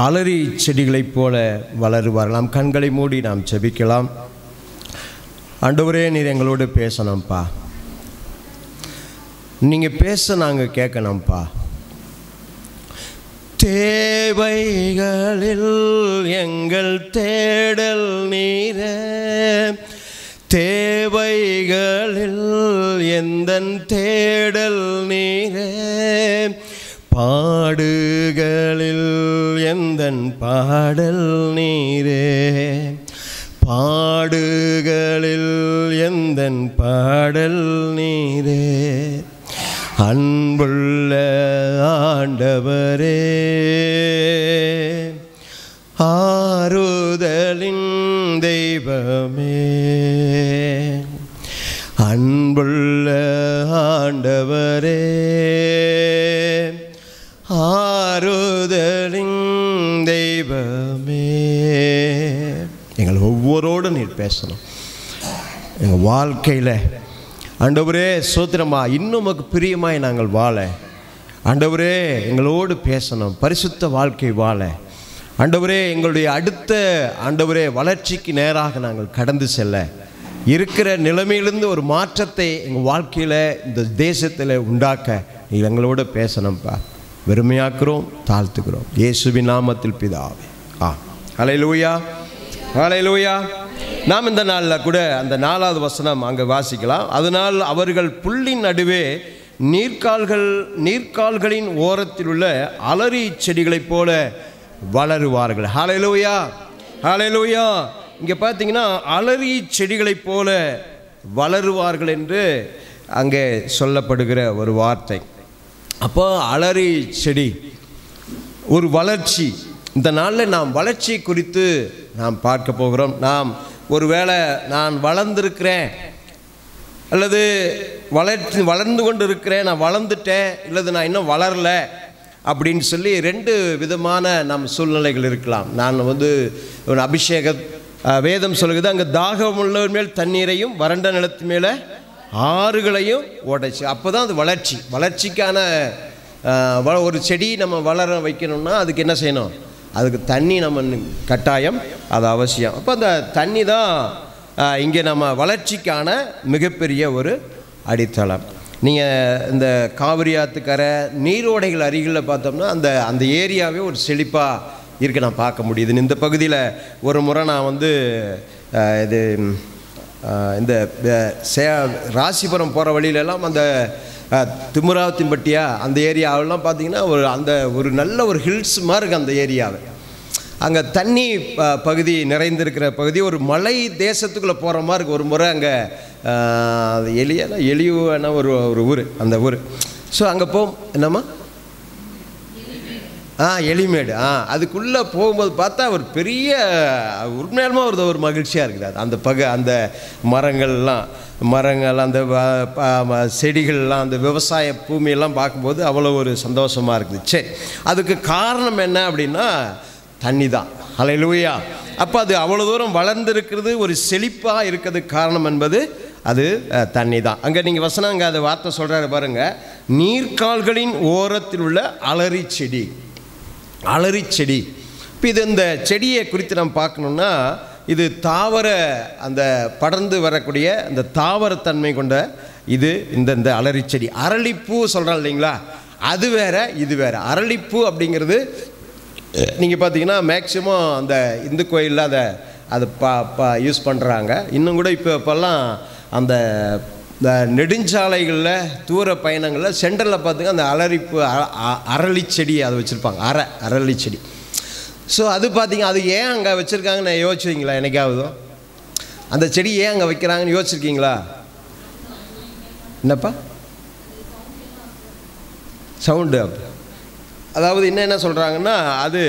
அலரி செடிகளைப் போல வளருவார்கள். நாம் கண்களை மூடி நாம் ஜெபிக்கலாம். ஆண்டவரே, நீர் எங்களோடு பேசணும்ப்பா. நீங்கள் பேச நாங்கள் கேட்கணும்ப்பா. தேவைகளில் எங்கள் தேடல் நீரே, தேவைகளில் எந்தன் தேடல் நீரே, பாடுகளில் எந்தன் பாடல் நீரே, பாடுகளில் எந்தன் பாடல் நீரே. அன்புள்ள ஆண்டவரே, ஆறுதலின் தெய்வமே, அன்புள்ள ஆண்டவரே, ஆறுதலின் தெய்வமே. எங்கள் ஒவ்வொருவரோடு நீர் பேசணும். எங்கள் வாழ்க்கையில் ஆண்டவரே சோத்திரமா இன்னும் உமக்கு பிரியமாய் நாங்கள் வாழ ஆண்டவரே எங்களோடு பேசணும். பரிசுத்த வாழ்க்கை வாழ ஆண்டவரே எங்களுடைய அடுத்த ஆண்டவரே வளர்ச்சிக்கு நேராக நாங்கள் கடந்து செல்ல இருக்கிற நிலைமையிலிருந்து ஒரு மாற்றத்தை எங்கள் வாழ்க்கையில் இந்த தேசத்தில் உண்டாக்க நீ எங்களோட பேசணும்ப்பா. வெறுமையாக்குறோம், தாழ்த்துக்கிறோம் இயேசுவின் நாமத்தில் பிதாவே. ஹல்லேலூயா, ஹல்லேலூயா. நாம் இந்த நாளில் கூட அந்த 4வது வசனம் அங்கே வாசிக்கலாம். அதனால் அவர்கள் புல்லின் நடுவே நீர்க்கால்களின் ஓரத்தில் உள்ள அலரி செடிகளைப் போல வளருவார்கள். ஹல்லேலூயா, ஹல்லேலூயா. இங்கே பார்த்தீங்கன்னா அலரி செடிகளைப் போல வளருவார்கள் என்று அங்கே சொல்லப்படுகிற ஒரு வார்த்தை. அப்போ அலரி செடி ஒரு வளர்ச்சி. இந்த நாளில் நாம் வளர்ச்சி குறித்து நாம் பார்க்க போகிறோம். நாம் ஒருவேளை நான் வளர்ந்துருக்கிறேன் அல்லது வளர்ந்து கொண்டு இருக்கிறேன், நான் வளர்ந்துட்டேன் இல்லது நான் இன்னும் வளரலை அப்படின்னு சொல்லி 2 விதமான நம் சூழ்நிலைகள் இருக்கலாம். நான் ஒரு அபிஷேக வேதம் சொல்லுகிறது, அங்கே தாகம் உள்ளவர் மேல் தண்ணீரையும் வறண்ட நிலத்து மேலே ஆறுகளையும் ஓடைச்சு. அப்போ தான் அது வளர்ச்சிக்கான ஒரு செடி நம்ம வளர வைக்கணும்னா அதுக்கு என்ன செய்யணும்? அதுக்கு தண்ணி நம்ம கட்டாயம், அது அவசியம். அப்போ அந்த தண்ணி தான் இங்கே நம்ம வளர்ச்சிக்கான மிகப்பெரிய ஒரு அடித்தளம். நீங்கள் இந்த காவிரி ஆற்றுக்கரை நீரோடைகள் அருகில் பார்த்தோம்னா அந்த ஏரியாவே ஒரு செழிப்பாக இருக்க நான் பார்க்க முடியுது. இந்த பகுதியில் ஒரு முறை நான் இது இந்த ராசிபுரம் போகிற வழியிலெல்லாம் அந்த திமுராவத்தின்பட்டியா அந்த ஏரியாவெல்லாம் பார்த்தீங்கன்னா ஒரு நல்ல ஒரு ஹில்ஸ் மாதிரி இருக்குது அந்த ஏரியாவை. அங்கே தண்ணி பகுதி நிறைந்திருக்கிற பகுதி, ஒரு மலை தேசத்துக்குள்ளே போகிற மாதிரி இருக்குது. ஒரு முறை அங்கே எலியுன்னா ஒரு ஊர், அந்த ஊர். ஸோ அங்கே என்னம்மா எலிமேடு. அதுக்குள்ளே போகும்போது பார்த்தா ஒரு பெரிய உண்மையாலுமா ஒரு மகிழ்ச்சியாக இருக்குது. அந்த மரங்கள் அந்த செடிகள்லாம் அந்த விவசாய பூமியெல்லாம் பார்க்கும்போது அவ்வளோ ஒரு சந்தோஷமாக இருக்குது. சரி, அதுக்கு காரணம் என்ன அப்படின்னா தண்ணி தான். ஹல்லேலூயா. அப்போ அது அவ்வளோ தூரம் வளர்ந்துருக்கிறது, ஒரு செழிப்பாக இருக்கிறதுக்கு காரணம் என்பது அது தண்ணி தான். அங்கே நீங்கள் வசனம் அங்கே அந்த வார்த்தை சொல்கிறாரு பாருங்கள், நீர்க்கால்களின் ஓரத்தில் உள்ள அலரி செடி. இப்போ இந்த செடியை குறித்து நம்ம பார்க்கணுன்னா இது தாவர அந்த படர்ந்து வரக்கூடிய அந்த தாவரத்தன்மை கொண்ட இந்த அலரி செடி. அரளிப்பூ சொல்கிறோம் இல்லைங்களா, அது வேறு இது வேறு. அரளிப்பூ அப்படிங்கிறது நீங்கள் பார்த்தீங்கன்னா மேக்சிமம் அந்த இந்து கோயிலில் அதை யூஸ் பண்ணுறாங்க. இன்னும் கூட இப்போல்லாம் அந்த நெடுஞ்சாலைகளில் தூர பயணங்களில் சென்டரில் பார்த்திங்கன்னா அந்த அரளி செடி அதை வச்சுருப்பாங்க. அரளி செடி. ஸோ அது பார்த்திங்க, அது ஏன் அங்கே வச்சுருக்காங்கன்னு யோசிச்சிருக்கீங்களா? என்னைக்காவதோ அந்த செடி ஏன் அங்கே வைக்கிறாங்கன்னு யோசிச்சிருக்கீங்களா? என்னப்பா சவுண்டு? அதாவது என்ன சொல்கிறாங்கன்னா, அது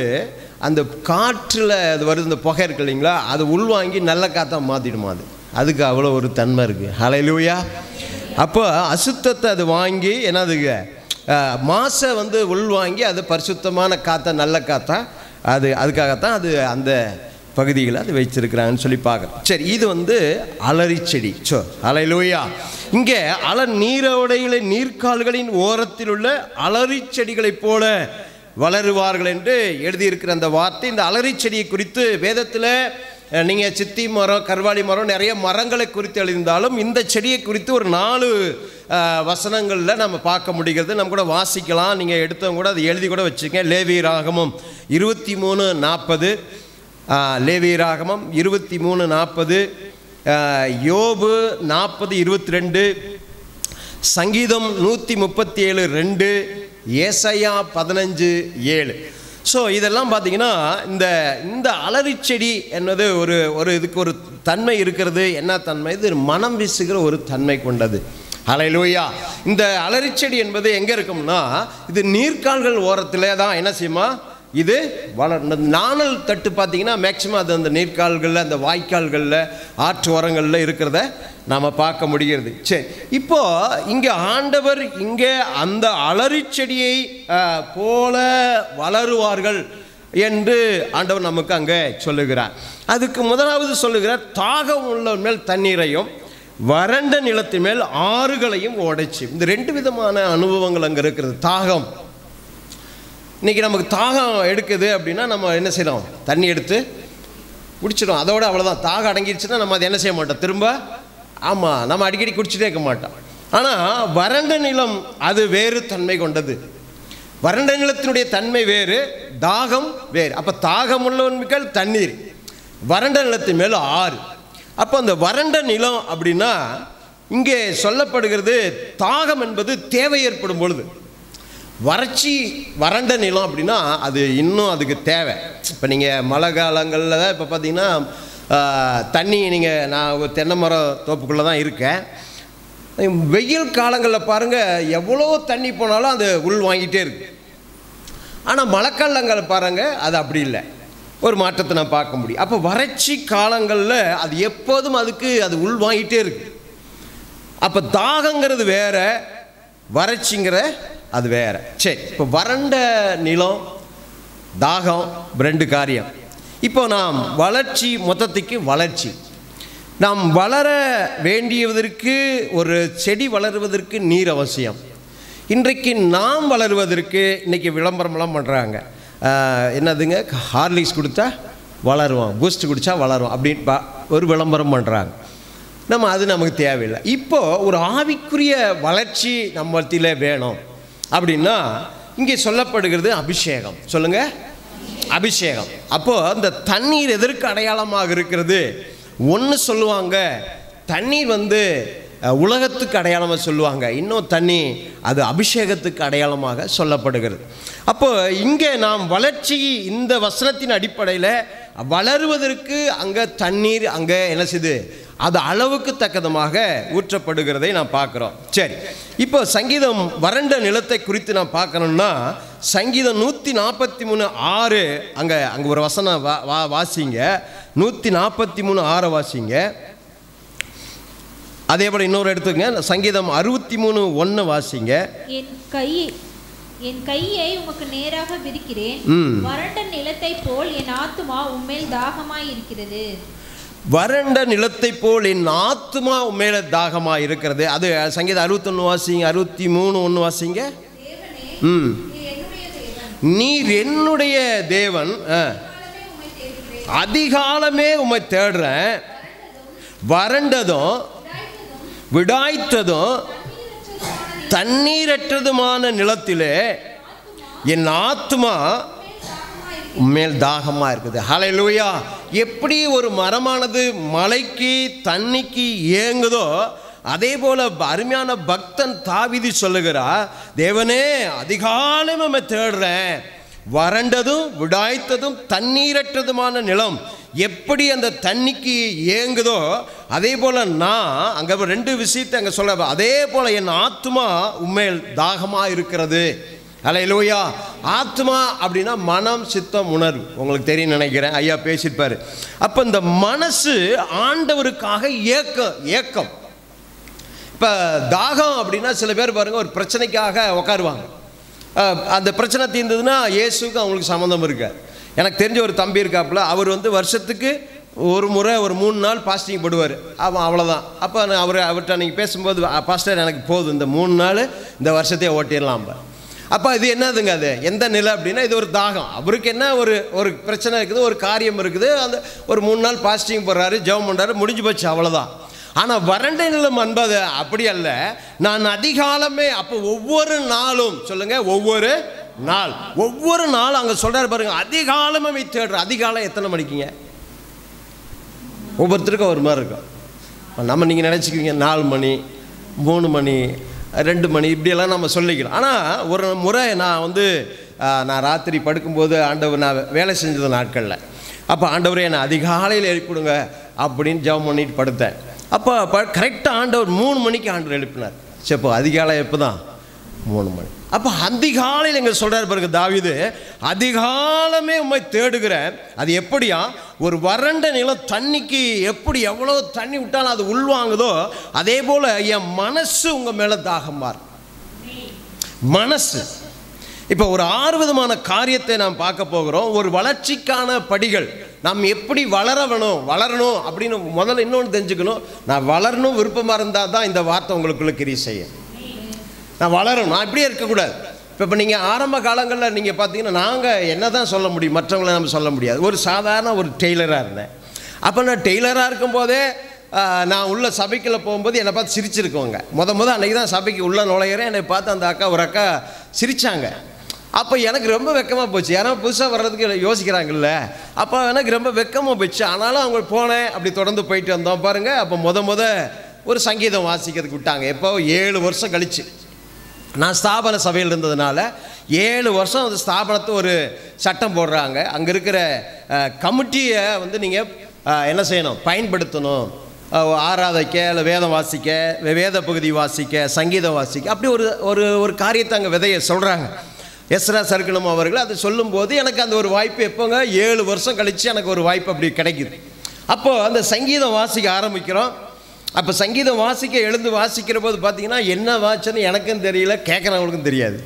அந்த காற்றில் அது வருது, இந்த புகை இருக்கு இல்லைங்களா, அது உள்வாங்கி நல்ல காற்றா மாற்றிடுமா. அதுக்கு அவ்வளோ ஒரு தன்மை இருக்குது. ஹல்லேலூயா. அப்போ அசுத்தத்தை அது வாங்கி என்னதுங்க மாசை உள்வாங்கி அது பரிசுத்தமான காற்றா நல்ல காற்றா அதுக்காகத்தான் அது அந்த பகுதிகளை அது வச்சிருக்கிறாங்கன்னு சொல்லி பார்க்குறோம். சரி, இது அலரி செடி. ஹல்லேலூயா. இங்கே நீரோடைகளை நீர்க்கால்களின் ஓரத்தில் உள்ள அலரி செடிகளைப் போல வளருவார்கள் என்று எழுதியிருக்கிற அந்த வார்த்தை, இந்த அலரி செடியை குறித்து வேதத்தில் நீங்கள் சித்தி மரம், கர்வாலி மரம், நிறைய மரங்களை குறித்து எழுதியிருந்தாலும் இந்த செடியை குறித்து ஒரு 4 வசனங்களில் நம்ம பார்க்க முடிகிறது. நம்ம கூட வாசிக்கலாம், நீங்கள் எடுத்தவங்க கூட அதை எழுதி கூட வச்சுக்கங்க. லேவியராகமம் 23:40, லேவியராகமம் 23:40, யோபு 40:22, சங்கீதம் 137:2, ஏசாயா 15:7. ஸோ இதெல்லாம் பார்த்தீங்கன்னா இந்த அலரி செடி என்னது ஒரு இதுக்கு ஒரு தன்மை இருக்கிறது. என்ன தன்மை? இது மனம் வீசுகிற ஒரு தன்மை கொண்டது. ஹல்லேலூயா. இந்த அலரி செடி என்பது எங்கே இருக்கும்னா, இது நீர்க்கால்கள் ஓரத்தில் தான் என்ன செய்யுமா, இது நாணல் தட்டு பார்த்தீங்கன்னா மேக்சிமம் அது அந்த நீர்க்கால்களில், அந்த வாய்க்கால்களில், ஆற்று ஓரங்களில் இருக்கிறத நாம் பார்க்க முடிகிறது. சரி, இப்போ இங்கே ஆண்டவர் இங்கே அந்த அலரி செடியை போல வளருவார்கள் என்று ஆண்டவர் நமக்கு அங்கே சொல்லுகிறார். அதுக்கு முதலாவது சொல்லுகிறார், தாகம் உள்ள மேல் தண்ணீரையும் வறண்ட நிலத்தின் மேல் ஆறுகளையும் உடைச்சி. இந்த 2 விதமான அனுபவங்கள் அங்கே இருக்கிறது. தாகம், இன்றைக்கி நமக்கு தாகம் எடுக்குது அப்படின்னா நம்ம என்ன செய்யணும்? தண்ணி எடுத்து குடிச்சிடும், அதோடு அவ்வளோதான். தாகம் அடங்கிடுச்சுன்னா நம்ம அதை என்ன செய்ய மாட்டோம் திரும்ப. ஆமாம், நம்ம அடிக்கடி குடிச்சிட்டே இருக்க மாட்டோம். ஆனால் வறண்ட நிலம் அது வேறு தன்மை கொண்டது. வறண்ட நிலத்தினுடைய தன்மை வேறு, தாகம் வேறு. அப்போ தாகம் உள்ளவன்கள் தண்ணீர், வறண்ட நிலத்தின் மேல் ஆறு. அப்போ அந்த வறண்ட நிலம் அப்படின்னா இங்கே சொல்லப்படுகிறது, தாகம் என்பது தேவை ஏற்படும் பொழுது. வறட்சி வறண்ட நிலம் அப்படின்னா அது இன்னும் அதுக்கு தேவை. இப்போ நீங்கள் மழை காலங்களில் இப்போ பார்த்தீங்கன்னா தண்ணி, நான் ஒரு தென்னை மரம் தோப்புக்குள்ளே தான் இருக்கேன். வெயில் காலங்களில் பாருங்கள் எவ்வளோ தண்ணி போனாலும் அது உள் வாங்கிட்டே இருக்கு. ஆனால் மழைக்காலங்களில் பாருங்கள் அது அப்படி இல்லை, ஒரு மாற்றத்தை நான் பார்க்க முடியும். அப்போ வறட்சி காலங்களில் அது எப்போதும் அது உள் வாங்கிட்டே இருக்கு. அப்போ தாகங்கிறது வேற, வறட்சிங்கிற அது வேற. சரி, இப்போ வறண்ட நிலம், தாகம் 2 காரியம். இப்போ நாம் வளர்ச்சி, மொத்தத்துக்கு வளர்ச்சி, நாம் வளர வேண்டியதற்கு, ஒரு செடி வளருவதற்கு நீர் அவசியம். இன்றைக்கு நாம் வளருவதற்கு இன்றைக்கி விளம்பரமெல்லாம் பண்ணுறாங்க. என்னதுங்க, ஹார்லிக்ஸ் கொடுத்தா வளருவோம், பூஸ்ட் குடித்தா வளரும் அப்படின்னு ஒரு விளம்பரம் பண்ணுறாங்க. அது நமக்கு தேவையில்லை. இப்போது ஒரு ஆவிக்குரிய வளர்ச்சி நம்ம மத்தியில் வேணும் அப்படின்னா இங்கே சொல்லப்படுகிறது அபிஷேகம். சொல்லுங்கள், அபிஷேகம். அப்போது அந்த தண்ணீர் எதற்கு அடையாளமாக இருக்கிறது? ஒன்று சொல்லுவாங்க, தண்ணீர் உலகத்துக்கு அடையாளமாக சொல்லுவாங்க, இன்னும் தண்ணி அது அபிஷேகத்துக்கு அடையாளமாக சொல்லப்படுகிறது. அப்போ இங்கே நாம் வளர்ச்சி, இந்த வசனத்தின் அடிப்படையில் வளருவதற்கு அங்கே தண்ணீர் அங்கே என்ன செய்யுது, அது அளவுக்கு தக்கதமாக ஊற்றப்படுகிறதை நாம் பார்க்குறோம். சரி, இப்போ சங்கீதம் வறண்ட நிலத்தை குறித்து நாம் பார்க்கணும்னா சங்கீதம் 143:6 அங்கே ஒரு வசனம் வாசிங்க. 143:6 வாசிங்க. அதே போல் இன்னொரு எடுத்துங்க, சங்கீதம் 63:1 வாசிங்க. என் கையை உமக்கு நேராக விரிக்கிறேன், வறண்ட நிலத்தை போல் என் ஆத்துமா உம்மேல் தாகமாய் இருக்கிறது. வறண்ட நிலத்தை போல் என் ஆத்துமா உம்மேல தாகமாய் இருக்கிறது. அது சங்கீதம் 61 வாசிங்க. 63:1 வாசிங்க. நீர் என்னுடைய தேவன், அதிகாலமே உம்மை தேடுறேன், வறண்டதும் விடாய்த்ததும் தண்ணீரற்றதுமான நிலத்திலே என் ஆத்துமா உம்மேல் தாகமாக இருக்குது. ஹல்லேலூயா. எப்படி ஒரு மரமானது மழைக்கு தண்ணிக்கு ஏங்குதோ அதே போல அருமையான பக்தன் தாவீது சொல்லுகிறார், தேவனே அதிகாலம் நம்ம தேடுறேன், வறண்டதும் விடாய்த்ததும் தண்ணீரற்றதுமான நிலம் எப்படி அந்த தண்ணிக்கு ஏங்குதோ அதே போல் நான் அங்கே 2 விஷயத்தை அங்கே சொல்ல, அதே போல் என் ஆத்மா உம்மேல் தாகமாக இருக்கிறது. ஹல்லேலூயா. ஆத்மா அப்படின்னா மனம், சித்தம், உணர்வு. உங்களுக்கு தெரியும் நினைக்கிறேன், ஐயா பேசியிருப்பார். அப்போ இந்த மனசு ஆண்டவருக்காக ஏக்கம். இப்போ தாகம் அப்படின்னா சில பேர் பாருங்கள் ஒரு பிரச்சனைக்காக உட்காருவாங்க, அந்த பிரச்சனை தீர்ந்ததுன்னா இயேசுக்கு அவங்களுக்கு சம்மந்தம் இருக்காது. எனக்கு தெரிஞ்ச ஒரு தம்பி இருக்காப்புல, அவர் வருஷத்துக்கு ஒரு முறை ஒரு 3 நாள் பாஸ்டிங் போடுவார். அவன் அவ்வளோதான். அப்போ அவர்கிட்ட நீங்கள் பேசும்போது, பாஸ்டர் எனக்கு போதும், இந்த 3 நாள் இந்த வருஷத்தையே ஓட்டிடலாம். அப்போ இது என்னதுங்க, அது எந்த நிலை அப்படின்னா இது ஒரு தாகம். அவருக்கு என்ன ஒரு பிரச்சனை இருக்குது, ஒரு காரியம் இருக்குது, அந்த ஒரு 3 நாள் பாஸ்டிங் போடுறாரு, ஜெபம் பண்ணுறாரு, முடிஞ்சு போச்சு, அவ்வளோதான். ஆனால் வறண்ட நிலம் என்பது அப்படி அல்ல. நான் அதிகாலமே, அப்போ ஒவ்வொரு நாளும் சொல்லுங்கள், ஒவ்வொரு நாள் அங்கே சொல்கிறார் பாருங்க, அதிகாலமே தேடுற. அதிகாலம் எத்தனை மணிக்குங்க? ஒவ்வொருத்தருக்கும் ஒரு மாதிரி இருக்கும். நம்ம நீங்கள் நினச்சிக்குவீங்க 4 மணி 3 மணி 2 மணி இப்படியெல்லாம் நம்ம சொல்லிக்கலாம். ஆனால் ஒரு முறை நான் ராத்திரி படுக்கும்போது ஆண்டவர், நான் வேலை செஞ்சது நாட்களில், அப்போ ஆண்டவரே என்னை அதிகாலையில் எழுப்பிடுங்க அப்படின்னு ஜெபம் பண்ணிட்டு படுத்தேன். அப்போ கரெக்டாக ஆண்டவர் 3 மணிக்கு ஆண்டவர் எழுப்பினார். சரி, இப்போ அதிகாலை எப்போ தான்? 3 மணி. அப்போ அதிகாலையில் எங்கே சொல்கிறார் பாருங்க தாவீது, அதிகாலமே உம்மை தேடுகிறேன். அது எப்படியா? ஒரு வறண்ட நிலம் தண்ணிக்கு எப்படி எவ்வளோ தண்ணி விட்டாலும் அது உள்வாங்குதோ, அதே போல் என் மனசு உங்கள் மேலே தாகமார். மனசு. இப்போ ஒரு 6 விதமான காரியத்தை நாம் பார்க்க போகிறோம். ஒரு வளர்ச்சிக்கான படிகள். நாம் எப்படி வளரணும் அப்படின்னு முதல்ல இன்னொன்று தெரிஞ்சுக்கணும். நான் வளரணும் விருப்பமாக இருந்தால் தான் இந்த வார்த்தை உங்களுக்குள்ள கிரியை செய்யும். நான் வளரணும், நான் இப்படியே இருக்கக்கூடாது. இப்போ நீங்கள் ஆரம்ப காலங்களில் நீங்கள் பார்த்தீங்கன்னா, நாங்கள் என்ன தான் சொல்ல முடியும், மற்றவங்களை நம்ம சொல்ல முடியாது. ஒரு சாதாரண ஒரு டெய்லராக இருந்தேன். அப்போ நான் டெய்லராக இருக்கும்போதே நான் உள்ள சபைக்குள்ளே போகும்போது என்னை பார்த்து சிரிச்சிருக்கோங்க. முத அன்றைக்கி தான் சபைக்கு உள்ளே நுழையிறேன். என்னை பார்த்து அந்த ஒரு அக்கா சிரித்தாங்க. அப்போ எனக்கு ரொம்ப வெக்கமாக போச்சு. ஏன்னா புதுசாக வர்றதுக்கு யோசிக்கிறாங்கல்ல, அப்போ எனக்கு ரொம்ப வெக்கமாக போச்சு. ஆனாலும் அவங்க போனேன், அப்படி தொடர்ந்து போயிட்டு வந்தோம் பாருங்கள். அப்போ முத ஒரு சங்கீதம் வாசிக்கிறதுக்கு விட்டாங்க. எப்போ 7 வருஷம் கழிச்சு. நான் ஸ்தாபன சபையில் இருந்ததுனால 7 வருஷம் அந்த ஸ்தாபனத்தை ஒரு சட்டம் போடுறாங்க. அங்கே இருக்கிற கமிட்டியை நீங்கள் என்ன செய்யணும், பயன்படுத்தணும். ஆராதிக்க, இல்லை வேதம் வாசிக்க, வேத பகுதி வாசிக்க, சங்கீதம் வாசிக்க, அப்படி ஒரு காரியத்தை அங்கே விதைய சொல்கிறாங்க. எஸ்ரா சர்க்குணம் அவர்கள் அதை சொல்லும்போது எனக்கு அந்த ஒரு வாய்ப்பு எப்போங்க 7 வருஷம் கழித்து எனக்கு ஒரு வாய்ப்பு அப்படி கிடைக்குது. அப்போது அந்த சங்கீதம் வாசிக்க ஆரம்பிக்கிறோம். அப்போ சங்கீதம் வாசிக்க எழுந்து வாசிக்கிற போது பார்த்தீங்கன்னா என்ன வாச்சுன்னு எனக்கும் தெரியல, கேட்குறவங்களுக்கும் தெரியாது.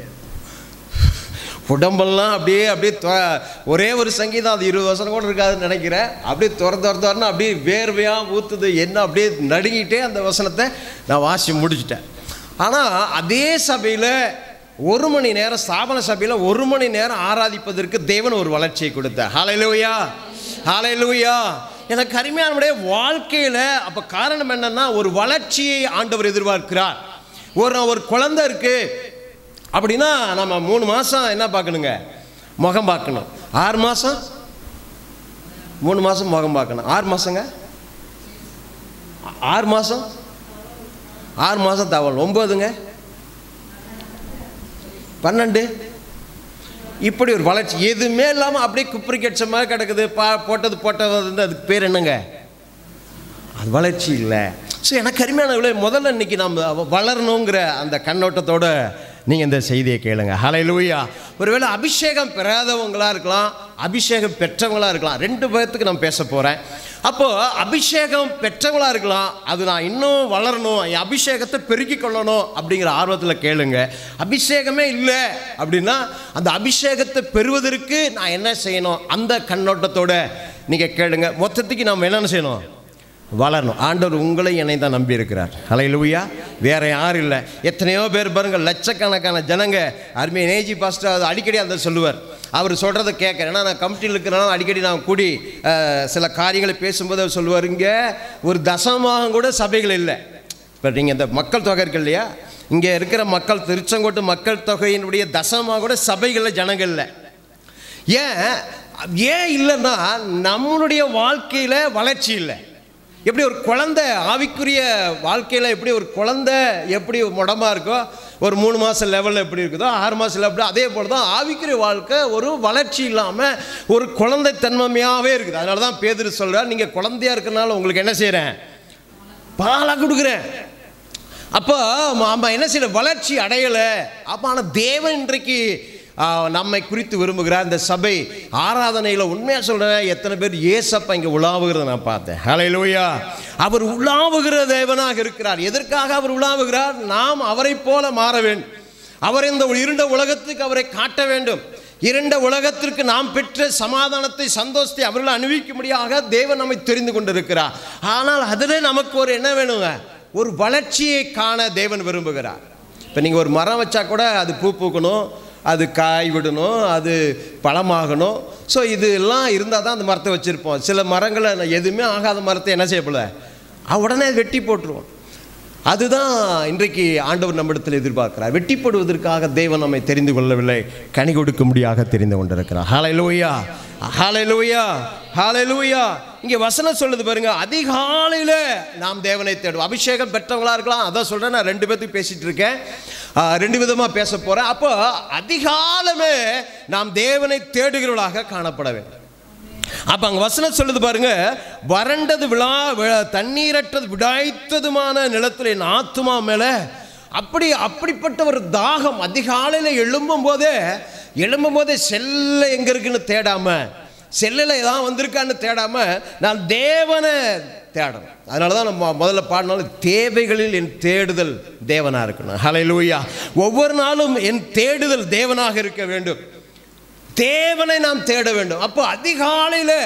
உடம்பெல்லாம் அப்படியே ஒரே ஒரு சங்கீதம், அது 20 வருஷம் கூட இருக்காதுன்னு நினைக்கிறேன். அப்படியே துறன்னு அப்படியே வேர்வையாக ஊற்றுது. என்ன அப்படியே நடுங்கிட்டே அந்த வசனத்தை நான் வாசி முடிச்சிட்டேன். ஆனால் அதே சபையில் 1 மணி நேரம், ஸ்தாபன சபையில் 1 மணி நேரம் ஆராதிப்பதற்கு தேவன் ஒரு வளர்ச்சியை கொடுத்தார். ஹல்லேலூயா, ஹல்லேலூயா. எனக்கு அருமையானுடைய வாழ்க்கையில் அப்போ காரணம் என்னன்னா, ஒரு வளர்ச்சியை ஆண்டவர் எதிர்பார்க்கிறார். ஒரு குழந்தை இருக்கு அப்படின்னா நம்ம 3 மாதம் என்ன பார்க்கணுங்க, முகம் பார்க்கணும். 6 மாதம் 3 மாதம் முகம் பார்க்கணும். 6 மாதங்க 6 மாதம் தவள் 9ங்க 12. இப்படி ஒரு வளர்ச்சி எதுவுமே இல்லாமல் அப்படியே குப்பரி கட்ச மாதிரி கிடக்குது. போட்டது அதுக்கு பேர் என்னங்க, அது வளர்ச்சி இல்லை. ஸோ எனக்கு அருமையான முதல்ல இன்னைக்கு நம்ம வளரணுங்கிற அந்த கண்ணோட்டத்தோடு நீங்கள் இந்த செய்தியை கேளுங்க. ஹல்லேலூயா. ஒருவேளை அபிஷேகம் பெறாதவங்களாக இருக்கலாம், அபிஷேகம் பெற்றவங்களாக இருக்கலாம். 2 பேர்த்துக்கு நான் பேச போகிறேன். அப்போது அபிஷேகம் பெற்றவங்களாக இருக்கலாம், அது நான் இன்னும் வளரணும், என் அபிஷேகத்தை பெருக்கி கொள்ளணும் அப்படிங்கிற ஆர்வத்தில் கேளுங்க. அபிஷேகமே இல்லை அப்படின்னா அந்த அபிஷேகத்தை பெறுவதற்கு நான் என்ன செய்யணும், அந்த கண்ணோட்டத்தோடு நீங்கள் கேளுங்க. மொத்தத்துக்கு நாம் என்னென்ன செய்யணும், வளரணும். ஆண்டவர் உங்களை என்னை தான் நம்பி இருக்கிறார். ஹல்லேலூயா. வேறு யாரும் இல்லை. எத்தனையோ பேர் பாருங்கள், லட்சக்கணக்கான ஜனங்க. அருமையை நேஜி பாஸ்டர் அடிக்கடி அதை சொல்லுவார். அவர் சொல்கிறத கேட்குறேன். ஏன்னா நான் கமிட்டியில் இருக்கிறனால அடிக்கடி நான் கூடி சில காரியங்களை பேசும்போது அவர் சொல்லுவார், இங்கே ஒரு தசமாகம் கூட சபைகள் இல்லை. இப்போ நீங்கள் இந்த மக்கள் தொகை இருக்கு இல்லையா, இங்கே இருக்கிற மக்கள், திருச்செங்கோட்டு மக்கள் தொகையினுடைய தசமாக கூட சபைகளில் ஜனங்கள் இல்லை. ஏன் இல்லைன்னா நம்மளுடைய வாழ்க்கையில் வளர்ச்சி இல்லை. எப்படி ஒரு குழந்தை ஆவிக்குரிய வாழ்க்கையில் எப்படி ஒரு குழந்தை எப்படி முடமாக இருக்கோ, ஒரு 3 மாதம் லெவலில் எப்படி இருக்குதோ, 6 மாதம் லெவலில், அதே போல் தான் ஆவிக்குரிய வாழ்க்கை ஒரு வளர்ச்சி இல்லாமல் ஒரு குழந்தை தன்மையாகவே இருக்குது. அதனால தான் பேதுரு சொல்கிறார், நீங்கள் குழந்தையாக இருக்கிறனால உங்களுக்கு என்ன செய்கிறேன், பாலாக கொடுக்குறேன். அப்போ நம்ம என்ன செய்யல, வளர்ச்சி அடையலை. அப்போ ஆனால் தேவன் இன்றைக்கு நம்மை குறித்து விரும்புகிறார். இந்த சபை ஆராதனையில் உண்மையாக சொல்கிறேன், எத்தனை பேர் ஏசப்பா இங்கே உலாவுகிறத நான் பார்த்தேன். ஹல்லேலூயா. அவர் உலாவுகிற தேவனாக இருக்கிறார். எதற்காக அவர் உலாவுகிறார், நாம் அவரை போல மாற வேண்டும். அவர் இந்த இருண்ட உலகத்துக்கு அவரை காட்ட வேண்டும். இருண்ட உலகத்திற்கு நாம் பெற்ற சமாதானத்தை, சந்தோஷத்தை அவர்கள் அனுபவிக்கும்படியாக தேவன் நம்மை தெரிந்து கொண்டிருக்கிறார். ஆனால் அதில் நமக்கு ஒரு என்ன வேணுங்க, ஒரு வளர்ச்சியை காண தேவன் விரும்புகிறார். இப்போ நீங்கள் ஒரு மரம் வச்சா கூட அது பூ பூக்கணும், அது காய் விடணும், அது பழமாகணும். ஸோ இதெல்லாம் இருந்தால் தான் அந்த மரத்தை வச்சுருப்போம். சில மரங்களை எதுவுமே ஆகாத மரத்தை என்ன செய்யப்படல, உடனே வெட்டி போட்டுருவோம். அதுதான் இன்றைக்கு ஆண்டவர் நம்மிடத்தில் எதிர்பார்க்கிறார். வெட்டிப்படுவதற்காக தேவன் நம்மை தெரிந்து கொள்ளவில்லை, கனி கொடுக்கும்படியாக தெரிந்து கொண்டிருக்கிறார். ஹல்லேலூயா, ஹல்லேலூயா, ஹல்லேலூயா. இங்கே வசனம் சொல்லுது பாருங்க, அதிகாலையில் நாம் தேவனை தேடுவோம். அபிஷேகம் பெற்றவங்களா இருக்கலாம். அதான் சொல்கிறேன், நான் 2 பேர்த்துக்கு பேசிகிட்டு இருக்கேன், 2 விதமாக பேச போகிறேன். அப்போ அதிகாலமே நாம் தேவனை தேடுகிறவர்களாக காணப்பட வேண்டும். அப்போ அங்கே வசனம் சொல்லுது பாருங்க, வறண்டது தண்ணீரற்றது விடாய்த்ததுமான நிலத்தில் என் ஆத்துமா மேலே அப்படிப்பட்ட ஒரு தாகம். அதிகாலையில் எழும்பும் போதே செல்ல எங்கே இருக்குன்னு தேடாமல், செல்லில் ஏதாவது வந்திருக்கான்னு தேடாமல் நான் தேவனை தேடணும். அதனால தான் நம்ம முதல்ல பாடினாலும் தேவைகளில் என் தேடுதல் தேவனாக இருக்கணும். ஹல்லேலூயா. ஒவ்வொரு நாளும் என் தேடுதல் தேவனாக இருக்க வேண்டும். தேவனை நாம் தேட வேண்டும். அப்போ அதிகாலையில்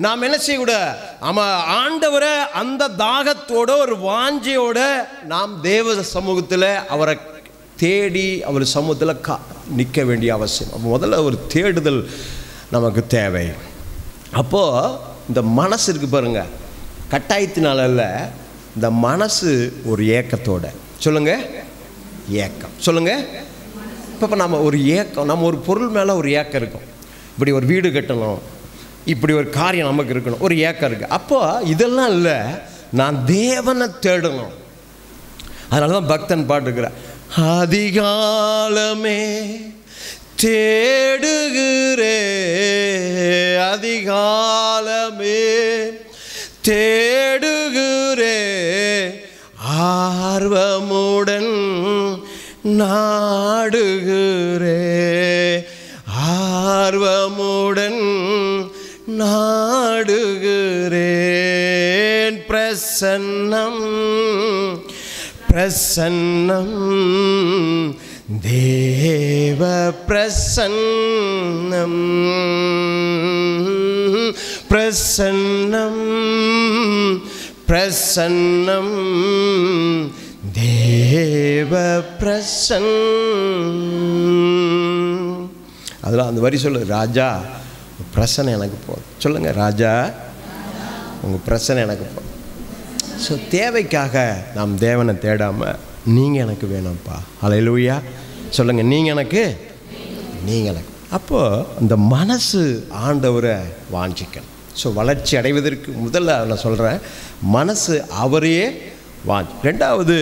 நாம் என்ன செய்யக்கூட ஆண்டவரை அந்த தாகத்தோட ஒரு வாஞ்சையோட நாம் தேவ சமூகத்தில் அவரை தேடி அவர் சமூகத்தில் நிற்க வேண்டிய அவசியம். அப்போ முதல்ல ஒரு தேடுதல் நமக்கு தேவை. அப்போது இந்த மனசு இருக்கு பாருங்க, கட்டாயத்தினால இல்லை, இந்த மனசு ஒரு ஏக்கத்தோட, சொல்லுங்க ஏக்கம், சொல்லுங்க. இப்போ நம்ம ஒரு ஏக்கம், நம்ம ஒரு பொருள் மேலே ஒரு ஏக்கம் இருக்கும். இப்படி ஒரு வீடு கட்டணும், இப்படி ஒரு காரியம் நமக்கு இருக்கணும், ஒரு ஏக்கம் இருக்குது. அப்போ இதெல்லாம் இல்லை, நான் தேவனை தேடணும். அதனால தான் பக்தன் பாட்டுக்கிறார், அதிகாலமே தேடுகிறே, அதிகாலமே தேடுகிறே, ஆர்வமுடன் நாடுகிறே, ஆர்வமுடன் நாடுகிறேன். பிரசன்னம் பிரசன்னம் தேவ பிரசன்னம், பிரசன்னம் பிரசன்னம் தேவ பிரசன்னம். அதெல்லாம் அந்த வரி சொல்லு, ராஜா பிரசன்னம் எனக்கு போதும். சொல்லுங்கள், ராஜா உங்கள் பிரசன்னம் எனக்கு போதும். ஸோ தேவைக்காக நாம் தேவனை தேடாமல் நீங்கள் எனக்கு வேணும்ப்பா, ஹல்லேலூயா சொல்லுங்கள், நீங்கள் எனக்கு. அப்போது அந்த மனசு ஆண்டவரை வாஞ்சிக்கணும். ஸோ வளர்ச்சி அடைவதற்கு முதல்ல நான் சொல்கிறேன், மனசு அவரையே வாஞ்சி. 2வது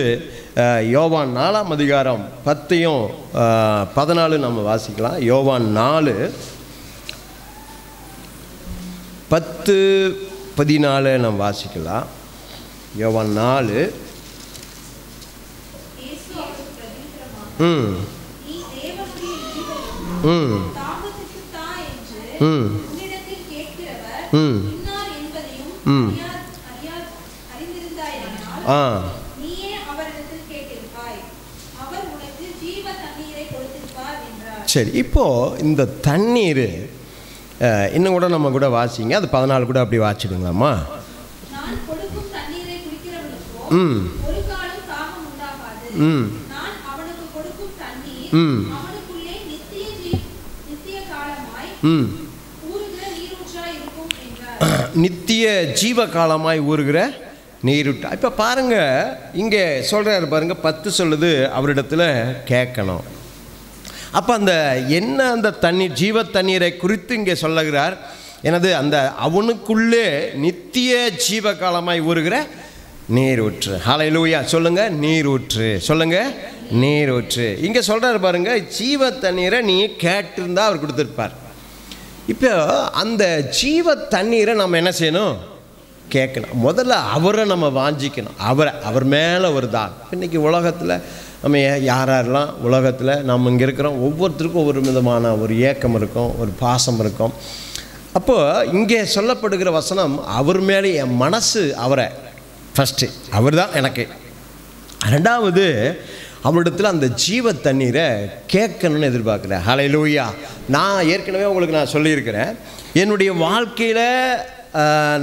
யோவான் 4ஆம் அதிகாரம் 10-14 நம்ம வாசிக்கலாம். யோவான் 4:10-14 நம்ம வாசிக்கலாம். யோவான் 4. சரி, இப்போது இந்த தண்ணீர் இன்னும் கூட நம்ம கூட வாசிங்க, அது 14 கூட அப்படி வாசிடுங்களாம்மா. நித்திய ஜீவ காலமாய் ஊறுகிற நீரூற்றா. இப்போ பாருங்க, இங்கே சொல்கிறாரு பாருங்க, 10 சொல்லுது அவரிடத்துல கேட்கணும். அப்போ அந்த என்ன அந்த தண்ணீர், ஜீவ தண்ணீரை குறித்து இங்கே சொல்லுகிறார். எனது அந்த அவனுக்குள்ளே நித்திய ஜீவ காலமாய் ஊறுகிற நீரூற்று. ஹல்லேலூயா சொல்லுங்க, நீரூற்று, சொல்லுங்க நீரூற்று. இங்கே சொல்கிறாரு பாருங்க, ஜீவ தண்ணீரை நீ கேட்டிருந்தா அவர் கொடுத்துருப்பார். இப்போ அந்த ஜீவ தண்ணீரை நம்ம என்ன செய்யணும், கேட்கணும். முதல்ல அவரை நம்ம வாஞ்சிக்கணும், அவர் மேலே ஒரு தான். இன்றைக்கி உலகத்தில் நம்ம யாரெல்லாம் உலகத்தில் நம்ம இங்கே இருக்கிறோம், ஒவ்வொருத்தருக்கும் ஒவ்வொரு விதமான ஒரு ஏக்கம் இருக்கும், ஒரு பாசம் இருக்கும். அப்போது இங்கே சொல்லப்படுகிற வசனம், அவர் மேலே என் மனசு அவரை ஃபஸ்ட்டு, அவர் தான் எனக்கு. 2வது அவரிடத்தில் அந்த ஜீவ தண்ணீரை கேட்கணும்னு எதிர்பார்க்குறேன். ஹல்லேலூயா. நான் ஏற்கனவே உங்களுக்கு நான் சொல்லியிருக்கிறேன், என்னுடைய வாழ்க்கையில்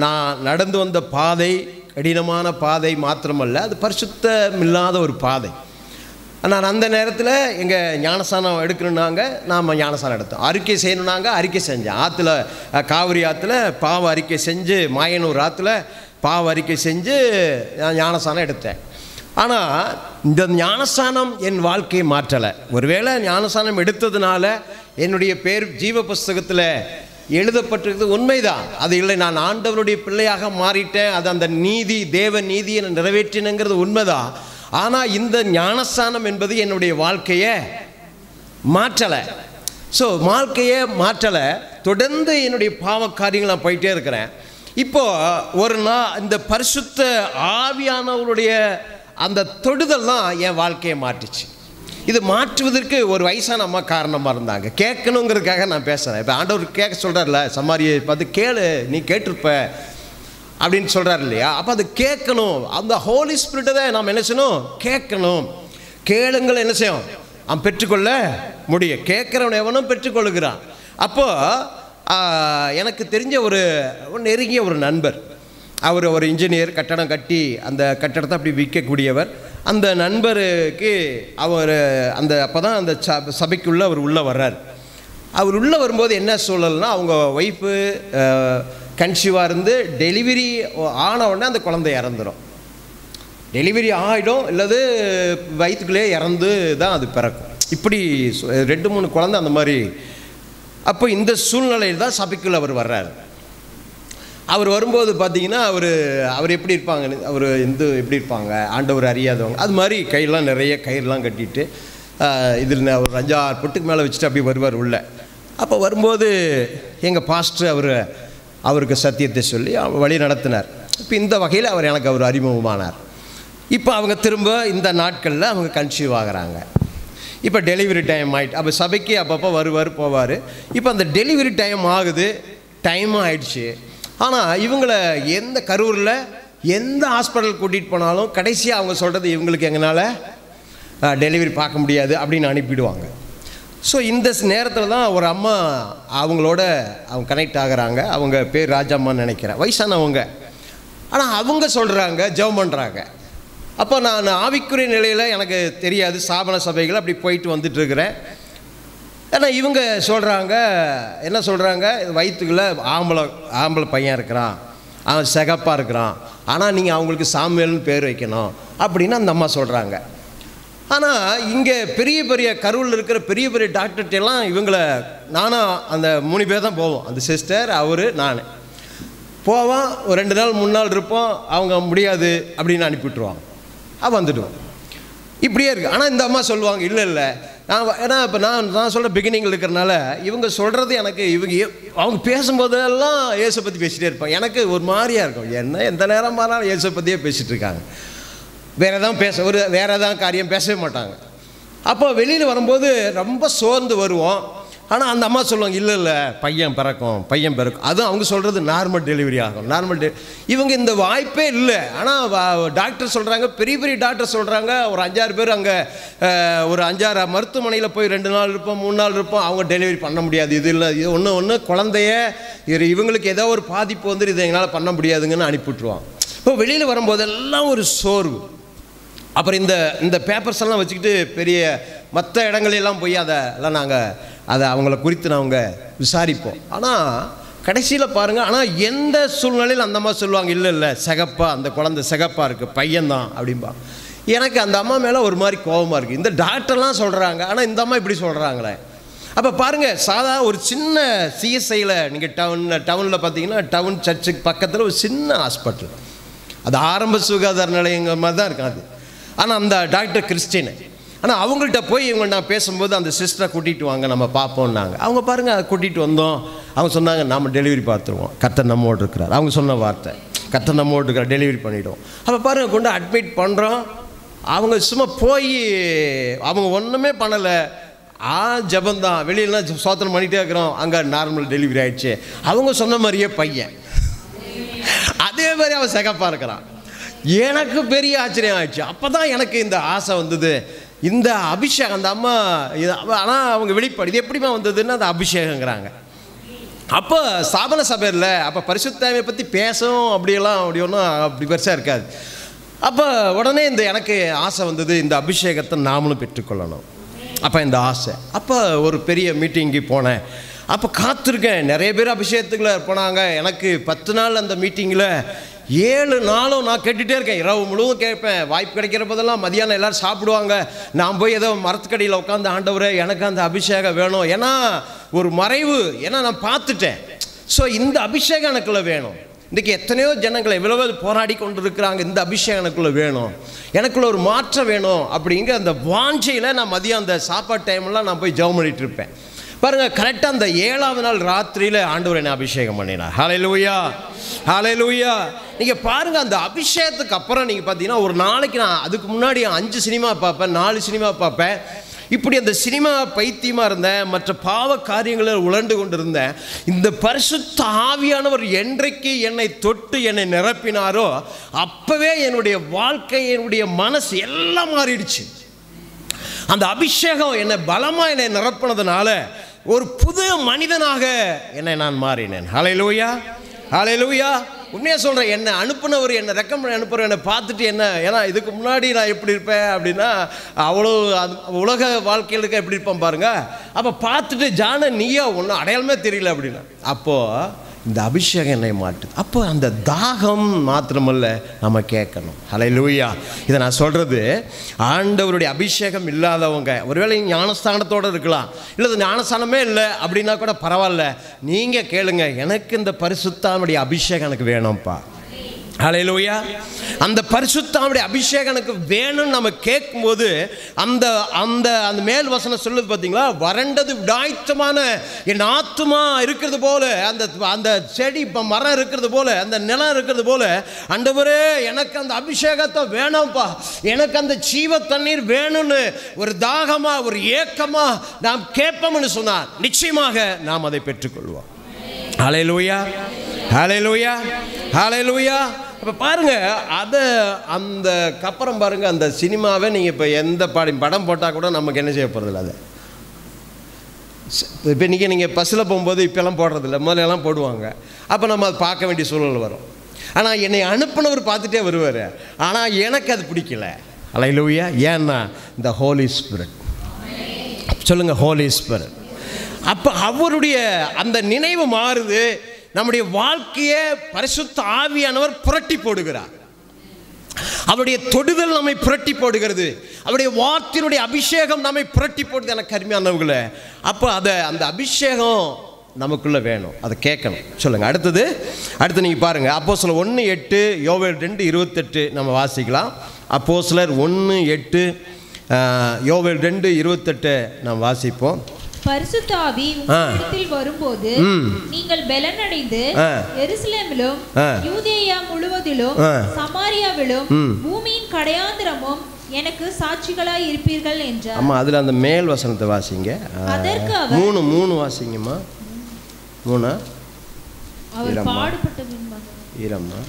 நான் நடந்து வந்த பாதை கடினமான பாதை மாத்திரமல்ல, அது பரிசுத்தமில்லாத ஒரு பாதை. நான் அந்த நேரத்தில் எங்கள் ஞானஸ்தானம் எடுக்கணுன்னாங்க, நாம் ஞானஸ்தானம் எடுத்தோம். அறிக்கை செய்யணுன்னாங்க, அறிக்கை செஞ்சேன். ஆற்றுல, காவிரி ஆற்றுல பாவ அறிக்கை செஞ்சு, மாயனூர் ஆற்றுல பாவ அறிக்கை செஞ்சு நான் ஞானஸ்தானம் எடுத்தேன். ஆனால் இந்த ஞானஸ்தானம் என் வாழ்க்கையை மாற்றலை. ஒருவேளை ஞானஸ்தானம் எடுத்ததுனால என்னுடைய பேர் ஜீவ புஸ்தகத்தில் எழுதப்பட்டிருக்கிறது உண்மைதான், அது இல்லை. நான் ஆண்டவருடைய பிள்ளையாக மாறிட்டேன், அது அந்த நீதி, தேவ நீதியை நிறைவேற்றினங்கிறது உண்மைதான். ஆனால் இந்த ஞானஸ்தானம் என்பது என்னுடைய வாழ்க்கையை மாற்றலை. ஸோ வாழ்க்கையை மாற்றலை. தொடர்ந்து என்னுடைய பாவ காரியங்கள் நான் போயிட்டே இருக்கிறேன். இப்போது ஒரு நாள் இந்த பரிசுத்த ஆவியானவருடைய அந்த தொடுதல் தான் என் வாழ்க்கையை மாற்றிச்சு. இது மாற்றுவதற்கு ஒரு வயசான அம்மா காரணமாக இருந்தாங்க. கேட்கணுங்கிறதுக்காக நான் பேசுகிறேன். இப்போ ஆண்டவர் கேட்க சொல்கிறார்ல, சமாரியை பார்த்து கேளு, நீ கேட்டிருப்ப அப்படின்னு சொல்கிறார் இல்லையா? அப்போ அது கேட்கணும். அந்த ஹோலி ஸ்பிரிட்டை தான் நாம் என்ன செய்யணும்? கேட்கணும். கேளுங்கள், என்ன செய்யும்? அவன் பெற்றுக்கொள்ள முடியும். கேட்குறவன் எவனும் பெற்றுக்கொள்ளுகிறான். அப்போது எனக்கு தெரிஞ்ச ஒரு நெருங்கிய ஒரு நண்பர், அவர் ஒரு இன்ஜினியர், கட்டடம் கட்டி அந்த கட்டடத்தை அப்படி விற்கக்கூடியவர். அந்த நண்பருக்கு அவர் அந்த அப்போ தான் அந்த சபைக்குள்ளே அவர் உள்ளே வர்றார். அவர் உள்ளே வரும்போது என்ன சூழல்னா, அவங்க ஒய்ஃபு கன்சீவாக இருந்து டெலிவரி ஆன உடனே அந்த குழந்தை இறந்துடும். டெலிவரி ஆகிடும், இல்லது வயிற்றுக்குள்ளே இறந்து தான் அது பிறக்கும். இப்படி 2-3 குழந்தை அந்த மாதிரி. அப்போ இந்த சூழ்நிலையில் தான் சபைக்குள்ளே அவர் வர்றார். அவர் வரும்போது பார்த்தீங்கன்னா அவர் எப்படி இருப்பாங்க, அவர் எப்படி இருப்பாங்க, ஆண்டவர் அறியாதவங்க அது மாதிரி கையெல்லாம் நிறைய கயிறுலாம் கட்டிட்டு இதில் ஒரு 5-6 பொட்டுக்கு மேலே வச்சுட்டு அப்படி வருவார் உள்ள. அப்போ வரும்போது எங்கள் பாஸ்டர் அவருக்கு சத்தியத்தை சொல்லி வழி நடத்தினார். இப்போ இந்த வகையில் எனக்கு அவர் அறிமுகமானார். இப்போ அவங்க திரும்ப இந்த நாட்களில் அவங்க கன்சீவ் ஆகிறாங்க. இப்போ டெலிவரி டைம் ஆகிட்டு, அப்போ சபைக்கு அப்பப்போ வருவார் போவார். இப்போ அந்த டெலிவரி டைம் ஆகுது, டைமும் ஆயிடுச்சு. ஆனால் இவங்களை எந்த கரூரில் எந்த ஹாஸ்பிட்டல் கூட்டிகிட்டு போனாலும் கடைசியாக அவங்க சொல்கிறது, இவங்களுக்கு எங்களால் டெலிவரி பார்க்க முடியாது அப்படின்னு அனுப்பிடுவாங்க. ஸோ இந்த நேரத்தில் தான் ஒரு அம்மா அவங்களோட அவங்க கனெக்ட் ஆகிறாங்க. அவங்க பேர் ராஜாம்மான்னு நினைக்கிறேன், வயசானவங்க. ஆனால் அவங்க சொல்கிறாங்க, ஜெபம் பண்ணுறாங்க. அப்போ நான் ஆவிக்குரிய நிலையில் எனக்கு தெரியாது, ஸ்தாபன சபைகள் அப்படி போயிட்டு வந்துட்டுருக்கிறேன். ஏன்னா இவங்க சொல்கிறாங்க, என்ன சொல்கிறாங்க, வயிற்றுக்குள்ளே ஆம்பளை பையன் இருக்கிறான், அவன் சிகப்பாக இருக்கிறான், ஆனால் நீங்கள் அவங்களுக்கு சாமுவேல்னு பேர் வைக்கணும் அப்படின்னு அந்த அம்மா சொல்கிறாங்க. ஆனால் இங்கே பெரிய பெரிய கரூரில் இருக்கிற பெரிய பெரிய டாக்டர்கிட்டெல்லாம் இவங்களை நானும் அந்த 3 பேர் தான் போவோம். அந்த சிஸ்டர், அவர், நான் போவோம். ஒரு 2 நாள் 3 நாள் இருப்போம். அவங்க முடியாது அப்படின்னு அனுப்பிவிட்ருவாங்க, வந்துடுவோம். இப்படியே இருக்குது. ஆனால் இந்த அம்மா சொல்லுவாங்க, இல்லை ஏன்னா இப்போ நான் சொல்கிற பிகினிங்கில் இருக்கிறனால இவங்க சொல்கிறது எனக்கு, அவங்க பேசும்போதெல்லாம் இயேசு பற்றி பேசிகிட்டே இருப்பாங்க. எனக்கு ஒரு மாதிரியாக இருக்கும், என்ன எந்த நேரம் மாறாலும் இயேசு பற்றியே பேசிகிட்டு இருக்காங்க. வேறு எதாவது காரியம் பேசவே மாட்டாங்க. அப்போ வெளியில் வரும்போது ரொம்ப சோர்ந்து வருவோம். ஆனால் அந்த அம்மா சொல்லுவாங்க, இல்லை பையன் பிறக்கும். அதுவும் அவங்க சொல்கிறது நார்மல் டெலிவரி ஆகும். இவங்க இந்த வாய்ப்பே இல்லை. ஆனால் டாக்டர் சொல்கிறாங்க, பெரிய பெரிய டாக்டர் சொல்கிறாங்க, ஒரு 5-6 பேர் அங்கே ஒரு 5-6 மருத்துவமனையில் போய் 2 நாள் இருப்போம், 3 நாள் இருப்போம், அவங்க டெலிவரி பண்ண முடியாது. இது இல்லை, இது ஒன்று குழந்தைய இவங்களுக்கு ஏதோ ஒரு பாதிப்பு வந்து இதை எங்களால் பண்ண முடியாதுங்கன்னு அனுப்பிவிட்ருவாங்க. இப்போ வெளியில் வரும்போதெல்லாம் ஒரு சோர்வு. அப்புறம் இந்த பேப்பர்ஸ் எல்லாம் வச்சுக்கிட்டு பெரிய மற்ற இடங்களெல்லாம் போய் அதை அவங்கள குறித்து நாங்கள் விசாரிப்போம். ஆனால் கடைசியில் பாருங்கள், ஆனால் எந்த சூழ்நிலையில் அந்த அம்மா சொல்லுவாங்க, இல்லை சிகப்பா, அந்த குழந்தை சிகப்பாக இருக்குது, பையன்தான் அப்படின்பா. எனக்கு அந்த அம்மா மேலே ஒரு மாதிரி கோபமாக இருக்குது. இந்த டாக்டர்லாம் சொல்கிறாங்க, ஆனால் இந்த அம்மா இப்படி சொல்கிறாங்களே. அப்போ பாருங்கள், ஒரு சின்ன சிஎஸ்ஐயில் நீங்கள் டவுனில் பார்த்தீங்கன்னா, டவுன் சர்ச்சுக்கு பக்கத்தில் ஒரு சின்ன ஹாஸ்பிட்டல், அது ஆரம்ப சுகாதார நிலையங்கள் மாதிரி தான் இருக்காது. ஆனால் அந்த டாக்டர் கிறிஸ்டின். ஆனால் அவங்கள்ட்ட போய் நான் பேசும்போது அந்த சிஸ்டரை கூட்டிகிட்டு வாங்க, நம்ம பார்ப்போம்னாங்க. அவங்க பாருங்கள், அதை கூட்டிகிட்டு வந்தோம். அவங்க சொன்னாங்க, நம்ம டெலிவரி பார்த்துருவோம், கர்த்தர் நம்மோடு இருக்கிறார். அவங்க சொன்ன வார்த்தை, கர்த்தர் நம்மோடு இருக்கிறார், டெலிவரி பண்ணிவிடுவோம். அப்போ பாருங்கள், கொண்டு அட்மிட் பண்ணுறோம். அவங்க சும்மா போய் அவங்க ஒன்றுமே பண்ணலை, ஜபந்தான். வெளியிலாம் சோத்திரம் பண்ணிகிட்டே இருக்கிறோம். அங்கே நார்மல் டெலிவரி ஆகிடுச்சு. அவங்க சொன்ன மாதிரியே பையன், அதே மாதிரி அவன் சிகப்பாக இருக்கிறான். எனக்கு பெரிய ஆச்சரியம் ஆயிடுச்சு. அப்போ தான் எனக்கு இந்த ஆசை வந்தது, இந்த அபிஷேகம். அந்த அம்மா ஆனால் அவங்க வெளிப்பாடு இது எப்படிமா வந்ததுன்னு அந்த அபிஷேகங்கிறாங்க. அப்போ ஸ்தாபன சபையில் அப்போ பரிசுத்தாவியை பற்றி பேசவும் அப்படி ஒன்றும் அப்படி பெருசாக இருக்காது. அப்போ உடனே எனக்கு ஆசை வந்தது, இந்த அபிஷேகத்தை நாமளும் பெற்றுக்கொள்ளணும். அப்போ இந்த ஆசை, அப்போ ஒரு பெரிய மீட்டிங்கு போனேன். அப்போ காத்திருக்கேன், நிறைய பேர் அபிஷேகத்துக்குள்ளே போனாங்க. எனக்கு 10 நாள் அந்த மீட்டிங்கில் 7 நாளும் நான் கேட்டுகிட்டே இருக்கேன். இரவு முழுவதும் கேட்பேன். வாய்ப்பு கிடைக்கிற போதெல்லாம் மதியானம் எல்லோரும் சாப்பிடுவாங்க, நான் போய் ஏதோ மரத்துக்கடியில் உட்காந்து, ஆண்டவரே எனக்கு அந்த அபிஷேகம் வேணும். ஏன்னா ஒரு மறைவு, ஏன்னா நான் பார்த்துட்டேன். ஸோ இந்த அபிஷேகம் எனக்குள்ளே வேணும். இன்றைக்கி எத்தனையோ ஜனங்களை எவ்வளவு போராடி கொண்டு இருக்கிறாங்க, இந்த அபிஷேகம் எனக்குள்ளே வேணும், எனக்குள்ள ஒரு மாற்றம் வேணும் அப்படிங்கிற அந்த வாஞ்சையில் நான் மதியம் அந்த சாப்பாடு டைம்லாம் நான் போய் ஜெபம் பண்ணிட்டு இருப்பேன். பாருங்கள், கரெக்டாக அந்த 7ஆவது நாள் ராத்திரியில் ஆண்டவர் என்னை அபிஷேகம் பண்ணினார். ஹல்லேலூயா, ஹல்லேலூயா. நீங்கள் பாருங்கள், அந்த அபிஷேகத்துக்கு அப்புறம் நீங்கள் பார்த்தீங்கன்னா ஒரு நாளைக்கு நான் அதுக்கு முன்னாடி 5 சினிமா பார்ப்பேன், 4 சினிமா பார்ப்பேன். இப்படி அந்த சினிமா பைத்தியமாக இருந்தேன், மற்ற பாவ காரியங்களில் உழண்டு கொண்டு இருந்தேன். இந்த பரிசுத்த ஆவியானவர் என்றைக்கு என்னை தொட்டு என்னை நிரப்பினாரோ அப்போவே என்னுடைய வாழ்க்கை, என்னுடைய மனசு எல்லாம் மாறிடுச்சு. அந்த அபிஷேகம் என்னை பலமாக என்னை நிரப்பினதுனால ஒரு புது மனிதனாக என்னை நான் மாறினேன். ஹல்லேலூயா, ஹல்லேலூயா. உண்மையாக சொல்கிறேன், என்னை அனுப்புனவர், என்னை ரெக்கமெண்ட் அனுப்புகிறவர் என்னை பார்த்துட்டு என்ன, ஏன்னா இதுக்கு முன்னாடி நான் எப்படி இருப்பேன் அப்படின்னா அவ்வளோ உலக வாழ்க்கையில் இருக்க எப்படி இருப்பேன் பாருங்கள். அப்போ பார்த்துட்டு ஜான நீயா ஒன்றும் அடையாளமே தெரியல அப்படின்னா, அப்போது இந்த அபிஷேகம் என்னை மாட்டுது. அப்போ அந்த தாகம் மாத்திரமல்ல, நம்ம கேட்கணும். ஹல்லேலூயா. இதை நான் சொல்கிறது, ஆண்டவருடைய அபிஷேகம் இல்லாதவங்க ஒருவேளை ஞானஸ்தானத்தோடு இருக்கலாம், இல்லை ஞானஸ்தானமே இல்லை அப்படின்னா கூட பரவாயில்ல, நீங்கள் கேளுங்க, எனக்கு இந்த பரிசுத்தாவுடைய அபிஷேகம் எனக்கு வேணும்ப்பா. ஹல்லேலூயா. அந்த பரிசுத்தாவுடைய அபிஷேகம் எனக்கு வேணும்னு நம்ம கேட்கும்போது அந்த அந்த அந்த மேல் வசனம் சொல்லுது பார்த்தீங்களா, வறண்டது விடாய்த்தமான என் ஆத்துமா இருக்கிறது போல, அந்த அந்த செடி மரம் இருக்கிறது போல, அந்த நிலம் இருக்கிறது போல, ஆண்டவரே எனக்கு அந்த அபிஷேகத்தை வேணும்ப்பா, எனக்கு அந்த ஜீவ தண்ணீர் வேணும்னு ஒரு தாகமா ஒரு ஏக்கமா நாம் கேட்போம்னு சொன்னார், நிச்சயமாக நாம் அதை பெற்றுக்கொள்வோம். ஹல்லேலூயா, ஹல்லேலூயா, ஹல்லேலூயா. இப்போ பாருங்கள், அதை அந்த அப்புறம் பாருங்கள், அந்த சினிமாவை நீங்கள் இப்போ எந்த படம் போட்டால் கூட நமக்கு என்ன செய்ய போகிறதில்ல. அது இப்போ நீங்கள் பஸ்ஸில் போகும்போது இப்போல்லாம் போடுறதில்ல, முதலெல்லாம் போடுவாங்க. அப்போ நம்ம அதை பார்க்க வேண்டிய சூழல் வரும். ஆனால் என்னை அனுப்புனவர் பார்த்துட்டே வருவார், ஆனால் எனக்கு அது பிடிக்கல. ஹல்லேலூயா. ஏன்னா இந்த ஹோலி ஸ்பிரிட், சொல்லுங்கள், ஹோலி ஸ்பிரிட். அப்போ அவருடைய அந்த நினைவு மாறுது, நம்முடைய வாழ்க்கையை பரிசுத்த ஆவியானவர் புரட்டி போடுகிறார். அவருடைய தொடுதல் நம்மை புரட்டி போடுகிறது, அவருடைய வார்த்தையினுடைய அபிஷேகம் நம்மை புரட்டி போடுது. எனக்கு அருமையானவர்களே, அப்போ அந்த அபிஷேகம் நமக்குள்ளே வேணும், அதை கேட்கணும். சொல்லுங்கள், அடுத்து நீங்கள் பாருங்கள், அப்போஸ்தலர் 1:8, யோவேல் 2:28 நம்ம வாசிக்கலாம். அப்போஸ்தலர் 1:8, யோவேல் 2:28 நாம் வாசிப்போம். பரிசுத்த ஆவி உங்களிடத்தில் வரும்போது நீங்கள் பலனடைந்து எருசலேமிலும் யூதேயா முழுவதிலும் சமாரியாவிலும் பூமியின் கடையாந்திரமும் எனக்கு சாட்சிகளாய் இருப்பீர்கள் என்றார். ஆமா, அதுல அந்த மேல் வசனத்தை வாசிங்க. அதற்கு அவர் 3 வாசிங்கம்மா. 3 அவர் பாடுபட்ட பின்பு ஈரம்மா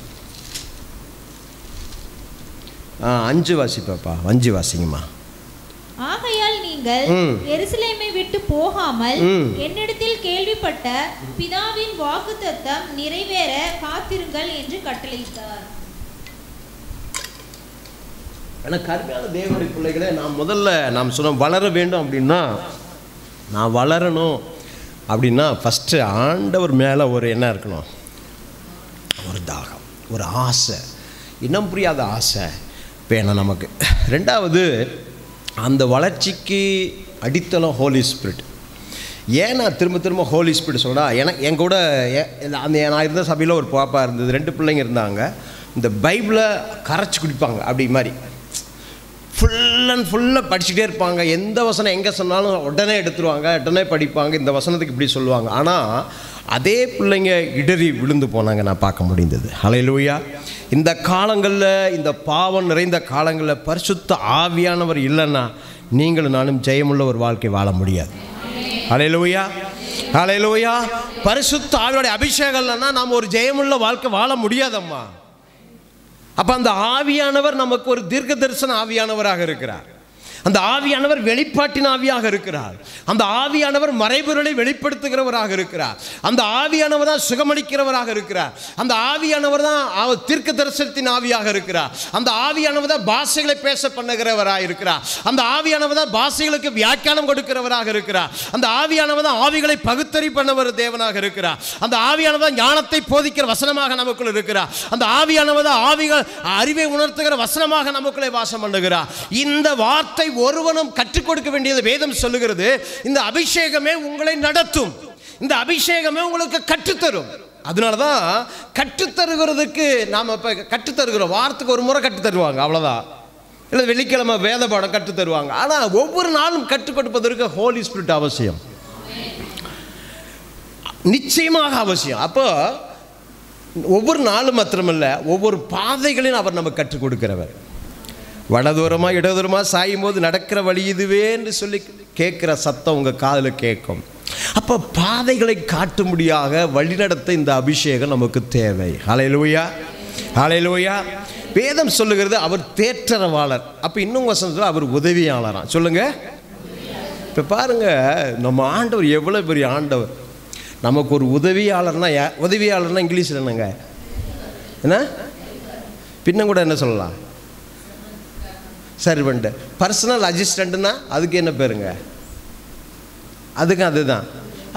5 வாசிப்பாப்பா, 5 வாசிங்கம்மா. ஆகையால் நீங்கள் எருசலேமை விட்டு போகாமல் என்னிடத்தில் கேள்விப்பட்ட பிதாவின் வாக்குத்தத்தம் நிறைவேற காத்திருங்கள் என்று கட்டளையிட்டார். எனக்கு அருமையான தேவனுடைய பிள்ளைகளே, நாம் சொன்னோம் வளர வேண்டும் அப்படின்னா, நான் வளரணும் அப்படின்னா ஃபஸ்ட்டு ஆண்டவர் மேலே ஒரு என்ன இருக்கணும், ஒரு தாகம், ஒரு ஆசை, இனம் புரியாத ஆசை வேணும் நமக்கு. 2வது, அந்த வளர்ச்சிக்கு அடித்தளம் ஹோலி ஸ்பிரிட். ஏன் நான் திரும்ப ஹோலி ஸ்பிரிட் சொல்கிறேன், என் கூட நான் இருந்த சபையில் ஒரு பாப்பா இருந்தது, 2 பிள்ளைங்க இருந்தாங்க. இந்த பைபிளை கரைச்சி குடிப்பாங்க, அப்படி மாதிரி ஃபுல்லாக படிச்சுட்டே இருப்பாங்க. எந்த வசனம் எங்கே சொன்னாலும் உடனே எடுத்துருவாங்க, உடனே படிப்பாங்க, இந்த வசனத்துக்கு இப்படி சொல்லுவாங்க. ஆனால் அதே பிள்ளைங்க இடறி விழுந்து போனாங்க, நான் பார்க்க முடிந்தது. ஹல்லேலூயா. இந்த காலங்களில், இந்த பாவம் நிறைந்த காலங்களில் பரிசுத்த ஆவியானவர் இல்லைன்னா நீங்களும் நானும் ஜெயமுள்ள ஒரு வாழ்க்கை வாழ முடியாது. ஹல்லேலூயா, ஹல்லேலூயா. பரிசுத்த ஆவியோட அபிஷேகம் இல்லைன்னா நாம் ஒரு ஜெயமுள்ள வாழ்க்கை வாழ முடியாதம்மா. அப்போ அந்த ஆவியானவர் நமக்கு ஒரு தீர்க்க தரிசன ஆவியானவராக இருக்கிறார். அந்த ஆவியானவர் வெளிப்பாட்டின் ஆவியாக இருக்கிறார். அந்த ஆவியானவர் மறைபொருளை வெளிப்படுத்துகிறவராக இருக்கிறார். அந்த ஆவியானவர் தான் சுகமளிக்கிறவராக இருக்கிறார். அந்த ஆவியானவர் தான் தீர்க்க தரிசனத்தின் ஆவியாக இருக்கிறார். அந்த ஆவியானவர் தான் பாஷைகளை பேச பண்ணுகிறவராக இருக்கிறார். அந்த ஆவியானவர் தான் பாஷைகளுக்கு வியாக்கியானம் கொடுக்கிறவராக இருக்கிறார். அந்த ஆவியானவர் தான் ஆவிகளை பகுத்தறி பண்ணவர் தேவனாக இருக்கிறார். அந்த ஆவியானவர் தான் ஞானத்தை போதிக்கிற வசனமாக நமக்குள் இருக்கிறார். அந்த ஆவியானவர் தான் ஆவிகள் அறிவை உணர்த்துகிற வசனமாக நமக்குள்ளே வாசம் பண்ணுகிறார். இந்த வார்த்தை ஒருவனும் கற்றுக் கொடுக்க வேண்டியது வேதம் சொல்லுகிறது. இந்த அபிஷேகமே உங்களை நடத்தும். இந்த அபிஷேகமே உங்களுக்கு கற்றுத்தரும். அதனாலதான் கற்றுத்தருகிறதுக்கு நாம இப்ப கற்றுத்தருகிறோம். வாரத்துக்கு ஒரு முறை கற்றுத்தருவாங்க, அவ்வளவுதான். இல்லை வெள்ளிக்கிழமை வேத பாடம் கற்றுத்தருவாங்க. ஆனா ஒவ்வொரு நாளும் கற்றுக் கொடுப்பதற்கு ஹோலி ஸ்பிரிட் அவசியம், நிச்சயமாக அவசியம். அப்போ ஒவ்வொரு நாளும் மாத்திரமல்ல, ஒவ்வொரு பாதைகளையும் அவர் நமக்கு கற்றுக் கொடுக்கிறவர். வடதூரமாக இடதூரமாக சாயும் போது நடக்கிற வழி இதுவே என்று சொல்லி கேட்குற சத்தம் உங்கள் காதில் கேட்கும். அப்போ பாதைகளை காட்டும்படியாக வழிநடத்த இந்த அபிஷேகம் நமக்கு தேவை. ஹல்லேலூயா, ஹல்லேலூயா. வேதம் சொல்லுகிறது அவர் தேற்றரவாளர். அப்போ இன்னும் வசனத்தில் அவர் உதவியாளரா. சொல்லுங்க. இப்போ பாருங்க, நம்ம ஆண்டவர் எவ்வளோ பெரிய ஆண்டவர். நமக்கு ஒரு உதவியாளர்னா, உதவியாளர்னா இங்கிலீஷில் என்னங்க, என்ன பின்ன கூட என்ன சொல்லலாம், சர்வெண்ட். பர்சனல் அசிஸ்டண்ட்னா அதுக்கு என்ன பேருங்க, அதுக்கு அதுதான்.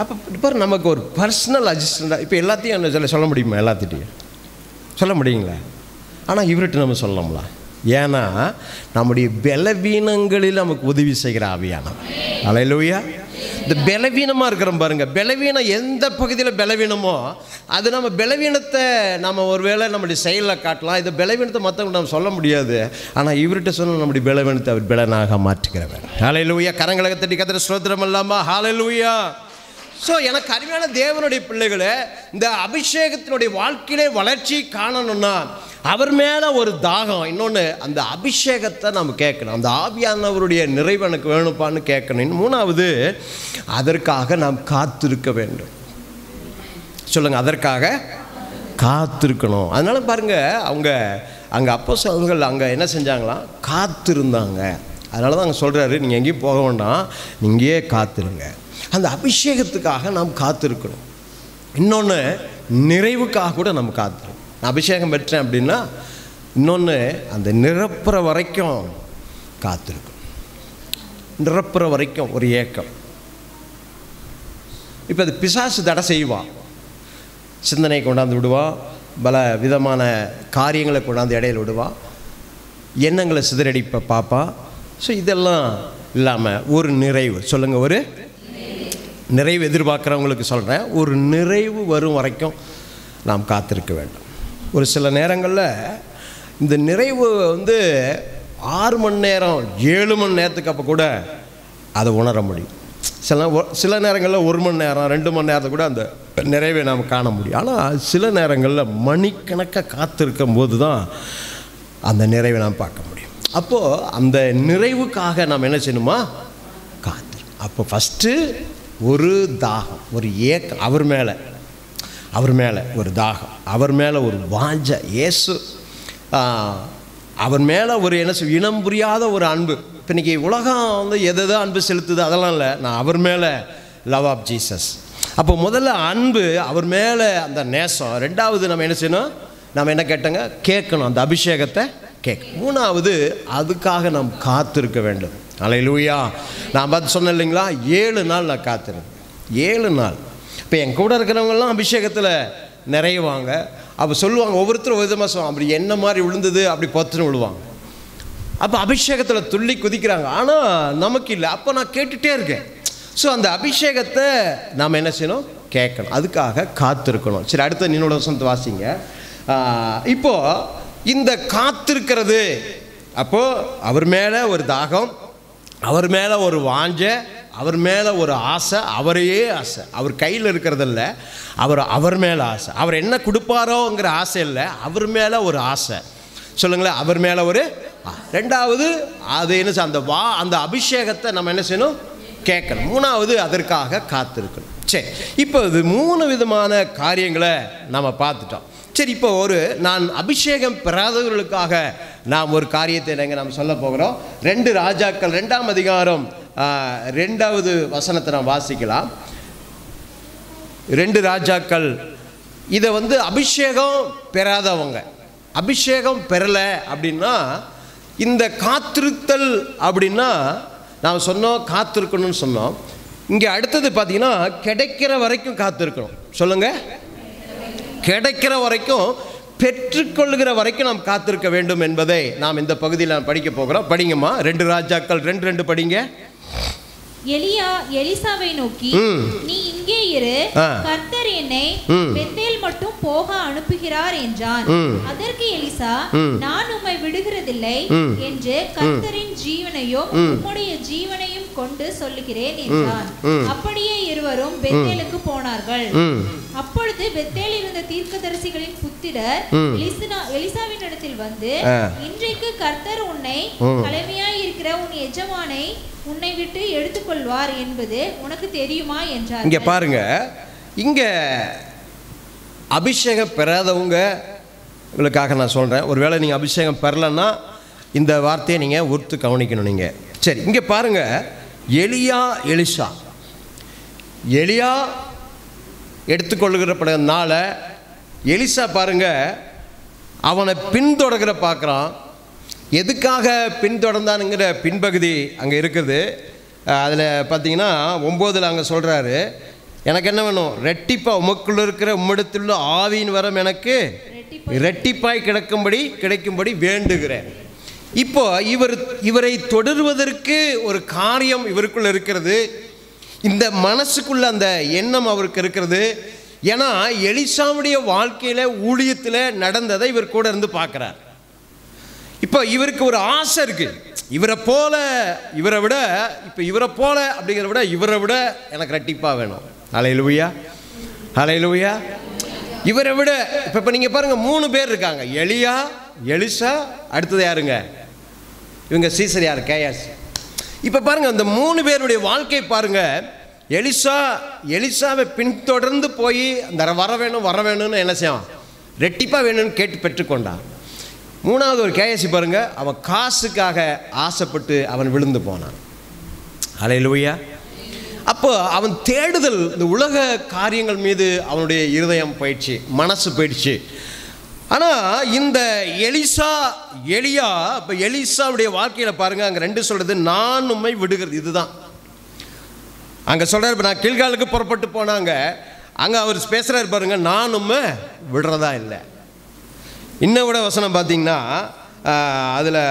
அப்போ இப்போ நமக்கு ஒரு பர்சனல் அசிஸ்டண்டாக இப்போ எல்லாத்தையும் என்ன சொல்ல முடியுமா, எல்லாத்திட்டையும் சொல்ல முடியுங்களா? ஆனால் இவர்கிட்ட நம்ம சொல்லலாம்ல. ஏன்னா நம்முடைய பலவீனங்களில் நமக்கு உதவி செய்கிற ஆவியானவர். ஹல்லேலூயா. இந்த பலவீனமாக இருக்கிறோம் பாருங்க, பலவீனம் எந்த பகுதியில் பலவீனமோ அது நம்ம பலவீனத்தை நம்ம ஒருவேளை நம்முடைய செயலில் காட்டலாம். இந்த பலவீனத்தை மற்றவங்க நம்ம சொல்ல முடியாது. ஆனால் இவர்கிட்ட சொன்ன நம்முடைய பலவீனத்தை அவர் பலனாக மாற்றுகிறவர். ஹல்லேலூயா. கரங்களை தட்டி கர்த்தரை ஸ்தோத்திரம் இல்லாமா. ஹல்லேலூயா. ஸோ எனக்கு அருமையான தேவனுடைய பிள்ளைகளை, இந்த அபிஷேகத்தினுடைய வாழ்க்கையிலே வளர்ச்சி காணணும்னா அவர் மேலே ஒரு தாகம், இன்னொன்று அந்த அபிஷேகத்தை நம்ம கேட்கணும். அந்த ஆவியானவருடைய நிறைவு எனக்கு வேணுப்பான்னு கேட்கணும். இன்னும் மூணாவது, அதற்காக நாம் காத்திருக்க வேண்டும். சொல்லுங்கள், அதற்காக காத்திருக்கணும். அதனால் பாருங்கள், அவங்க அங்கே அப்போஸ்தலர்கள் அங்கே என்ன செஞ்சாங்களாம், காத்திருந்தாங்க. அதனால தான் அங்கே சொல்கிறாரு, நீங்கள் எங்கேயும் போக வேண்டாம், நீங்கயே காத்திருங்க. அந்த அபிஷேகத்துக்காக நாம் காத்திருக்கணும். இன்னொன்று, நிறைவுக்காக கூட நம்ம காத்திருக்கணும். நான் அபிஷேகம் பெற்றேன் அப்படின்னா இன்னொன்று, அந்த நிரப்புற வரைக்கும் காத்திருக்கணும். நிரப்புற வரைக்கும் ஒரு ஏக்கம். இப்போ அது பிசாசு தடை செய்வான், சிந்தனை கொண்டாந்து விடுவான், பல விதமான காரியங்களை கொண்டாந்து இடையில விடுவான், எண்ணங்களை சிதறடிப்ப பார்ப்பான். ஸோ இதெல்லாம் இல்லாமல் ஒரு நிறைவு, சொல்லுங்கள், ஒரு நிறைவு எதிர்பார்க்குறவங்களுக்கு சொல்கிறேன், ஒரு நிறைவு வரும் வரைக்கும் நாம் காத்திருக்க வேண்டும். ஒரு சில நேரங்களில் இந்த நிறைவு 6 மணி நேரம் 7 மணி நேரத்துக்கு அப்போ கூட அதை உணர முடியும். சில நேரங்களில் 1 மணி நேரம் 2 மணி நேரத்தை கூட அந்த நிறைவை நாம் காண முடியும். ஆனால் சில நேரங்களில் மணிக்கணக்காக காத்திருக்கும் போது தான் அந்த நிறைவை நாம் பார்க்க முடியும். அப்போது அந்த நிறைவுக்காக நாம் என்ன செய்யணுமா, காத்திரு. அப்போ ஃபஸ்ட்டு ஒரு தாகம், ஒரு ஏக்கம், அவர் மேலே ஒரு தாகம், அவர் மேலே ஒரு வாஞ்ச, இயேசு அவர் மேலே ஒரு என்ன சொல், இனம் புரியாத ஒரு அன்பு. இப்போ இன்றைக்கி உலகம் எதோ அன்பு செலுத்துது, அதெல்லாம் இல்லை. நான் அவர் மேலே லவ் ஆஃப் ஜீசஸ். அப்போ முதல்ல அன்பு, அவர் மேலே அந்த நேசம். ரெண்டாவது நம்ம என்ன செய்யணும், நம்ம என்ன கேட்டோங்க, கேட்கணும், அந்த அபிஷேகத்தை கேட்க. மூணாவது, அதுக்காக நாம் காத்திருக்க வேண்டும். ஹல்லேலூயா. நான் பார்த்து சொன்னேன் இல்லைங்களா, 7 நாள் நான் காத்திருக்கேன். 7 நாள். இப்போ என் கூட இருக்கிறவங்கெல்லாம் அபிஷேகத்தில் நிறைவாங்க. அப்போ சொல்லுவாங்க, ஒவ்வொருத்தரும் ஒரு விதமாக சொல்லுவாங்க, அப்படி என்ன மாதிரி விழுந்தது, அப்படி பொத்துன்னு விழுவாங்க. அப்போ அபிஷேகத்தில் துள்ளி குதிக்கிறாங்க. ஆனால் நமக்கு இல்லை. அப்போ நான் கேட்டுகிட்டே இருக்கேன். ஸோ அந்த அபிஷேகத்தை நாம் என்ன செய்யணும், கேட்கணும். அதுக்காக காத்திருக்கணும். சரி, அடுத்த நீனோட வசனத்தை வாசிங்க. இப்போது இந்த காத்திருக்கிறது, அப்போது அவர் மேலே ஒரு தாகம், அவர் மேலே ஒரு வாஞ்ச, அவர் மேலே ஒரு ஆசை, அவரையே ஆசை. அவர் கையில் இருக்கிறதில்ல, அவர் மேலே ஆசை. அவர் என்ன கொடுப்பாரோங்கிற ஆசை இல்லை, அவர் மேலே ஒரு ஆசை. சொல்லுங்களேன், அவர் மேலே ஒரு. ரெண்டாவது, அது என்ன, அந்த அபிஷேகத்தை நம்ம என்ன செய்யணும், கேட்கணும். மூணாவது, அதற்காக காத்திருக்கணும். சரி, இப்போ இது 3 விதமான காரியங்களை நம்ம பார்த்துட்டோம். சரி, இப்போ நான் அபிஷேகம் பெறாதவர்களுக்காக நாம் ஒரு காரியத்தை நாம் சொல்ல போகிறோம். 2 ராஜாக்கள் 2ஆம் அதிகாரம் 2வது வசனத்தை நாம் வாசிக்கலாம். 2 ராஜாக்கள். இதை அபிஷேகம் பெறாதவங்க, அபிஷேகம் பெறலை அப்படின்னா, இந்த காத்திருத்தல் அப்படின்னா நாம் சொன்னோம், காத்திருக்கணும்னு சொன்னோம். இங்கே அடுத்தது பார்த்தீங்கன்னா கிடைக்கிற வரைக்கும் காத்திருக்கணும். சொல்லுங்க, கிடைக்கிற வரைக்கும், பெற்றுக்கொள்கிற வரைக்கும் நாம் காத்திருக்க வேண்டும் என்பதை நாம் இந்த பகுதியில் நாம் படிக்க போகிறோம். படிங்கம்மா, 2 ராஜாக்கள் 2:2 படிங்க. எலியா எலிசாவை நோக்கி, நீ இங்கே இரு, கர்த்தர் என்னை பெத்தேல் மட்டும் போக அனுப்புகிறார் என்றான். அதற்கு எலிசா, நான் உம்மை விடுகிறதில்லை என்று கர்த்தரின் ஜீவனையும் உம்முடைய ஜீவனையும் கொண்டு சொல்லுகிறேன் என்றான். அப்படியே இருவரும் பெத்தேலுக்கு போனார்கள். அப்பொழுது பெத்தேல் இருந்த தீர்க்கதரிசிகளின் புத்திரர் எலிசாவின் இடத்தில் வந்து, இன்றைக்கு கர்த்தர் உன்னை தலைமையாய் இருக்கிற உன் எஜமானை உன்னை விட்டு எடுத்துக்கொள்வார் என்பது உனக்கு தெரியுமா என்றார். இங்க பாருங்க, இங்க அபிஷேகம் பெறாதவங்க உங்களுக்காக நான் சொல்றேன். ஒருவேளை நீங்க அபிஷேகம் பெறலன்னா இந்த வார்த்தையை நீங்க ஒருத்து கவனிக்கணும். நீங்க சரி, இங்க பாருங்க, எலிசா எடுத்துக்கொள்ளுகிறப்படனால எலிசா பாருங்க அவனை பின்தொடர்கிற பார்க்குறான். எதுக்காக பின்தொடர்ந்தானுங்கிற பின்பகுதி அங்கே இருக்குது. அதில் பார்த்தீங்கன்னா 9 அங்கே சொல்கிறாரு, எனக்கு என்ன வேணும், ரெட்டிப்பாக உமக்குள்ள இருக்கிற உம்மிடத்தில் ஆவியின் வரம் எனக்கு ரெட்டிப்பாய் கிடைக்கும்படி வேண்டுகிறேன். இப்போ இவரை தொடர்வதற்கு ஒரு காரியம் இவருக்குள்ள இருக்கிறது. இந்த மனசுக்குள்ள அந்த எண்ணம் அவருக்கு இருக்கிறது. ஏன்னா எலிசாவுடைய வாழ்க்கையில் ஊழியத்தில் நடந்ததை இவர் கூட இருந்து பார்க்குறார். இப்போ இவருக்கு ஒரு ஆசை இருக்கு, இவரை போல அப்படிங்கிறத விட இவரை விட எனக்கு ரெட்டிப்பாக வேணும். ஹல்லேலூயா, ஹல்லேலூயா. இவரை விட இப்போ நீங்கள் பாருங்க, 3 பேர் இருக்காங்க, எலியா, எலிசா, அடுத்தது யாருங்க, இவங்க சீசர் யார், கேயாஸ். இப்போ பாருங்க, அந்த 3 பேருடைய வாழ்க்கை பாருங்க. எலிசாவை பின்தொடர்ந்து போய் அந்த வர வேணும்னு என்ன செய்வான், ரெட்டிப்பாக வேணும்னு கேட்டு பெற்றுக்கொண்டான். 3வது ஒரு கேயாசி பாருங்க, அவன் காசுக்காக ஆசைப்பட்டு அவன் விழுந்து போனான். ஹல்லேலூயா. அப்போ அவன் தேடுதல், இந்த உலக காரியங்கள் மீது அவனுடைய இருதயம் போயிடுச்சு, மனசு போயிடுச்சு. ஆனால் இந்த எலியா இப்போ எலிசாவுடைய வாழ்க்கையில் பாருங்க, அங்கே 2 சொல்றது, நான் உம்மை விடுகிறது. இதுதான் அங்கே சொல்றாரு. இப்போ நான் கில்காலுக்கு புறப்பட்டு போனாங்க, அங்கே அவர் பேசுறாரு பாருங்க, நான் உம்மை விடுறதா இல்லை. இன்னும் விட வசனம் பார்த்தீங்கன்னா அதில்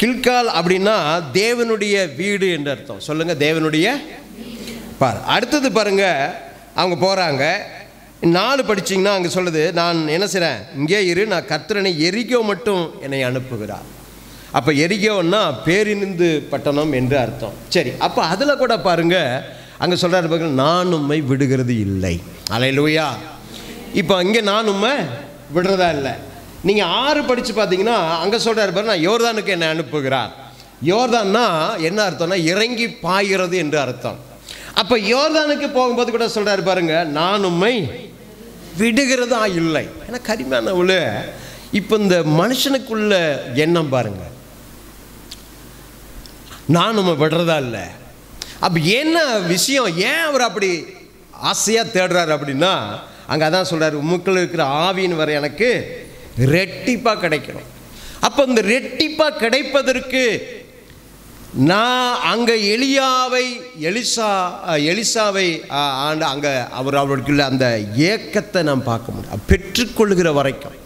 கில்கால் அப்படின்னா தேவனுடைய வீடு என்று அர்த்தம். சொல்லுங்க, தேவனுடைய பார். அடுத்தது பாருங்க, அவங்க போகிறாங்க. 4 படிச்சிங்கன்னா அங்கே சொல்லுது, நான் என்ன செய்கிறேன், இங்கே இரு, நான் கர்த்தரனை எரிகோ மட்டும் என்னை அனுப்புகிறார். அப்போ எரிகோன்னா பேரினிந்து பட்டணம் என்று அர்த்தம். சரி, அப்போ அதில் கூட பாருங்க, அங்கே சொல்கிறாரு பாருங்க, நான் உம்மை விடுகிறது இல்லை. ஹல்லேலூயா. இப்போ இங்கே நான் உம்மை விடுறதா இல்லை. நீங்கள் 6 படித்து பார்த்தீங்கன்னா அங்கே சொல்கிறாரு பாருங்க, நான் யோர்தானுக்கு என்னை அனுப்புகிறார். யோர்தான்னா என்ன அர்த்தம்னா இறங்கி பாய்கிறது என்று அர்த்தம். அப்போ யோர்தானுக்கு போகும்போது கூட சொல்கிறாரு பாருங்க, நான் உம்மை விடுகிறதா இல்லை. ஏன்னா கரிமான உள்ள இப்போ இந்த மனுஷனுக்குள்ள எண்ணம் பாருங்க, நான் உம்மை விடுறதா இல்லை. அப்போ என்ன விஷயம், ஏன் அவர் அப்படி ஆசையாக தேடுறாரு அப்படின்னா, அங்கே அதான் சொல்கிறார், உமக்குள்ள இருக்கிற ஆவியின் வரை எனக்கு ரெட்டிப்பாக கிடைக்கணும். அப்போ இந்த ரெட்டிப்பாக கிடைப்பதற்கு நான் அங்கே எலிசாவை அங்கே அவர்களுக்குள்ள அந்த ஏக்கத்தை நாம் பார்க்க முடியும், பெற்றுக்கொள்கிற வரைக்கும்.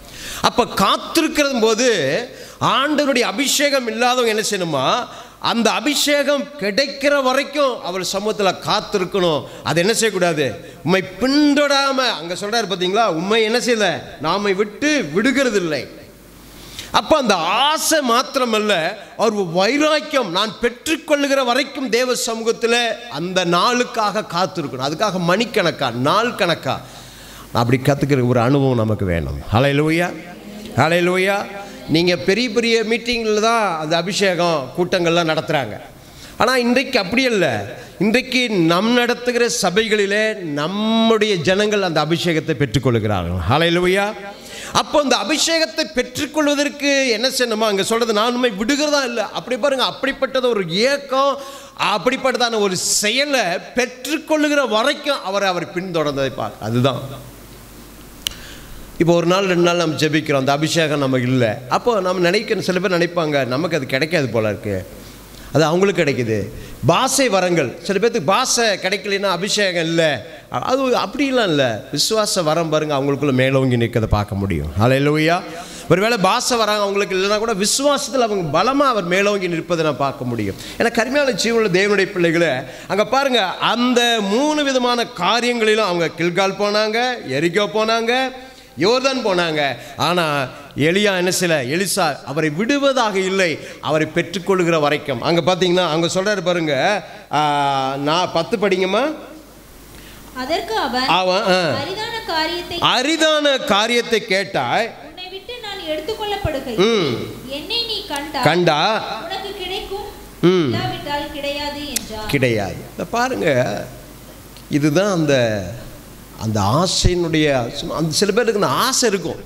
அப்போ காத்திருக்கிற போது ஆண்டவருடைய அபிஷேகம் இல்லாதவங்க என்ன செய்யணுமா, அந்த அபிஷேகம் கிடைக்கிற வரைக்கும் அவர் சமூகத்தில் காத்திருக்கணும். அது என்ன செய்யக்கூடாது, உம்மை பின்தொடாம, அங்கே சொல்றாரு பார்த்தீங்களா, உம்மை என்ன செய்யல, நாமை விட்டு விடுகிறது இல்லை. அப்போ அந்த ஆசை மாத்திரமல்ல, அவர் வைராக்கியம், நான் பெற்றுக்கொள்ளுகிற வரைக்கும் தேவ சமூகத்தில் அந்த நாளுக்காக காத்திருக்கணும். அதுக்காக மணிக்கணக்கா, நாள் கணக்கா அப்படி கற்றுக்கிற ஒரு அனுபவம் நமக்கு வேணும். ஹல்லேலூயா, ஹல்லேலூயா. நீங்கள் பெரிய பெரிய மீட்டிங்கில் தான் அந்த அபிஷேகம் கூட்டங்கள்லாம் நடத்துகிறாங்க. ஆனால் இன்றைக்கு அப்படி இல்லை. இன்றைக்கு நம் நடத்துகிற சபைகளிலே நம்முடைய ஜனங்கள் அந்த அபிஷேகத்தை பெற்றுக்கொள்கிறார்கள். ஹல்லேலூயா. அப்போ அந்த அபிஷேகத்தை பெற்றுக்கொள்வதற்கு என்ன செய்யணுமா? அங்கே சொல்கிறது நான் உண்மை விடுகிறதா இல்லை. அப்படி பாருங்க, அப்படிப்பட்டது ஒரு ஏக்கம், அப்படிப்பட்டதான ஒரு செயலை பெற்றுக்கொள்ளுகிற வரைக்கும் அவர் பின்தொடர்ந்ததை பார்க்க. அதுதான் இப்போ ஒரு நாள் 2 நாள் நம்ம ஜெபிக்கிறோம், அந்த அபிஷேகம் நமக்கு இல்லை. அப்போ நம்ம நினைக்கணும், சில பேர் நினைப்பாங்க நமக்கு அது கிடைக்காது போல இருக்குது. அது அவங்களுக்கு கிடைக்குது. பாஷை வரங்கள், சில பேர்த்துக்கு பாஷை கிடைக்கலன்னா அபிஷேகம் இல்லை. அது அப்படிலாம் இல்லை. விசுவாச வரம் பாருங்க, அவங்களுக்குள்ள மேலோங்கி நிற்கிறத பார்க்க முடியும். ஹல்லேலூயா. ஒருவேளை பாஷை வராங்க அவங்களுக்கு இல்லைன்னா கூட விசுவாசத்தில் அவங்க பலமாக அவர் மேலோங்கி நிற்பதை நான் பார்க்க முடியும். ஏன்னா கருமையான ஜீவனுள்ள தேவனுடைய பிள்ளைகளை அங்கே பாருங்கள், அந்த 3 விதமான காரியங்களிலும் அவங்க கில்கால் போனாங்க, எரிகோ போனாங்க, யோர்தான் போனாங்க. ஆனால் எலியா என்ன செய்யல? எலிசா அவரை விடுவதாக இல்லை, அவரை பெற்றுக்கொள்கிற வரைக்கும். அங்கே பார்த்தீங்கன்னா அங்கே சொல்கிறாரு பாருங்க, நான் 10 படிங்கம்மா. அதற்கு அவன் அரிதான காரியத்தை கேட்டாய், உன்னை விட்டு நான் எடுத்துக்கொள்ளப்படுகை, என்னை நீ கண்டா உனக்கு கிடைக்கும், இல்லாவிட்டால் கிடையாது என்றார். கிடையாது. பாருங்க, இதுதான் அந்த ஆசையினுடைய. அந்த சில பேருக்கு அந்த ஆசை இருக்கும்,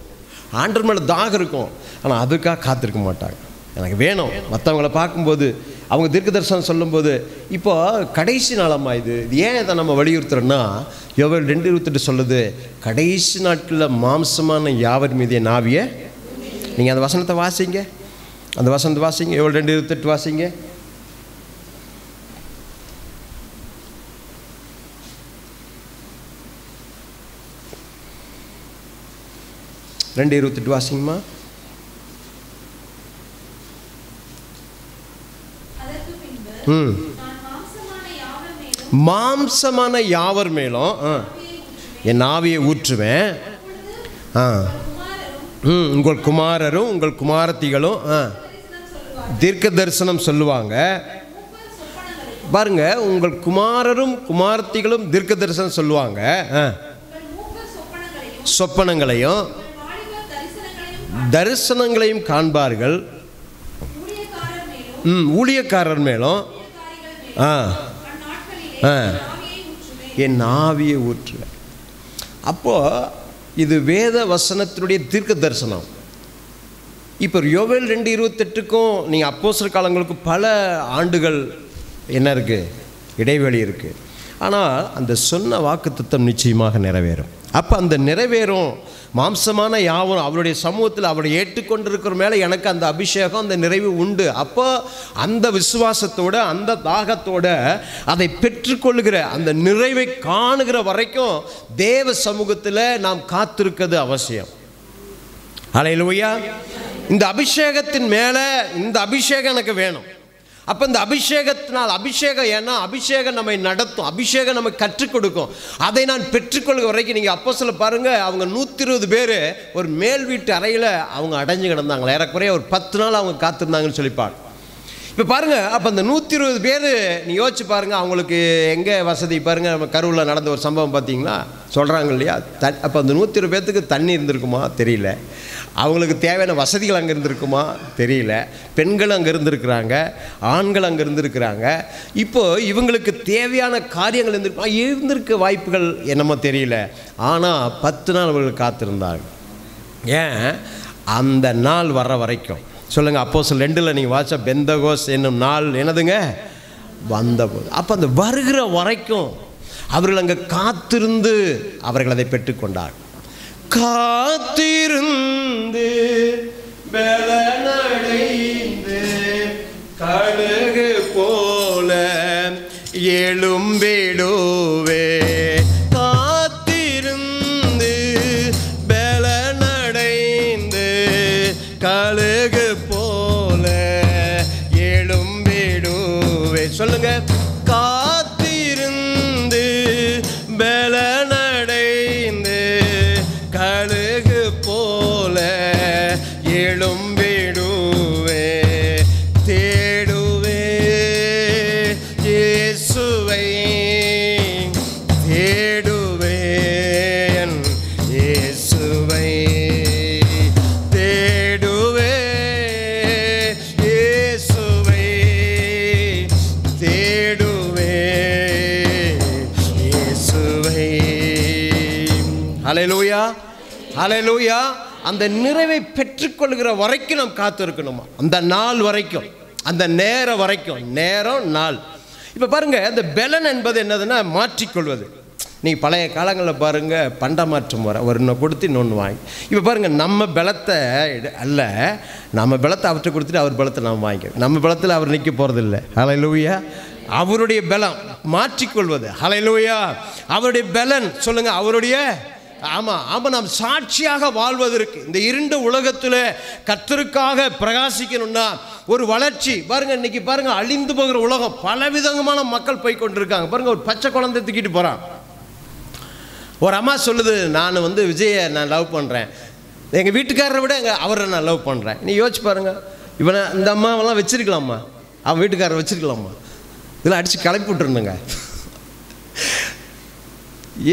ஆண்டவர் மேலே தாகம் இருக்கும், ஆனால் அதுக்காக காத்திருக்க மாட்டாங்க. எனக்கு வேணும். மற்றவங்கள பார்க்கும்போது அவங்க தீர்க்க தரிசனம் சொல்லும்போது, இப்போ கடைசி நாளம்மா இது ஏன் இதை நம்ம வலியுறுத்துறோன்னா, யோவேல் 2:28 சொல்லுது, கடைசி நாட்களில் மாம்சமான யாவர் மீது என் ஆவியை. நீங்கள் அந்த வசனத்தை வாசிங்க, அந்த வசனத்தை வாசிங்க, யோவேல் 2:28 வாசிங்க. 2:28 வாசிங்கம்மா. மாம்சமான யாவர் மேலும் என் ஆவியை ஊற்றுவேன். உங்கள் குமாரரும் உங்கள் குமாரத்திகளும் தீர்க்க தரிசனம் சொல்லுவாங்க. பாருங்க, உங்கள் குமாரரும் குமாரத்திகளும் தீர்க்க தரிசனம் சொல்லுவாங்க, சொப்பனங்களையும் தரிசனங்களையும் காண்பார்கள். ஊழியக்காரர் மேலும் என் ஆவியை ஊற்றுவேன். அப்போ இது வேத வசனத்தினுடைய தீர்க்க தரிசனம். இப்போ யோவேல் 2:28க்கும் நீங்கள் அப்போஸ்தலர் காலங்களுக்கும் பல ஆண்டுகள் என்ன இருக்குது, இடைவெளி இருக்குது. ஆனால் அந்த சொன்ன வாக்குத்தத்தம் நிச்சயமாக நிறைவேறும். அப்போ அந்த நிறைவேறும். மாம்சமான யாவரும் அவருடைய சமூகத்தில் அவரை ஏற்றுக்கொண்டிருக்கிற மேலே எனக்கு அந்த அபிஷேகம், அந்த நிறைவு உண்டு. அப்போ அந்த விசுவாசத்தோடு, அந்த தாகத்தோட அதை பெற்றுக்கொள்கிற அந்த நிறைவை காணுகிற வரைக்கும் தேவ சமூகத்தில் நாம் காத்திருக்கிறது அவசியம். ஹல்லேலூயா. இந்த அபிஷேகத்தின் மேலே இந்த அபிஷேகம் எனக்கு வேணும். அப்போ இந்த அபிஷேகத்தினால், அபிஷேகம் ஏன்னா அபிஷேகம் நம்மை நடத்தும், அபிஷேகம் நம்ம கற்றுக் கொடுக்கும். அதை நான் பெற்றுக்கொள்கிற வரைக்கும் நீங்கள் அப்போஸ்தலர் பாருங்கள், அவங்க 120 பேர் ஒரு மேல் வீட்டு அறையில் அவங்க அடைஞ்சு கிடந்தாங்களே, ஏறக்குறைய ஒரு 10 நாள் அவங்க காத்திருந்தாங்கன்னு சொல்லிப்பாங்க. இப்போ பாருங்கள், அப்போ அந்த 120 பேர் நீ யோசிச்சு பாருங்கள், அவங்களுக்கு எங்கே வசதி பாருங்கள். நம்ம கரூரில் நடந்த ஒரு சம்பவம் பார்த்தீங்களா, சொல்கிறாங்க இல்லையா. அப்போ அந்த 120 பேர்த்துக்கு தண்ணி இருந்திருக்குமா தெரியல, அவங்களுக்கு தேவையான வசதிகள் அங்கே இருந்திருக்குமா தெரியல, பெண்கள் அங்கே இருந்திருக்கிறாங்க, ஆண்கள் அங்கே இருந்திருக்கிறாங்க. இப்போது இவங்களுக்கு தேவையான காரியங்கள் இருந்திருக்க வாய்ப்புகள் என்னமோ தெரியல. ஆனால் 10 நாள் அவர்கள் காத்திருந்தாங்க. ஏன்? அந்த நாள் வர்ற வரைக்கும். சொல்லுங்கள், அப்போஸ்தலர் 2ல் நீங்கள் வாட்ச பெந்தகோஸ் என்னும் நாள் என்னதுங்க வந்தபோது. அப்போ அந்த வருகிற வரைக்கும் அவர்கள் அங்கே காத்திருந்து அவர்கள் அதை பெற்றுக்கொண்டார். காத்திருந்து பலனடைந்து கழுகு போல எழும்பிடுவே. காத்திருந்து பலனடைந்து கழுகு போல எழும்பிடுவே. சொல்லுங்க, காத்திருந்து பலனடைந்து கழுகு போல எழும்பிடுவே. தேடுவே இயேசுவை, தேடுவேன் இயேசுவை, தேடுவே இயேசுவை, ஹல்லேலூயா, ஹல்லேலூயா. அந்த நிறைவை பெற்றுக்கொள்கிற வரைக்கும் நாம் காத்து இருக்கணுமா, அந்த நாள் வரைக்கும், அந்த நேரம் வரைக்கும். நேரம், நாள். இப்போ பாருங்கள், அந்த பலன் என்பது என்னதுன்னா மாற்றிக்கொள்வது. நீங்கள் பழைய காலங்களில் பாருங்கள், பண்ட மாற்றம் வர ஒன்று கொடுத்து இன்னொன்று வாங்கி. இப்போ பாருங்கள், நம்ம பலத்தை அல்ல, நம்ம பலத்தை அவர்கிட்ட கொடுத்துட்டு அவர் பலத்தை நாம் வாங்கிக்க. நம்ம பலத்தில் அவர் நிற்க போகிறதில்ல. ஹல்லேலூயா. அவருடைய பலம் மாற்றிக்கொள்வது. ஹல்லேலூயா. அவருடைய பலன் சொல்லுங்கள், அவருடைய. ஆமாம், ஆமாம். நாம் சாட்சியாக வாழ்வதற்கு இந்த இருண்ட உலகத்தில் கர்த்தருக்காக பிரகாசிக்கணும்னா ஒரு வளர்ச்சி. பாருங்கள், இன்றைக்கி பாருங்கள், அழிந்து போகிற உலகம், பலவிதமான மக்கள் போய் கொண்டிருக்காங்க. பாருங்கள், ஒரு பச்சை குழந்தை தூக்கிட்டு போகிறான். ஒரு அம்மா சொல்லுது, நான் விஜயை நான் லவ் பண்ணுறேன், எங்கள் வீட்டுக்காரரை விட அவரை நான் லவ் பண்ணுறேன். நீ யோசிச்சு பாருங்கள், இப்போ இந்த அம்மாவெல்லாம் வச்சுருக்கலாமா, அவன் வீட்டுக்காரரை வச்சுருக்கலாமா? இதெல்லாம் அடித்து கிளப்பி விட்டுருணுங்க.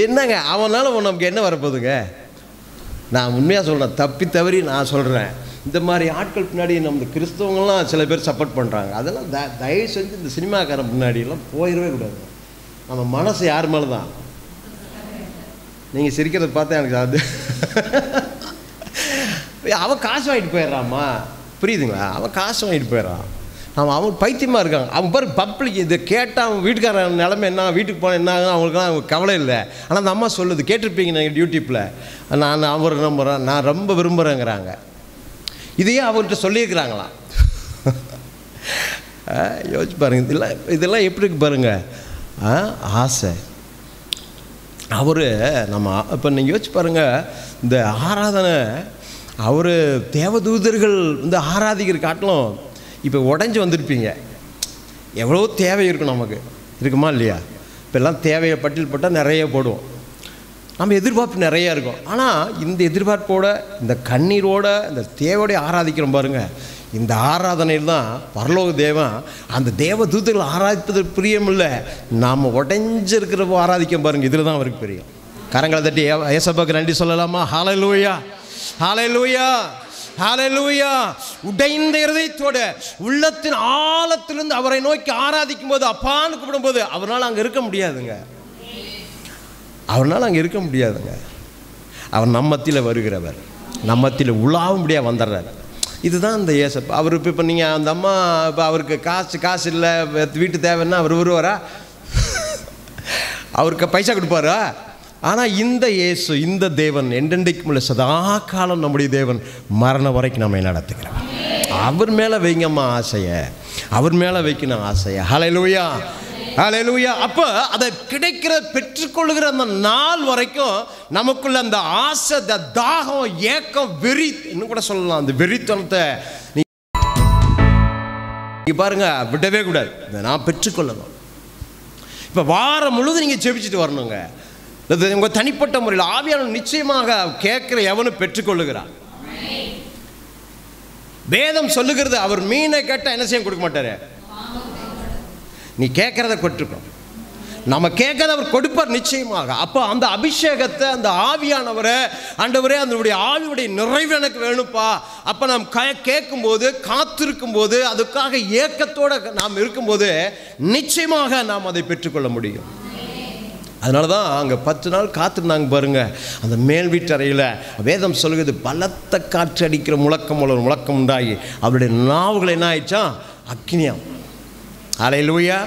என்னங்க அவனால் நமக்கு என்ன வரப்போகுதுங்க? நான் உண்மையாக சொல்கிறேன், தப்பி தவறி நான் சொல்கிறேன். இந்த மாதிரி ஆட்கள் பின்னாடி நம்ம கிறிஸ்தவங்களாம் சில பேர் சப்போர்ட் பண்ணுறாங்க. அதெல்லாம் தயவு செஞ்சு இந்த சினிமாக்காரன் முன்னாடியெல்லாம் போயிடவே கூடாது. நம்ம மனசு யார் மேலே தான். நீங்கள் சிரிக்கிறத பார்த்தா எனக்கு அது அவன் காசு வாங்கிட்டு போயிடுறாம்மா, புரியுதுங்களா? அவன் காசு வாங்கிட்டு போயிடறான். அவன் பைத்தியமாக இருக்காங்க. அவன் பாரு, பப்ளிக் இதை கேட்டால் அவன் வீட்டுக்காரன் நிலைமை என்ன, வீட்டுக்கு போனால் என்ன ஆகும் அவங்களுக்குலாம் அவங்க கவலை இல்லை. ஆனால் அந்த அம்மா சொல்லுது, கேட்டிருப்பீங்க நீங்கள் யூடியூப்பில், நான் அவர் நம்புகிறேன், நான் ரொம்ப விரும்புகிறேங்கிறாங்க. இதையே அவர்கிட்ட சொல்லியிருக்கிறாங்களாம். யோசிச்சு பாருங்க, இதெல்லாம் எப்படி இருக்கு பாருங்கள். ஆசை. அவர் நம்ம இப்போ நீங்கள் யோசிச்சு பாருங்கள், இந்த ஆராதனை அவர் தேவதூதர்கள் ஆராதிக்கிற காட்டிலும் இப்போ உடஞ்சி வந்திருப்பீங்க. எவ்வளோ தேவை இருக்கும் நமக்கு, இருக்குமா இல்லையா? இப்போல்லாம் தேவையை பட்டியல் போட்டால் நிறைய போடுவோம். நம்ம எதிர்பார்ப்பு நிறையா இருக்கும். ஆனால் இந்த எதிர்பார்ப்போட, இந்த கண்ணீரோட, இந்த தேவையோடைய ஆராதிக்கிறோம் பாருங்கள். இந்த ஆராதனையில் தான் பரலோக தேவன் அந்த தேவ தூதர்கள் ஆராதிப்பது பிரியமில்லை, நாம் உடைஞ்சிருக்கிறப்போ ஆராதிக்க பாருங்கள். இதில் தான் அவருக்கு பிரியம். கரங்களை தட்டி ஏசப்பாக்கு நன்றி சொல்லலாமா? ஹல்லேலூயா, ஹல்லேலூயா, ஹல்லேலூயா. உடைந்த இருதயத்தோட உள்ளத்தின் ஆழத்திலிருந்து அவரை நோக்கி ஆராதிக்கும் போது, அப்பான்னு கூப்பிடும்போது அவரால் அங்கே இருக்க முடியாதுங்க. அவரால் அங்கே இருக்க முடியாதுங்க. அவர் நம்மத்தில் வருகிறவர், நம்மத்தில் உலாவும்படியாக வந்துடுறார். இதுதான் இந்த ஏசப்பா. அவர் இப்போ நீங்கள் அந்த அம்மா இப்போ அவருக்கு காசு இல்லை, வீட்டு தேவைன்னா அவர் வருவாரா? அவருக்கு பைசா கொடுப்பாரா? ஆனால் இந்த இயேசு, இந்த தேவன் என்றென்றைக்கும் உள்ள சதா காலம் நம்முடைய தேவன், மரணம் வரைக்கும் நம்மை நடத்துகிறவர். அவர் மேலே வைங்கம்மா ஆசையை, அவர் மேலே வைக்கணும் ஆசையை. ஹல்லேலூயா, ஹல்லேலூயா. அப்போ அதை கிடைக்கிற பெற்றுக்கொள்கிற அந்த நாள் வரைக்கும் நமக்குள்ள அந்த ஆசை, அந்த தாகம், ஏக்கம், வெறி, இன்னும் கூட சொல்லலாம், அந்த வெறித்தனத்தை நீங்கள் பாருங்க, விடவே கூடாது. இதை நான் பெற்றுக்கொள்ளணும். இப்போ வாரம் முழுவதும் நீங்கள் ஜெபிச்சுட்டு வரணுங்க. உங்கள் தனிப்பட்ட முறையில் ஆவியானவர் நிச்சயமாக கேட்கிற எவனும் பெற்றுக்கொள்ளுகிறான். வேதம் சொல்லுகிறது, அவர் மீனை கேட்டால் என்ன செய்ய கொடுக்க மாட்டாரு, நீ கேட்கறத கொட்டிருக்கோம். நம்ம கேட்கறத அவர் கொடுப்பார் நிச்சயமாக. அப்போ அந்த அபிஷேகத்தை, அந்த ஆவியானவரை, ஆண்டவரே அதனுடைய ஆவியுடைய நிறைவு எனக்கு வேணும்ப்பா. அப்போ நாம் கேட்கும்போது, காத்திருக்கும் போது, அதுக்காக ஏக்கத்தோடு நாம் இருக்கும்போது நிச்சயமாக நாம் அதை பெற்றுக்கொள்ள முடியும். அதனால தான் அங்கே 10 நாள் காத்திருந்தாங்க பாருங்க. அந்த மேல் வீட்டறையில் வேதம் சொல்லுகிறது, பலத்த காற்று அடிக்கிற முழக்கம் உண்டாகி அவருடைய நாவுகள் என்ன ஆயிடுச்சா, அக்னியாம். ஹல்லேலூயா.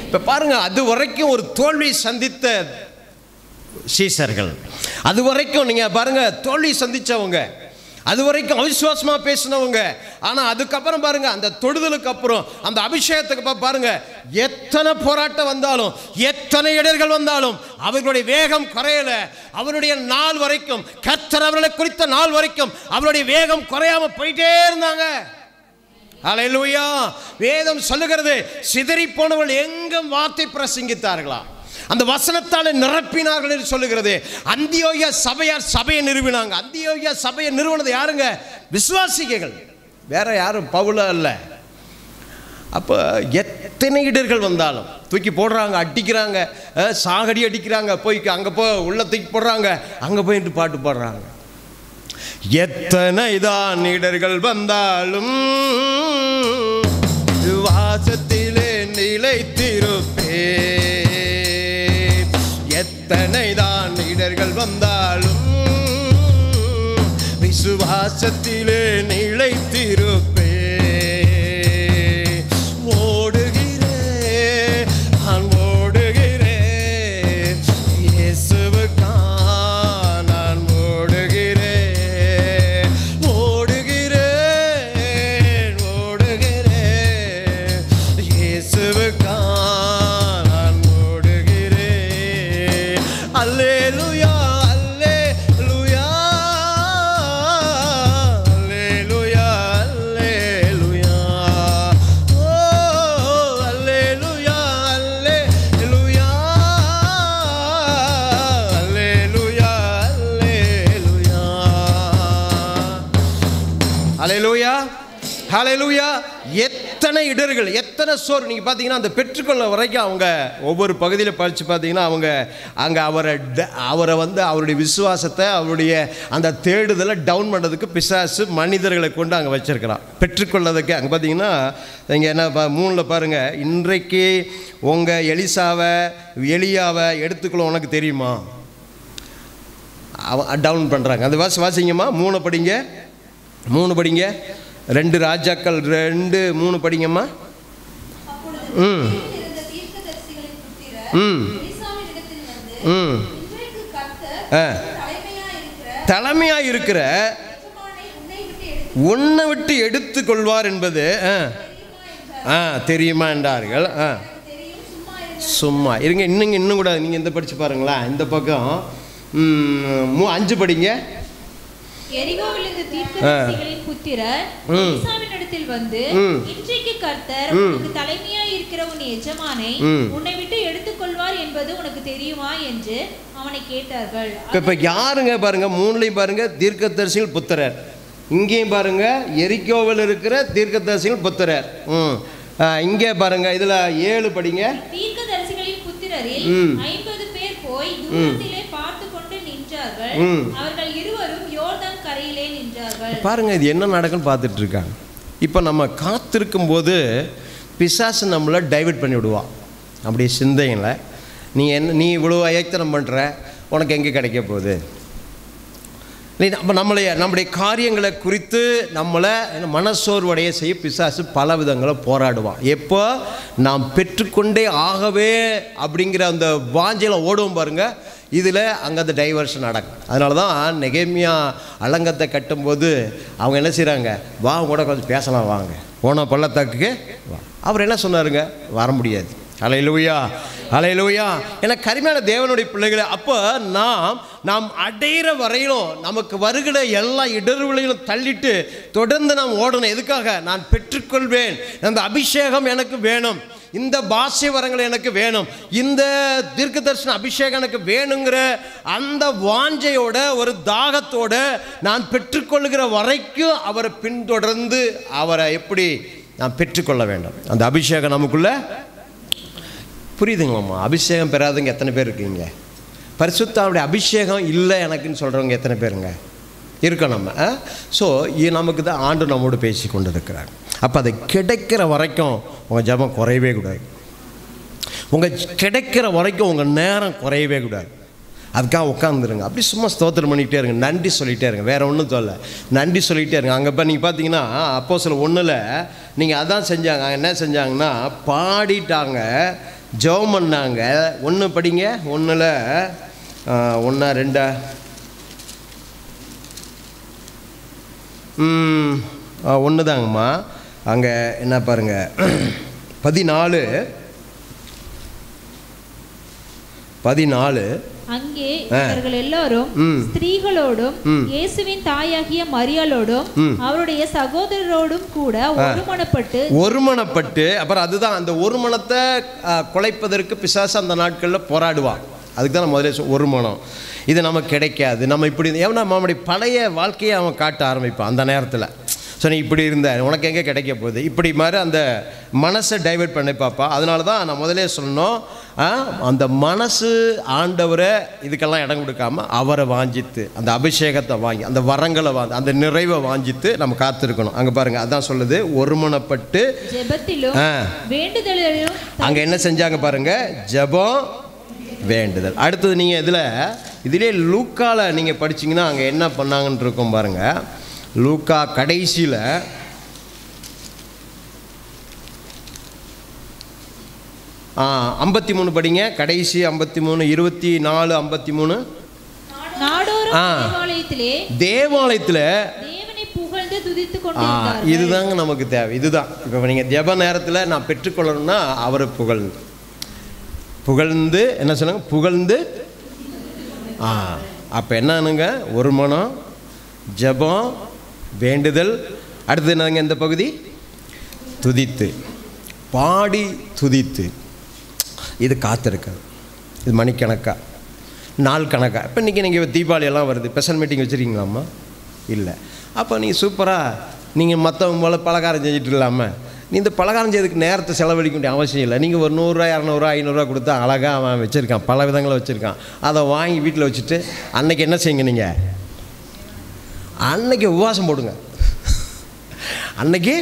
இப்போ பாருங்கள், அது வரைக்கும் ஒரு தோல்வி சந்தித்த சீசர்கள், அது வரைக்கும் நீங்கள் பாருங்கள் தோல்வி சந்தித்தவங்க, அது வரைக்கும் அவிசுவாசமாக பேசினவங்க. ஆனால் அதுக்கப்புறம் பாருங்கள், அந்த தொடுதலுக்கு அப்புறம், அந்த அபிஷேகத்துக்கு பாருங்கள், எத்தனை போராட்டம் வந்தாலும், எத்தனை இடர்கள் வந்தாலும் அவர்களுடைய வேகம் குறையலை. அவருடைய நாள் வரைக்கும், கர்த்தர் அவர்களை குறித்த நாள் வரைக்கும் அவருடைய வேகம் குறையாமல் போயிட்டே இருந்தாங்க. ஹல்லேலூயா. வேதம் சொல்லுகிறது, சிதறி போனவர்கள் எங்கும் வார்த்தை பிரசங்கித்தார்களா, அந்த வசனத்தால் நிரப்பினார்கள் என்று சொல்லுகிறது. அந்தியோகியா சபையார் சபையை நிறுவினாங்க. அந்தியோகியா சபையை நிறுவனது யாருங்க? விசுவாசிகள், வேற யாரும் பவுல அல்ல. அப்போ எத்தனை இடர்கள் வந்தாலும் தூக்கி போடுறாங்க, அடிக்கிறாங்க, சாகடி அடிக்கிறாங்க, போய் அங்கே போய் உள்ள தூக்கி போடுறாங்க, அங்கே போயிட்டு பாட்டு பாடுறாங்க. எத்தனை தான் இடர்கள் வந்தாலும் வாசத்திலே நிலைத்திருப்பேன். எத்தனை தான் இடர்கள் வந்தாலும் விசுவாசத்திலே நிலைத்திருப்பே. ஓடுகிறேன், நான் ஓடுகிறேன், இயேசுவுக்கா நான் ஓடுகிறேன். ஓடுகிறேன், ஓடுகிறேன், இயேசுவுக்கா நான் ஓடுகிறேன். அல்லேலூயா, அல்லேலூயா, அல்லேலூயா, அல்லேலூயா. ஓ அல்லேலூயா, அல்லேலூயா, அல்லேலூயா, அல்லேலூயா. அல்லேலூயா, ஹல்லேலூயா. எத்தனை இடர்கள், எத்தனை சோறு. நீங்கள் பார்த்தீங்கன்னா அந்த பெற்றுக்கொள்ள வரைக்கும் அவங்க ஒவ்வொரு பகுதியில் படித்து பார்த்தீங்கன்னா அவங்க அங்கே அவரை வந்து அவருடைய விசுவாசத்தை, அவருடைய அந்த தேடுதலை டவுன் பண்ணுறதுக்கு பிசாசு மனிதர்களை கொண்டு அங்கே வச்சிருக்கிறான். பெற்றுக்கொள்ளதுக்கு அங்கே பார்த்தீங்கன்னா இங்கே என்ன 3 பாருங்கள். இன்றைக்கு உங்கள் எலியாவை எடுத்துக்கொள்ள உனக்கு தெரியுமா? டவுன் பண்ணுறாங்க. அந்த வாசிங்கம்மா 3 படிங்க, 3 படிங்க. 2 ராஜாக்கள் 2:3 படிங்கம்மா. தலைமையாக இருக்கிற உன்னை விட்டு எடுத்துக்கொள்வார் என்பது தெரியுமா என்றார்கள். சும்மா இருங்க. இன்னும் கூட நீங்கள் இந்த படித்து பாருங்களேன். இந்த பக்கம் 5 படிங்க. எரிகோவிலிருந்து தீர்க்கதரிசிகளின் புத்திரர் எலிசாவினிடத்தில் வந்து, இன்றைக்கு கர்த்தர் உனக்கு தலைமையாய் இருக்கிற உன் எஜமானை உன்னை விட்டு எடுத்துக்கொள்வார் என்பது உனக்கு தெரியுமா என்று அவனை கேட்டார்கள். இப்ப யாருங்க பாருங்க, 3லையும் பாருங்க தீர்க்கதரிசிகள் புத்திரர், இங்கேயும் பாருங்க எரிகோவில் இருக்கிற தீர்க்கதரிசிகள் புத்திரர். இங்கே பாருங்க இதுல 7 படிங்க. தீர்க்கதரிசிகளின் புத்திரரில் 50 பேர் போய் தூரத்திலே பார்த்து கொண்டு நின்றார்கள். அவர்கள் இருவரும் யோர்தான் கரையிலே நின்றார்கள். பாருங்க இது என்ன நடக்குன்னு பார்த்துட்டு இருக்காங்க. இப்போ நம்ம காத்திருக்கும் போது பிசாசு நம்மளை டைவர்ட் பண்ணி விடுவான். அப்படி சிந்தைகளை நீ இவ்வளோ அயத்தனம் பண்ணுற, உனக்கு எங்கே கிடைக்க போகுது? அப்போ நம்முடைய காரியங்களை குறித்து நம்மளை மனசோர்வடைய செய்ய பிசாசு பல விதங்களை போராடுவான். எப்போ நாம் பெற்றுக்கொண்டே ஆகவே அப்படிங்கிற அந்த வாஞ்சையில் ஓடுவோம் பாருங்க, இதில் அங்கே அந்த டைவர்ஷன் நடக்கும். அதனால தான் நெகேமியா அலங்கத்தை கட்டும்போது அவங்க என்ன செய்கிறாங்க, வா கூட கொஞ்சம் பேசலாம், வாங்க போன பள்ளத்தாக்குக்கு வா. அவர் என்ன சொன்னாருங்க, வர முடியாது. அல்லேலூயா, அல்லேலூயா. ஏன்னா கருமையான தேவனுடைய பிள்ளைகளை அப்போ நாம் அடையிற வரையிலும் நமக்கு வருகிற எல்லா இடர்களையும் தள்ளிட்டு தொடர்ந்து நாம் ஓடணும். எதுக்காக? நான் பெற்றுக்கொள்வேன், அந்த அபிஷேகம் எனக்கு வேணும், இந்த பாஷை வரங்கள் எனக்கு வேணும், இந்த தீர்க்கதரிசன அபிஷேகம் எனக்கு வேணுங்கிற அந்த வாஞ்சையோட ஒரு தாகத்தோட நான் பெற்றுக்கொள்ளுகிற வரைக்கும் அவரை பின்தொடர்ந்து அவரை எப்படி நான் பெற்றுக்கொள்ள வேண்டும். அந்த அபிஷேகம் நமக்குள்ள புரியுதுங்களாம்மா? அபிஷேகம் பெறாதவங்க எத்தனை பேர் இருக்கீங்க? பரிசுத்தாவுடைய அபிஷேகம் இல்லை எனக்குன்னு சொல்கிறவங்க எத்தனை பேருங்க இருக்கோம் நம்ம? ஸோ நமக்கு தான் ஆண்டு நம்மோடு பேசி கொண்டு இருக்கிறாங்க. அப்போ அது கிடைக்கிற வரைக்கும் உங்கள் ஜபம் குறையவே கூடாது. உங்கள் கிடைக்கிற வரைக்கும் உங்கள் நேரம் குறையவே கூடாது. அதுக்காக உட்காந்துருங்க, அப்படி சும்மா ஸ்தோத்திரம் பண்ணிக்கிட்டே இருங்க, நன்றி சொல்லிகிட்டே இருங்க, வேறு ஒன்றும் சொல்ல, நன்றி சொல்லிகிட்டே இருங்க. அங்கே இப்போ நீங்கள் பார்த்தீங்கன்னா அப்போஸ்தலர் 1 நீங்கள் அதான் செஞ்சாங்க. என்ன செஞ்சாங்கன்னா பாடிட்டாங்க, ஜெபம் பண்ணாங்க. 1 படிங்க. 1 1 2 1 தாங்கம்மா. அங்கே என்ன பாருங்க 14 அங்கே இவர்கள் எல்லாரும் ஸ்திரீகளோடும் இயேசுவின் தாயாகிய மரியாளோடும் அவருடைய சகோதரரோடும் கூட ஒருமனப்பட்டு அப்புறம் அதுதான் அந்த ஒருமனத்தை குலைப்பதற்கு பிசாசு அந்த நாட்களில் போராடுவான். அதுக்கு தான் நான் முதல்ல ஒரு மனம் இது நமக்கு கிடைக்காது, நம்ம இப்படி ஏன்னா நம்மளுடைய பழைய வாழ்க்கையை அவன் காட்ட ஆரம்பிப்பான் அந்த நேரத்தில். ஸோ நீ இப்படி இருந்த உனக்கு எங்கே கிடைக்க போகுது, இப்படி மாதிரி அந்த மனசை டைவர்ட் பண்ணி பார்ப்பா. அதனால தான் நான் முதலே சொன்னோம், அந்த மனசு ஆண்டவரை இதுக்கெல்லாம் இடம் கொடுக்காம அவரை வாஞ்சித்து அந்த அபிஷேகத்தை வாங்கி அந்த வரங்களை வாங்கி அந்த நிறைவை வாஞ்சித்து நம்ம காத்திருக்கணும். அங்கே பாருங்க அதான் சொல்லுது, ஒருமனப்பட்டு வேண்டுதலும். அங்கே என்ன செஞ்சாங்க பாருங்க, ஜெபம் வேண்டுதல். அடுத்தது நீங்கள் இதிலே லூக்கால நீங்கள் படிச்சிங்கன்னா அங்கே என்ன பண்ணாங்கன்னு இருக்கும் பாருங்கள். லூக்கா கடைசியில் 53 படிங்க. கடைசி 53, 24, 53. தேவாலயத்தில் இதுதாங்க நமக்கு தேவை. இதுதான் இப்போ நீங்கள் ஜெப நேரத்தில் நான் பெற்றுக்கொள்ளணும்னா அவரை புகழ்ந்து என்ன சொல்லுங்க, புகழ்ந்து. அப்போ என்னங்க, ஒரு மனம், ஜெபம், வேண்டுதல். அடுத்து என்னங்க இந்த பகுதி, துதித்து, பாடி துதித்து. இது காத்திருக்காது, இது மணிக்கணக்கா, நாள் கணக்கா. இப்போ இன்றைக்கி நீங்கள் தீபாவளி எல்லாம் வருது, ஸ்பெஷல் மீட்டிங் வச்சுருக்கீங்களாம்மா? இல்லை. அப்போ நீங்கள் சூப்பராக நீங்கள் மற்றவங்க போல் பலகாரம் செஞ்சுட்டு இல்லாமல் நீ இந்த பலகாரம் செய்யறதுக்கு நேரத்தை செலவழிக்க வேண்டிய அவசியம் இல்லை. நீங்கள் ஒரு 100 ரூபா 200 ரூபா 500 ரூபா கொடுத்தா அழகாக அவன் வச்சுருக்கான், பல விதங்களை வச்சுருக்கான். அதை வாங்கி வீட்டில் வச்சுட்டு அன்னைக்கு என்ன செய்யுங்க, நீங்கள் அன்னைக்கு உபவாசம் போடுங்க. அன்னைக்கு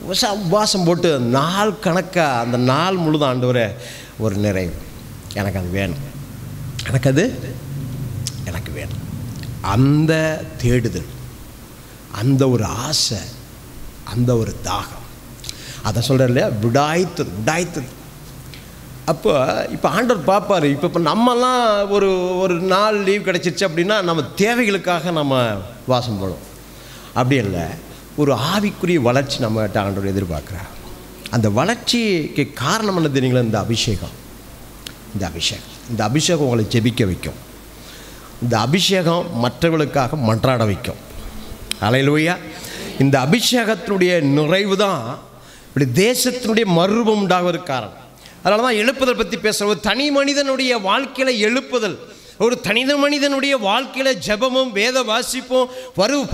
உபவாசம் போட்டு நாள் கணக்காக அந்த நாள் முழுதும் ஆண்டவரே ஒரு நிறைவு, எனக்கு அது வேணும், எனக்கு வேணும். அந்த தேடுதல், அந்த ஒரு ஆசை, அந்த ஒரு தாகம், அதை சொல்கிறார் இல்லையா, விடாய்த்தது. அப்போ இப்போ ஆண்டவர் பார்ப்பார். இப்போ நம்மலாம் ஒரு நாள் லீவ் கிடச்சிருச்சு அப்படின்னா நம்ம தேவைகளுக்காக நம்ம வாசம் போடும். அப்படி இல்லை, ஒரு ஆவிக்குரிய வளர்ச்சி நம்மகிட்ட ஆண்டவர் எதிர்பார்க்குறார். அந்த வளர்ச்சிக்கு காரணம் என்ன தெரியுங்களா? இந்த அபிஷேகம் உங்களை ஜெபிக்க வைக்கும். இந்த அபிஷேகம் மற்றவர்களுக்காக மன்றாட வைக்கும். அல்லேலூயா. இந்த அபிஷேகத்தினுடைய நிறைவு தான் இப்படி தேசத்தினுடைய மறுரூபம் உண்டாவதற்கு காரணம். அதனால தான் எழுப்புதல் பற்றி பேசுகிற ஒரு தனி மனிதனுடைய வாழ்க்கையில் எழுப்புதல், ஒரு தனித மனிதனுடைய வாழ்க்கையில் ஜெபமும் வேத வாசிப்பும்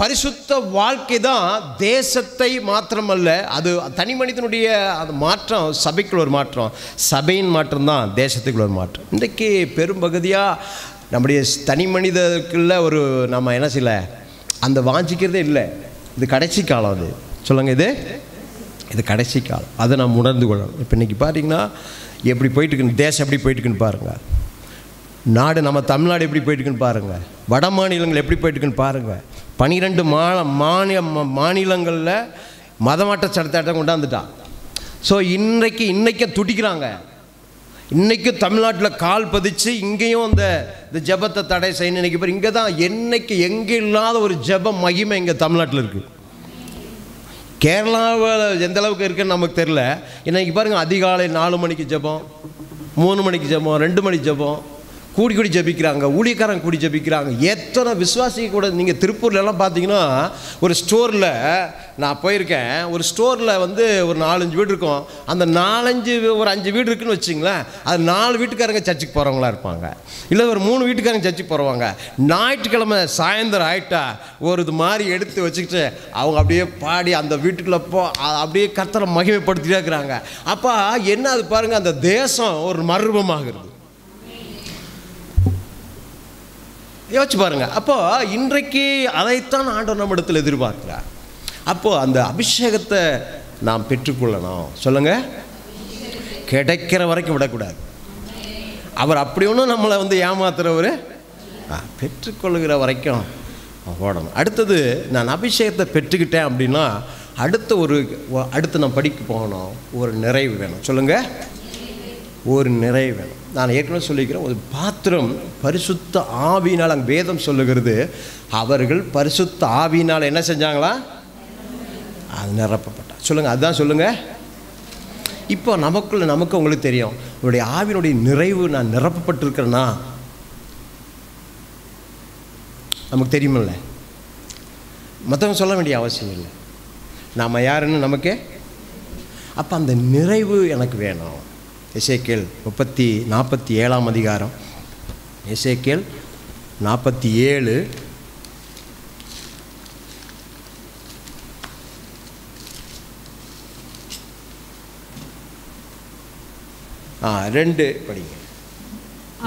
பரிசுத்த வாழ்க்கை தான் தேசத்தை மாத்திரமல்ல, அது தனி மனிதனுடைய அது மாற்றம், சபைக்குள்ள ஒரு மாற்றம், சபையின் மாற்றம் தான் தேசத்துக்குள்ள ஒரு மாற்றம். இன்றைக்கு பெரும்பகுதியாக நம்முடைய தனி மனிதருக்குள்ள ஒரு நம்ம என்ன செய்யலை, அந்த வாஞ்சிக்கிறதே இல்லை. இது கடைசி காலம். அது சொல்லுங்கள், இது கடைசி காலம். அதை நம்ம உணர்ந்து கொள்ளணும். இப்போ இன்றைக்கி பார்த்தீங்கன்னா எப்படி போயிட்டுருக்குன்னு, தேசம் எப்படி போயிட்டுருக்குன்னு பாருங்கள். நாடு, நம்ம தமிழ்நாடு எப்படி போயிட்டுருக்குன்னு பாருங்கள். வட மாநிலங்கள் எப்படி போயிட்டுருக்குன்னு பாருங்கள். 12 மாநிலங்களில் மதமாட்ட சட்டத்தாட்டம் கொண்டாந்துட்டான். ஸோ இன்றைக்கு துடிக்கிறாங்க. இன்றைக்கும் தமிழ்நாட்டில் கால் பதிச்சு இங்கேயும் இந்த ஜெபத்தை தடை செய்யணும். இன்றைக்கி பாரு, இங்கே தான் என்னைக்கு எங்கே இல்லாத ஒரு ஜெப மகிமை இங்கே தமிழ்நாட்டில் இருக்குது. கேரளாவில் எந்த அளவுக்கு இருக்குன்னு நமக்கு தெரில. இன்றைக்கி பாருங்கள், அதிகாலை 4 மணிக்கு ஜெபம், 3 மணிக்கு ஜெபம், 2 மணிக்கு ஜெபம், கூடி ஜெபிக்கிறாங்க, ஊழியக்காரங்க கூடி ஜெபிக்கிறாங்க. எத்தனை விசுவாசிக்க கூட. நீங்கள் திருப்பூர்லலாம் பார்த்தீங்கன்னா ஒரு ஸ்டோரில் நான் போயிருக்கேன். ஒரு ஸ்டோரில் வந்து ஒரு 4-5 வீடு இருக்கும். அந்த ஒரு 5 வீடு இருக்குன்னு வச்சிங்களேன், அது 4 வீட்டுக்காரங்க சர்ச்சுக்கு போகிறவங்களா இருப்பாங்க, இல்லை ஒரு 3 வீட்டுக்காரங்க சர்ச்சுக்கு போகிறவங்க. ஞாயிற்றுக்கிழமை சாயந்தரம் ஆகிட்டா ஒரு இது மாதிரி எடுத்து வச்சுக்கிட்டு அவங்க அப்படியே பாடி அந்த வீட்டுக்குள்ளே அப்படியே கர்த்தரை மகிமைப்படுத்திட்டே இருக்கிறாங்க. அப்போ என்ன அது பாருங்கள், அந்த தேசம் ஒரு மறுரூபமாகிறது. யோசிச்சு பாருங்க. அப்போ இன்றைக்கு அதைத்தான் ஆண்டவர் நம்ம இடத்துல எதிர்பார்க்கிறார். அப்போ அந்த அபிஷேகத்தை நாம் பெற்றுக்கொள்ளணும். சொல்லுங்க, கிடைக்கிற வரைக்கும் விடக்கூடாது. அவர் அப்படி ஒன்றும் நம்மளை வந்து ஏமாத்துறவர், பெற்றுக்கொள்ளுகிற வரைக்கும் ஓடணும். அடுத்தது, நான் அபிஷேகத்தை பெற்றுக்கிட்டேன் அப்படின்னா அடுத்து நான் படிக்க போகணும், ஒரு நிறைவு வேணும். சொல்லுங்க, ஒரு நிறைவு வேணும். நான் ஏற்கனவே சொல்லிக்கிறேன், ஒரு பாத்திரம் பரிசுத்த ஆவியினால், அங்கே வேதம் சொல்லுகிறது, அவர்கள் பரிசுத்த ஆவியினால் என்ன செஞ்சாங்களா? அது நிரப்பப்பட்டா. சொல்லுங்கள், அதுதான் சொல்லுங்கள். இப்போ நமக்கு உங்களுக்கு தெரியும், உங்களுடைய ஆவியினுடைய நிறைவு நான் நிரப்பப்பட்டிருக்கிறேன்னா நமக்கு தெரியுமில்ல. மற்றவங்க சொல்ல வேண்டிய அவசியம் இல்லை, நாம் யாருன்னு நமக்கு. அப்போ அந்த நிறைவு எனக்கு வேணும். எசேக்கியேல் 47ஆம் அதிகாரம், எசேக்கியேல் 47 2 படிங்க.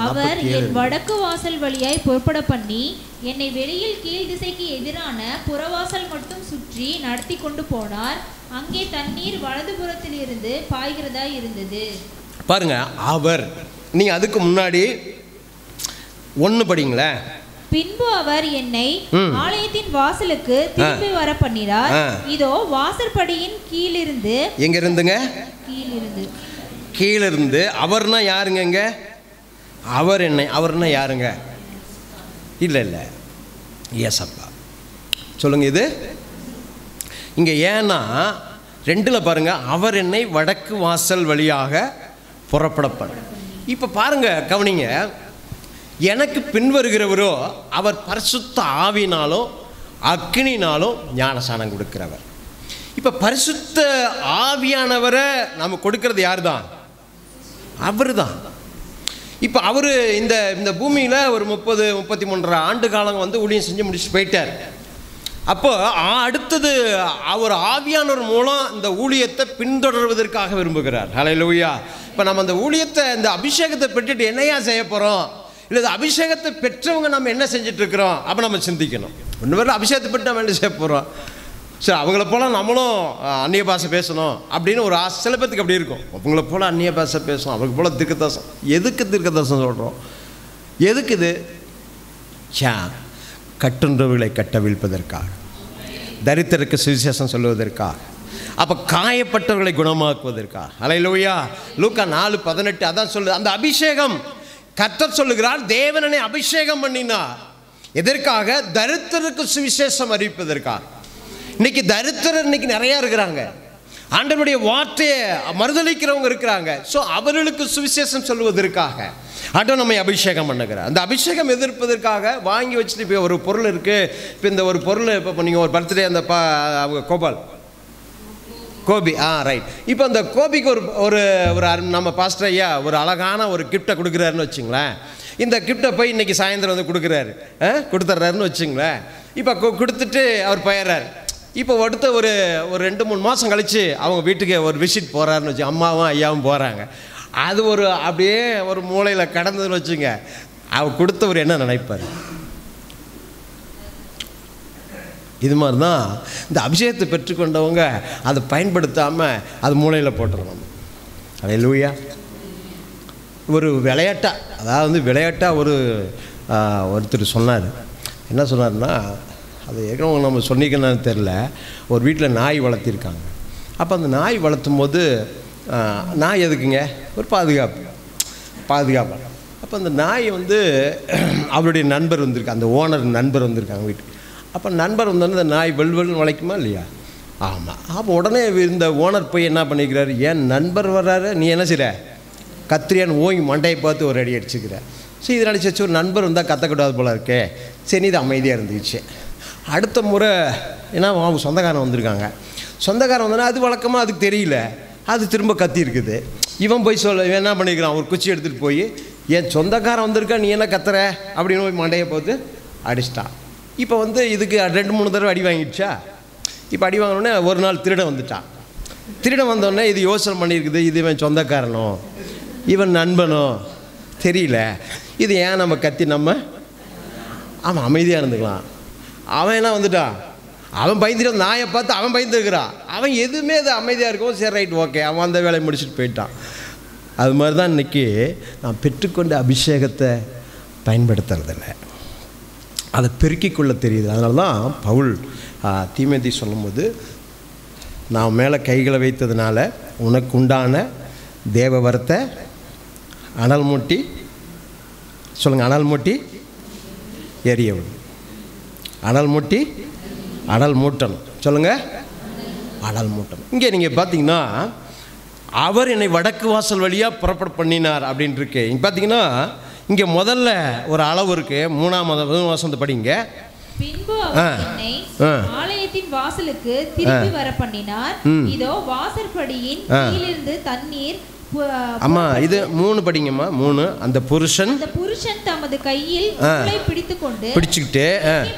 அவர் என் வடக்கு வாசல் வழியாய் புறப்பட பண்ணி என்னை வெளியில் கீழ் திசைக்கு எதிரான புறவாசல் மட்டும் சுற்றி நடத்தி கொண்டு போனார். அங்கே தண்ணீர் வலதுபுறத்தில் இருந்து பாய்கிறதா இருந்தது. பாருங்க, அவர், நீங்க அதுக்கு முன்னாடி 1 படிங்களேன். பின்பு அவர் என்னை ஆலயத்தின் வாசலுக்கு திரும்பி வர பண்ணினார். இதோ வாசற்படியின் கீழிருந்து. எங்க இருந்துங்க? கீழிருந்து. அவர்னா யாருங்க? இங்க அவர் என்னை, அவர்னா யாருங்க? இல்லை இல்லை, ஏசப்பா. சொல்லுங்க இது இங்க. ஏன்னா 2 பாருங்க, அவர் என்னை வடக்கு வாசல் வழியாக புறப்படப்பட. இப்ப பாருங்க, கவனிங்க. எனக்கு பின்வருகிறவரோ அவர் பரிசுத்த ஆவினாலும் அக்னினாலும் ஞானசானம் கொடுக்கிறவர். இப்ப பரிசுத்த ஆவியானவரை நம்ம கொடுக்கிறது யார் தான்? அவர் தான். இப்போ அவர் இந்த பூமியில் ஒரு 33 ஆண்டு காலம் வந்து ஊழியம் செஞ்சு முடிச்சு போயிட்டார். அப்போ அடுத்தது அவர் ஆவியானவர் மூலம் இந்த ஊழியத்தை பின்தொடர்வதற்காக விரும்புகிறார். ஹல்லேலூயா. இப்போ நம்ம அந்த ஊழியத்தை, இந்த அபிஷேகத்தை பெற்றுட்டு என்னையா செய்ய போகிறோம், இல்லை அபிஷேகத்தை பெற்றவங்க நம்ம என்ன செஞ்சுட்டு இருக்கிறோம், அப்போ நம்ம சிந்திக்கணும். ஒன்று வேறு அபிஷேகத்தை பெற்று நம்ம என்ன செய்ய போகிறோம். சரி, அவங்கள போல் நம்மளும் அந்நிய பாஷை பேசணும் அப்படின்னு ஒரு ஆசை சில பேருக்கு அப்படி இருக்கும். அவங்கள போல் அந்நிய பாஷை பேசணும், அவங்களுக்கு போல் தீர்க்கதரிசனம். எதுக்கு தீர்க்கதரிசனம் சொல்கிறோம்? எதுக்கு இது? கட்டுன்றவர்களை கட்டவிழ்ப்பதற்காக, தரித்திரருக்கு சுவிசேஷம் சொல்லுவதற்காக, அப்போ காயப்பட்டவர்களை குணமாக்குவதற்காக. ஹல்லேலூயா. லூக்கா 4:18 அதான் சொல்லுது. அந்த அபிஷேகம் கர்த்தர் சொல்லுகிறார், தேவனனை அபிஷேகம் பண்ணினார். எதற்காக? தரித்திரருக்கு சுவிசேஷம் அறிவிப்பதற்காக. இன்னைக்கு தரித்திரர் இன்னைக்கு நிறையா இருக்கிறாங்க. ஆண்டவருடைய வார்த்தையை மறுதலிக்கிறவங்க இருக்கிறாங்க. ஸோ அவர்களுக்கு சுவிசேஷம் சொல்லுவதற்காக ஆண்டவர் நம்மை அபிஷேகம் பண்ணுகிறார். அந்த அபிஷேகம் எதிர்ப்பதற்காக வாங்கி வச்சுட்டு, இப்போ ஒரு பொருள் இருக்குது. இப்போ இந்த ஒரு பொருள், இப்போ நீங்கள் ஒரு பர்த்டே, அந்த அவங்க கோபி ரைட். இப்போ அந்த கோபிக்கு ஒரு நம்ம பாஸ்டர் ஐயா ஒரு அழகான ஒரு கிஃப்டை கொடுக்குறாருன்னு வச்சுங்களேன். இந்த கிஃப்டை போய் இன்றைக்கி சாயந்தரம் வந்து கொடுத்துட்றாருன்னு வச்சுங்களேன். இப்போ கொடுத்துட்டு அவர் போயிடுறாரு. இப்போ அடுத்த ஒரு 2-3 மாதம் கழித்து அவங்க வீட்டுக்கு ஒரு விசிட் போகிறாருன்னு வச்சு, அம்மாவும் ஐயாவும் போகிறாங்க. அது அப்படியே ஒரு மூளையில் கடந்ததுன்னு வச்சுங்க. அவர் கொடுத்தவர் என்ன நினைப்பார்? இது மாதிரி தான் இந்த அபிஷேகத்தை பெற்றுக்கொண்டவங்க அதை பயன்படுத்தாமல் அது மூளையில் போட்டுருவாங்க. ஹல்லேலூயா. ஒரு விளையாட்டாக, அதாவது விளையாட்டாக ஒருத்தர் சொன்னார். என்ன சொன்னார்னா, அது ஏற்கனவே நம்ம சொன்னிக்கன்னு தெரில. ஒரு வீட்டில் நாய் வளர்த்திருக்காங்க. அப்போ அந்த நாய் வளர்த்தும் போது, நாய் எதுக்குங்க? ஒரு பாதுகாப்பு. அப்போ அந்த நாய் வந்து அவருடைய நண்பர் வந்திருக்கு, அந்த ஓனர் நண்பர் வந்திருக்காங்க வீட்டுக்கு. அப்போ நண்பர் வந்தோடனே இந்த நாய் வெல்வெல்னு வளைக்குமா இல்லையா? ஆமாம். அப்போ உடனே இந்த ஓனர் போய் என்ன பண்ணிக்கிறாரு, ஏன் நண்பர் வர்றாரு, நீ என்ன செய்கிற, கத்திரியான்னு ஓங்கி மண்டையை பார்த்து ஒரு அடி அடிச்சுக்கிற. ஸோ இது நினச்சி ஒரு நண்பர் வந்தால் கத்தக்கூடாது போல இருக்கே. சரி, இது அமைதியாக இருந்துச்சு. அடுத்த முறை ஏன்னா அவங்க சொந்தக்காரன் வந்திருக்காங்க. சொந்தக்காரன் வந்தோன்னா அது வழக்கமாக அதுக்கு தெரியல, அது திரும்ப கத்தி இருக்குது. இவன் போய் இவன் என்ன பண்ணிக்கிறான், ஒரு குச்சி எடுத்துகிட்டு போய், என் சொந்தக்காரன் வந்திருக்கா, நீ என்ன கத்துற அப்படின்னு போய் மண்டையை பார்த்து அடிச்சிட்டான். இப்போ வந்து இதுக்கு 2-3 தடவை அடி வாங்கிடுச்சா. இப்போ அடி வாங்கினோடனே ஒரு நாள் திருடன் வந்துட்டான். திருடன் வந்தோடனே இது யோசனை பண்ணியிருக்குது, இது இவன் சொந்தக்காரனோ இவன் நண்பனோ தெரியல, இது ஏன் நம்ம கத்தி அவன் அமைதியாக இருந்துக்கலாம். அவன் என்ன வந்துட்டான், அவன் பயந்துட்டு நாயை பார்த்து அவன் பயந்துருக்கிறான். அவன் எதுவுமே அது அமைதியாக இருக்கும். சரி, ரைட், ஓகே, அவன் அந்த வேலையை முடிச்சுட்டு போயிட்டான். அது மாதிரி தான் இன்றைக்கி நான் பெற்றுக்கொண்ட அபிஷேகத்தை பயன்படுத்துறதில்லை, அதை பெருக்கிக் கொள்ள தெரியுது. அதனால தான் பவுல் தீமோத்தி சொல்லும்போது, நான் மேலே கைகளை வைத்ததுனால உனக்கு உண்டான தேவ வரத்தை அனல் மூட்டி, சொல்லுங்கள், அனல் மூட்டி எரியவும், அனல் மூட்டி அனல் மூட்டணும். சொல்லுங்கள், அனல் மூட்டணும். இங்கே நீங்கள் பார்த்தீங்கன்னா, அவர் என்னை வடக்கு வாசல் வழியாக புறப்பட பண்ணினார் அப்படின்னு இருக்கு. இங்கே பார்த்தீங்கன்னா, இங்கே முதல்ல ஒரு அளவு இருக்கு. 3ஆம் வசனத்தை படிங்க. பின்பு என்னை ஆலயத்தின் வாசலுக்கு திரும்பி வர பண்ணினார். இதோ வாசற்படியின் கீழிருந்து தண்ணீர். அம்மா இது 3 படிங்கம்மா. 3 அந்த புருஷன் தமது கையில் பிடிச்சுக்கிட்டு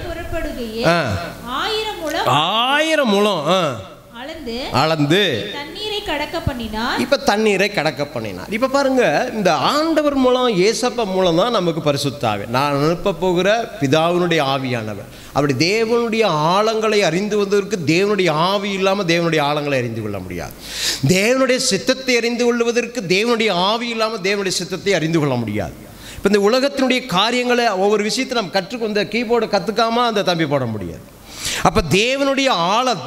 புறப்படுகையே 1000 முழம் அளந்து தண்ணீரை கடக்க பண்ணினார். இப்ப தண்ணீரை கடக்க பண்ணினார். இப்ப பாருங்க, இந்த ஆண்டவர் மூலம், இயேசப்பா மூலம் தான் நமக்கு பரிசுத்த ஆவி. நான் அனுப்ப போகிற பிதாவினுடைய ஆவியானவர். அப்படி தேவனுடைய ஆழங்களை அறிந்து வந்ததற்கு தேவனுடைய ஆவி இல்லாமல் தேவனுடைய ஆழங்களை அறிந்து கொள்ள முடியாது. தேவனுடைய சித்தத்தை அறிந்து கொள்வதற்கு தேவனுடைய ஆவி இல்லாமல் தேவனுடைய சித்தத்தை அறிந்து கொள்ள முடியாது. இப்போ இந்த உலகத்தினுடைய காரியங்களை ஒவ்வொரு விஷயத்தை நம்ம கற்றுக்கொண்ட கீபோர்டை கற்றுக்காமல் அந்த தம்பி போட முடியாது. அப்போ தேவனுடைய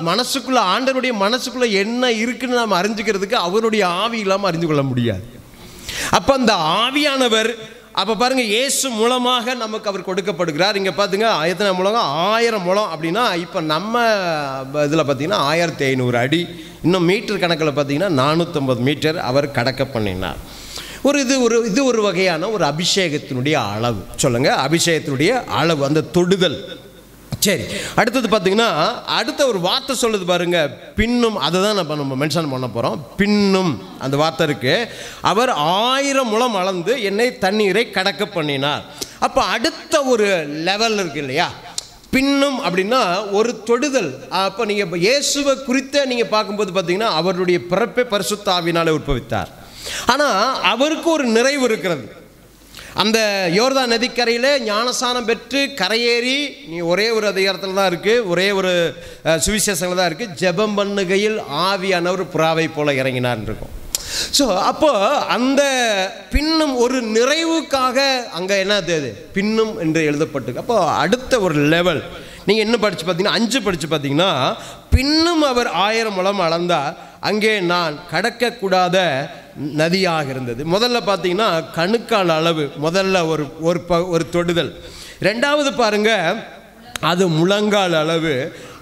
மனசுக்குள்ளே, ஆண்டவருடைய மனசுக்குள்ளே என்ன இருக்குன்னு நம்ம அறிஞ்சிக்கிறதுக்கு அவருடைய ஆவி இல்லாமல் அறிந்து கொள்ள முடியாது. அப்போ அந்த ஆவியானவர் அப்போ பாருங்கள், இயேசு மூலமாக நமக்கு அவர் கொடுக்கப்படுகிறார். இங்கே பார்த்துங்க, எத்தனை முழம்? 1000 முழம் அப்படின்னா இப்போ நம்ம இதில் பார்த்திங்கன்னா 1500 அடி, இன்னும் மீட்டர் கணக்கில் பார்த்திங்கன்னா 450 மீட்டர் அவர் கடக்க பண்ணினார். இது ஒரு வகையான ஒரு அபிஷேகத்தினுடைய அளவு. சொல்லுங்கள், அபிஷேகத்தினுடைய அளவு, அந்த தொடுதல். சரி, அடுத்தது பார்த்தீங்கன்னா அடுத்த ஒரு வார்த்தை சொல்லுது பாருங்க, பின்னும். அதை தான் நம்ம மென்ஷன் பண்ண போகிறோம். பின்னும் அந்த வார்த்தை இருக்கு. அவர் 1000 முழம் அளந்து என்னை தண்ணீரை கடக்க பண்ணினார். அப்போ அடுத்த ஒரு லெவல் இருக்கு இல்லையா? பின்னும் அப்படின்னா ஒரு தொடுதல். அப்போ நீங்கள் இயேசுவை குறித்த நீங்கள் பார்க்கும்போது பார்த்தீங்கன்னா அவருடைய பிறப்பை பரிசுத்த ஆவியினாலே உற்பவித்தார். ஆனால் அவருக்கு ஒரு நிறைவு இருக்கிறது. அந்த யோர்தான் நதிக்கரையில் ஞானஸ்நானம் பெற்று கரையேறி, நீ ஒரே ஒரு அதிகாரத்தில் தான் இருக்குது, ஒரே ஒரு சுவிசேஷங்கள் தான் இருக்குது, ஜெபம் பண்ணுகையில் ஆவியானவர் புறாவை போல இறங்கினார் இருக்கும். ஸோ அப்போ அந்த பின்னும் ஒரு நிறைவுக்காக அங்கே என்னது பின்னும் என்று எழுதப்பட்டு. அப்போ அடுத்த ஒரு லெவல் நீங்கள் என்ன படித்து பார்த்தீங்கன்னா 5 படித்து பார்த்தீங்கன்னா, பின்னும் அவர் 1000 முழம் அளந்தார், அங்கே நான் கடக்கக்கூடாத நதியாக இருந்தது. முதல்ல பார்த்தீங்கன்னா கணுக்கால் அளவு, முதல்ல ஒரு தொடுதல். ரெண்டாவது பாருங்க, அது முழங்கால் அளவு.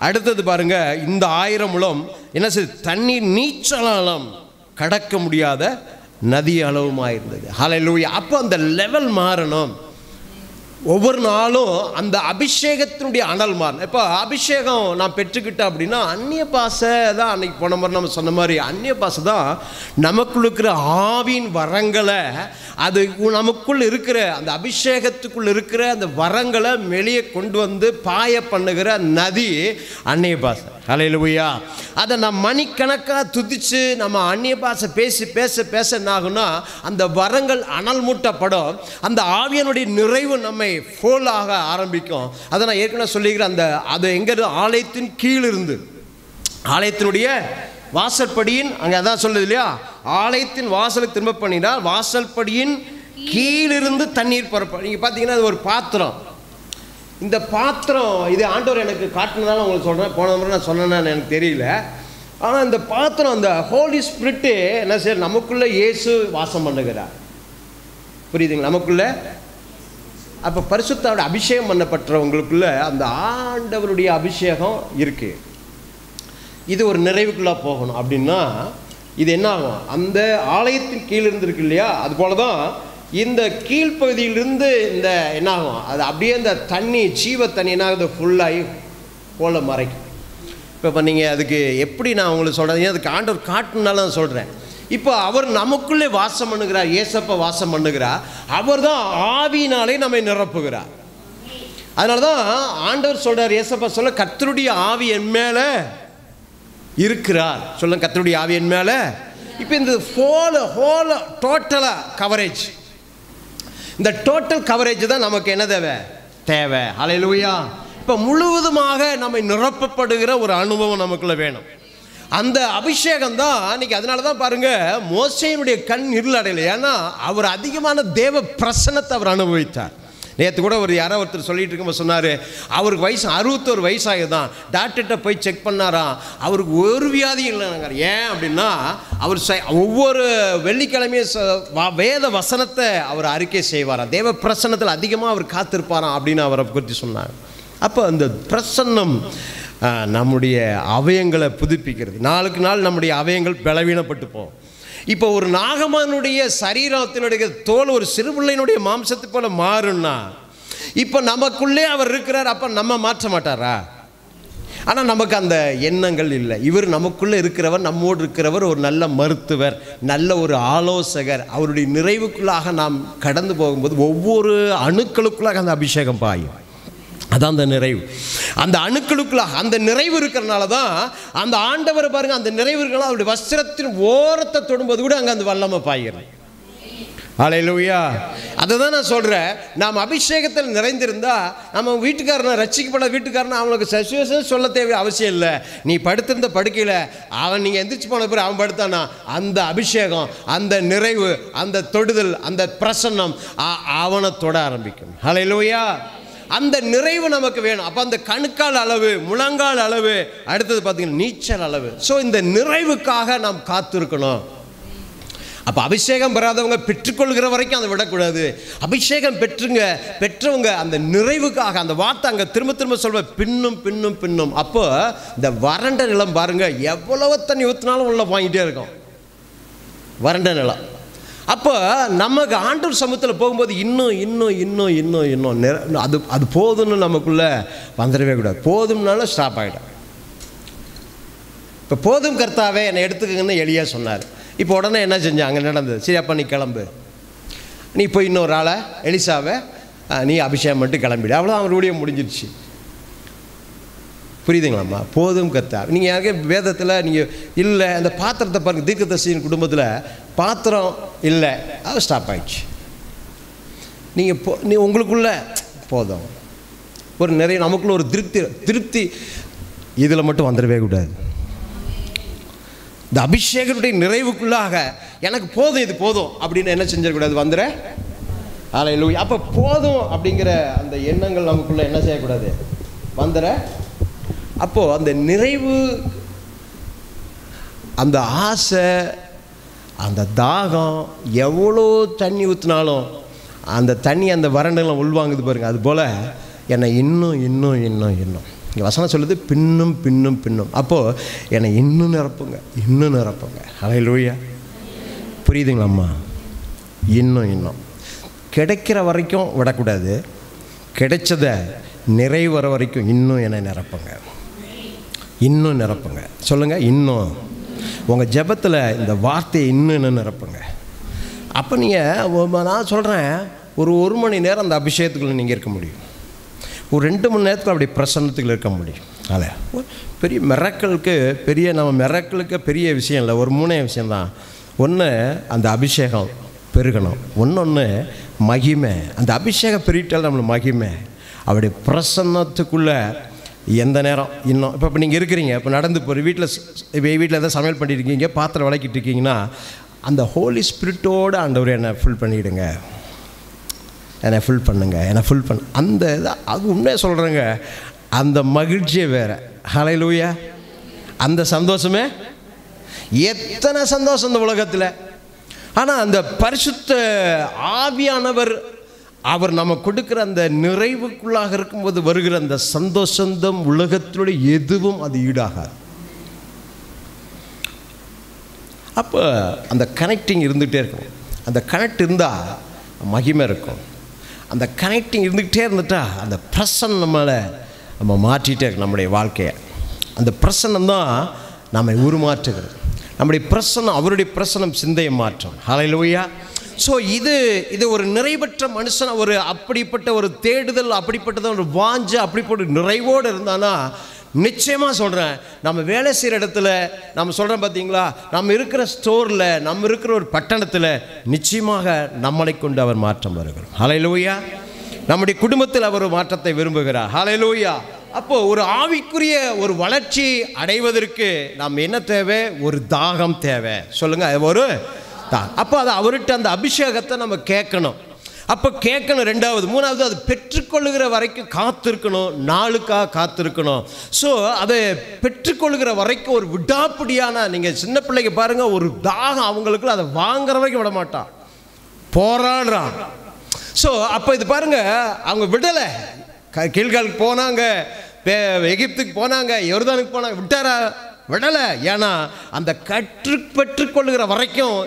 அடுத்தது பாருங்க, இந்த 1000 முழம் என்ன செய்யுது? தண்ணீர் நீச்சலாலம் கடக்க முடியாத நதி அளவுமாக இருந்தது. ஹல்லேலூயா. அப்போ அந்த லெவல் மாறணும். ஒவ்வொரு நாளும் அந்த அபிஷேகத்தினுடைய அனல் மாறணும். இப்போ அபிஷேகம் நான் பெற்றுக்கிட்டேன் அப்படின்னா அந்நிய பாசை தான், அன்னைக்கு போன மாதிரி நம்ம சொன்ன மாதிரி அந்நிய பாசை தான் நமக்குள்ள இருக்கிற ஆவியின் வரங்களை, அது நமக்குள் இருக்கிற அந்த அபிஷேகத்துக்குள் இருக்கிற அந்த வரங்களை வெளியே கொண்டு வந்து பாய பண்ணுகிற நதி அந்நிய பாசை. ஹல்லேலூயா. அதை நம்ம மணிக்கணக்காக துதித்து நம்ம அந்நிய பாசை பேசி பேச என்ன ஆகுனா, அந்த வரங்கள் அனல் மூட்டப்படும், அந்த ஆவியனுடைய நிறைவு நம்மை ஃபோலாக ஆரம்பிக்கும். அதை நான் ஏற்கனவே சொல்லிக்கிறேன். அது எங்கே? ஆலயத்தின் கீழிருந்து, ஆலயத்தினுடைய வாசற்படியின் அங்கே அதான் சொல்லுது இல்லையா, ஆலயத்தின் வாசலுக்கு திரும்ப பண்ணினால் வாசல்படியின் கீழிருந்து தண்ணீர் புறப்படும். நீங்கள் பார்த்தீங்கன்னா அது ஒரு பாத்திரம். இந்த பாத்திரம் இது ஆண்டவர் எனக்கு காட்டினதால உங்களுக்கு சொல்கிறேன். போன முறை நான் சொன்னேன்னு எனக்கு தெரியல. ஆனால் இந்த பாத்திரம், அந்த ஹோலி ஸ்பிரிட்டு என்ன செய்ய, நமக்குள்ளே இயேசு வாசம் பண்ணுகிறார். புரியுதுங்களா? நமக்குள்ளே. அப்போ பரிசுத்தாவோட அபிஷேகம் பண்ணப்பட்டவங்களுக்குள்ள அந்த ஆண்டவருடைய அபிஷேகம் இருக்குது. இது ஒரு நிறைவுக்குள்ளே போகணும் அப்படின்னா இது என்ன ஆகும்? அந்த ஆலயத்தின் கீழே இருந்துருக்கு இல்லையா, அது போல தான் இந்த கீழ்ப்பகுதியிலிருந்து இந்த என்ன ஆகும்? அது அப்படியே இந்த தண்ணி, ஜீவ தண்ணி என்ன ஆகுது? ஃபுல்லாகி போல மறைக்கும். இப்போ நீங்கள் அதுக்கு எப்படி நான் உங்களுக்கு சொல்கிறேன், அதுக்கு ஆண்டவர் காட்டுனால நான் சொல்கிறேன். இப்போ அவர் நமக்குள்ளே வாசம் பண்ணுகிறார், ஏசப்பா வாசம் பண்ணுகிறார். அவர் தான் ஆவியினாலே நம்மை நிரப்புகிறார். அதனால தான் ஆண்டவர் சொல்கிறார், ஏசப்பா சொல்ல, கர்த்தருடைய ஆவி என் மேலே இருக்கிறார். சொல்லுங்க, கர்த்தருடைய ஆவி என் மேலே. இப்போ இந்த ஹோல் டோட்டலாக கவரேஜ், இந்த டோட்டல் கவரேஜ் தான் நமக்கு என்ன தேவை. ஹல்லேலூயா. இப்போ முழுவதுமாக நம்மை நிரப்பப்படுகிற ஒரு அனுபவம் நமக்குள்ள வேணும். அந்த அபிஷேகம் தான் இன்னைக்கு. அதனால தான் பாருங்க, மோசேயினுடைய கண் இருளடையலை. ஏன்னா அவர் அதிகமான தேவ பிரசன்னத்தை அவர் அனுபவித்தார். நேற்று கூட யாரோ ஒருத்தர் சொல்லிட்டு இருக்கும்போது சொன்னார், அவருக்கு வயசு 61 வயசாகுதான், டாக்டர்கிட்ட போய் செக் பண்ணாராம், அவருக்கு ஒரு வியாதியும் இல்லைனாங்க. ஏன் அப்படின்னா அவர் ஒவ்வொரு வெள்ளிக்கிழமையும் வேத வசனத்தை அவர் அறிக்கை செய்வாராம், தேவ பிரசன்னத்தில் அதிகமாக அவர் காத்திருப்பாராம் அப்படின்னு அவரை குறித்து சொன்னார். அப்போ அந்த பிரசன்னம் நம்முடைய அவயங்களை புதுப்பிக்கிறது. நாளுக்கு நாள் நம்முடைய அவயங்கள் பலவீனப்பட்டு போகும். இப்போ ஒரு நாகமானுடைய சரீரத்தினுடைய தோல் ஒரு சிறுபிள்ளையினுடைய மாம்சத்தை போல மாறும்னா, இப்போ நமக்குள்ளே அவர் இருக்கிறார். அப்போ நம்ம மாற்ற மாட்டாரா? ஆனால் நமக்கு அந்த எண்ணங்கள் இல்லை. இவர் நமக்குள்ளே இருக்கிறவர், நம்மோடு இருக்கிறவர் ஒரு நல்ல மருத்துவர், நல்ல ஒரு ஆலோசகர். அவருடைய நிறைவுக்குள்ளாக நாம் கடந்து போகும்போது ஒவ்வொரு அணுக்களுக்குள்ளாக அந்த அபிஷேகம் பாயும். அதான் அந்த நிறைவு. அந்த அணுக்களுக்குள்ளாக அந்த நிறைவு இருக்கிறனால தான் அந்த ஆண்டவர் பாருங்க, அந்த நிறைவு இருக்கிறனால அவருடைய வஸ்திரத்தின் ஓரத்தை தொடும்போது கூட அங்கே அந்த வல்லமை பாய்கிறது. ஹல்லேலூயா. அதுதான் நான் சொல்கிறேன். நாம் அபிஷேகத்தில் நிறைந்திருந்தா நம்ம வீட்டுக்காரனை ரட்சிக்கப்பட வீட்டுக்காரனை அவனுக்கு சச்சுவேஷன் சொல்ல தேவை அவசியம் இல்லை. நீ படுத்திருந்த படுக்கையில் அவன் நீங்கள் எந்திரிச்சு போன பிறகு அவன் படுத்தானா அந்த அபிஷேகம், அந்த நிறைவு, அந்த தொடுதல், அந்த பிரசன்னம் அவனை தொட ஆரம்பிக்கும். ஹல்லேலூயா. அந்த நிறைவு நமக்கு வேணும். அப்போ அந்த கணுக்கால் அளவு, முழங்கால் அளவு, அடுத்தது பார்த்தீங்கன்னா நீச்சல் அளவு. ஸோ இந்த நிறைவுக்காக நாம் காத்திருக்கணும். அப்போ அபிஷேகம் பெறாதவங்க பெற்றுக்கொள்கிற வரைக்கும் அதை விடக்கூடாது. அபிஷேகம் பெற்றவங்க அந்த நிறைவுக்காக, அந்த வார்த்தை அங்கே திரும்ப திரும்ப சொல்வ பின்னும் பின்னும் பின்னும். அப்போ இந்த வறண்ட நிலம் பாருங்க, எவ்வளவு தண்ணி ஊற்றினாலும் உள்ள வாங்கிட்டே இருக்கும் வறண்ட நிலம். அப்போ நமக்கு ஆண்டவர் சமூகத்தில் போகும்போது இன்னும் இன்னும் இன்னும் இன்னும் இன்னும் அது போதும்னு நமக்குள்ளே வந்துடவே கூடாது. போதும்னாலும் ஸ்டாப் ஆகிடும். இப்போ போதும் கர்த்தாவே என்னை எடுத்துக்கங்கன்னு எலியா சொன்னார். இப்போ உடனே என்ன செஞ்சாங்க, நடந்தது. சரி அப்போ நீ கிளம்பு, நீ போய் இன்னொரு ஆளை எலிசாவை நீ அபிஷேகம் மட்டும் கிளம்பிடு. அவ்வளோதான் அவர் ஊழியம் முடிஞ்சிருச்சு. புரியுதுங்களாம்மா? போதும் கர்த்தா. நீங்கள் யாருக்கே வேதத்தில் நீங்கள் இல்லை அந்த பாத்திரத்தை பாருங்கள், தீர்க்கதரிசியின் குடும்பத்தில் பாத்திரம் இல்லை, அது ஸ்டாப் ஆயிடுச்சு. நீ உங்களுக்குள்ள போதும் ஒரு நிறைய நமக்குள்ள ஒரு திருப்தி இதில் மட்டும் வந்துடவே கூடாது. இந்த அபிஷேகத்துடைய நிறைவுக்குள்ளாக எனக்கு போதும், இது போதும் அப்படின்னு என்ன செஞ்சிடக்கூடாது, வந்துட. ஹல்லேலூயா. அப்போ போதும் அப்படிங்கிற அந்த எண்ணங்கள் நமக்குள்ளே என்ன செய்யக்கூடாது, வந்துட. அப்போது அந்த நிறைவு, அந்த ஆசை, அந்த தாகம், எவ்வளோ தண்ணி ஊற்றினாலும் அந்த தண்ணி அந்த வறண்டெல்லாம் உள்வாங்குது பாருங்கள். அதுபோல் என்னை இன்னும் இன்னும் இன்னும் இன்னும் இங்கே வசனம் சொல்லுது பின்னும் பின்னும் பின்னும். அப்போது என்னை இன்னும் நிரப்புங்க, இன்னும் நிரப்புங்க. ஹல்லேலூயா. புரியுதுங்களாம்மா? இன்னும் இன்னும் கிடைக்கிற வரைக்கும் விடக்கூடாது. கிடைச்சதை நிறைவு வர வரைக்கும் இன்னும் என்னை நிரப்புங்க, இன்னும் நிரப்புங்க. சொல்லுங்கள், இன்னும். உங்கள் ஜெபத்தில் இந்த வார்த்தையை இன்னும் நிரப்புங்க. அப்போ நீங்கள், நான் சொல்கிறேன், ஒரு மணி நேரம் அந்த அபிஷேகத்துக்குள்ளே நீங்கள் இருக்க முடியும். ஒரு 2 மணி நேரத்தில் அப்படி பிரசன்னத்துக்குள்ள இருக்க முடியும். அதில் பெரிய மிரக்கலுக்கு பெரிய விஷயம் இல்லை, ஒரு 3 விஷயந்தான். ஒன்று அந்த அபிஷேகம் பெருகணும், ஒன்று மகிமை. அந்த அபிஷேகம் பெருகிட்டால் நம்மளுக்கு மகிமை. அப்படி பிரசன்னத்துக்குள்ளே எந்த நேரம் இன்னும் இப்போ நீங்கள் இருக்கிறீங்க, இப்போ நடந்து போகிற வீட்டில் எதாவது சமையல் பண்ணியிருக்கீங்க, பாத்திரம் விளக்கிட்டு இருக்கீங்கன்னா அந்த ஹோலி ஸ்பிரிட்டோடு ஆண்டவர் என்னை ஃபுல் பண்ணிவிடுங்க, என்னை ஃபுல் பண்ணுங்க, அந்த அது உண்மையாக சொல்கிறேங்க. அந்த மகிழ்ச்சியே வேறு. ஹல்லேலூயா. அந்த சந்தோஷமே எத்தனை சந்தோஷம் இந்த உலகத்தில். ஆனால் அந்த பரிசுத்த ஆவியானவர் அவர் நம்ம கொடுக்குற அந்த நிறைவுக்குள்ளாக இருக்கும்போது வருகிற அந்த சந்தோஷந்தம் உலகத்தினுடைய எதுவும் அது ஈடாகாது. அப்போ அந்த கனெக்டிங் இருந்துகிட்டே இருக்கும். அந்த கனெக்ட் இருந்தால் மகிமை இருக்கும். அந்த கனெக்டிங் இருந்துக்கிட்டே இருந்துட்டா அந்த பிரசன்னம் நம்ம மாற்றிட்டே இருக்கு நம்முடைய வாழ்க்கையை. அந்த பிரசன்னம் தான் நம்மை உருமாற்றுகிறது. நம்முடைய பிரசன்னம், அவருடைய பிரசன்னம் சிந்தையை மாற்றும். ஹல்லேலூயா. ஸோ இது ஒரு நிறைவற்ற மனுஷன், ஒரு அப்படிப்பட்ட ஒரு தேடுதல், அப்படிப்பட்டத ஒரு வாஞ்சை, அப்படிப்பட்ட நிறைவோடு இருந்தானா நிச்சயமாக சொல்கிறேன், நம்ம வேலை செய்கிற இடத்துல நம்ம சொல்கிறோம் பார்த்தீங்களா, நம்ம இருக்கிற ஸ்டோரில், நம்ம இருக்கிற ஒரு பட்டணத்தில் நிச்சயமாக நம்மளை கொண்டு அவர் மாற்றம் வருகிறார். ஹல்லேலூயா. நம்முடைய குடும்பத்தில் அவர் மாற்றத்தை விரும்புகிறார். ஹல்லேலூயா. அப்போது ஒரு ஆவிக்குரிய ஒரு வளர்ச்சி அடைவதற்கு நாம் என்ன தேவை, ஒரு தாகம் தேவை. சொல்லுங்கள், ஒரு தாகம். அப்போ அது அவர்கிட்ட அந்த அபிஷேகத்தை நம்ம கேட்கணும். அப்போ கேட்கணும். 2வது 3வது அது பெற்றுக்கொள்ளுகிற வரைக்கும் காத்திருக்கணும், நாளுக்காக காத்திருக்கணும். ஸோ அதை பெற்றுக்கொள்ளுகிற வரைக்கும் ஒரு விடாப்பிடியான, நீங்கள் சின்ன பிள்ளைங்க பாருங்கள், ஒரு தாகம் அவங்களுக்குள்ள அதை வாங்குற வரைக்கும் விட மாட்டான், போராடுறான். ஸோ அப்போ இது பாருங்கள், அவங்க விடலை. கீழ்காலுக்கு போனாங்க, எகிப்துக்கு போனாங்க, யோர்தானுக்கு போனாங்க, விடலை. ஏன்னா அந்த பெற்றுக்கொள்ளுகிற வரைக்கும்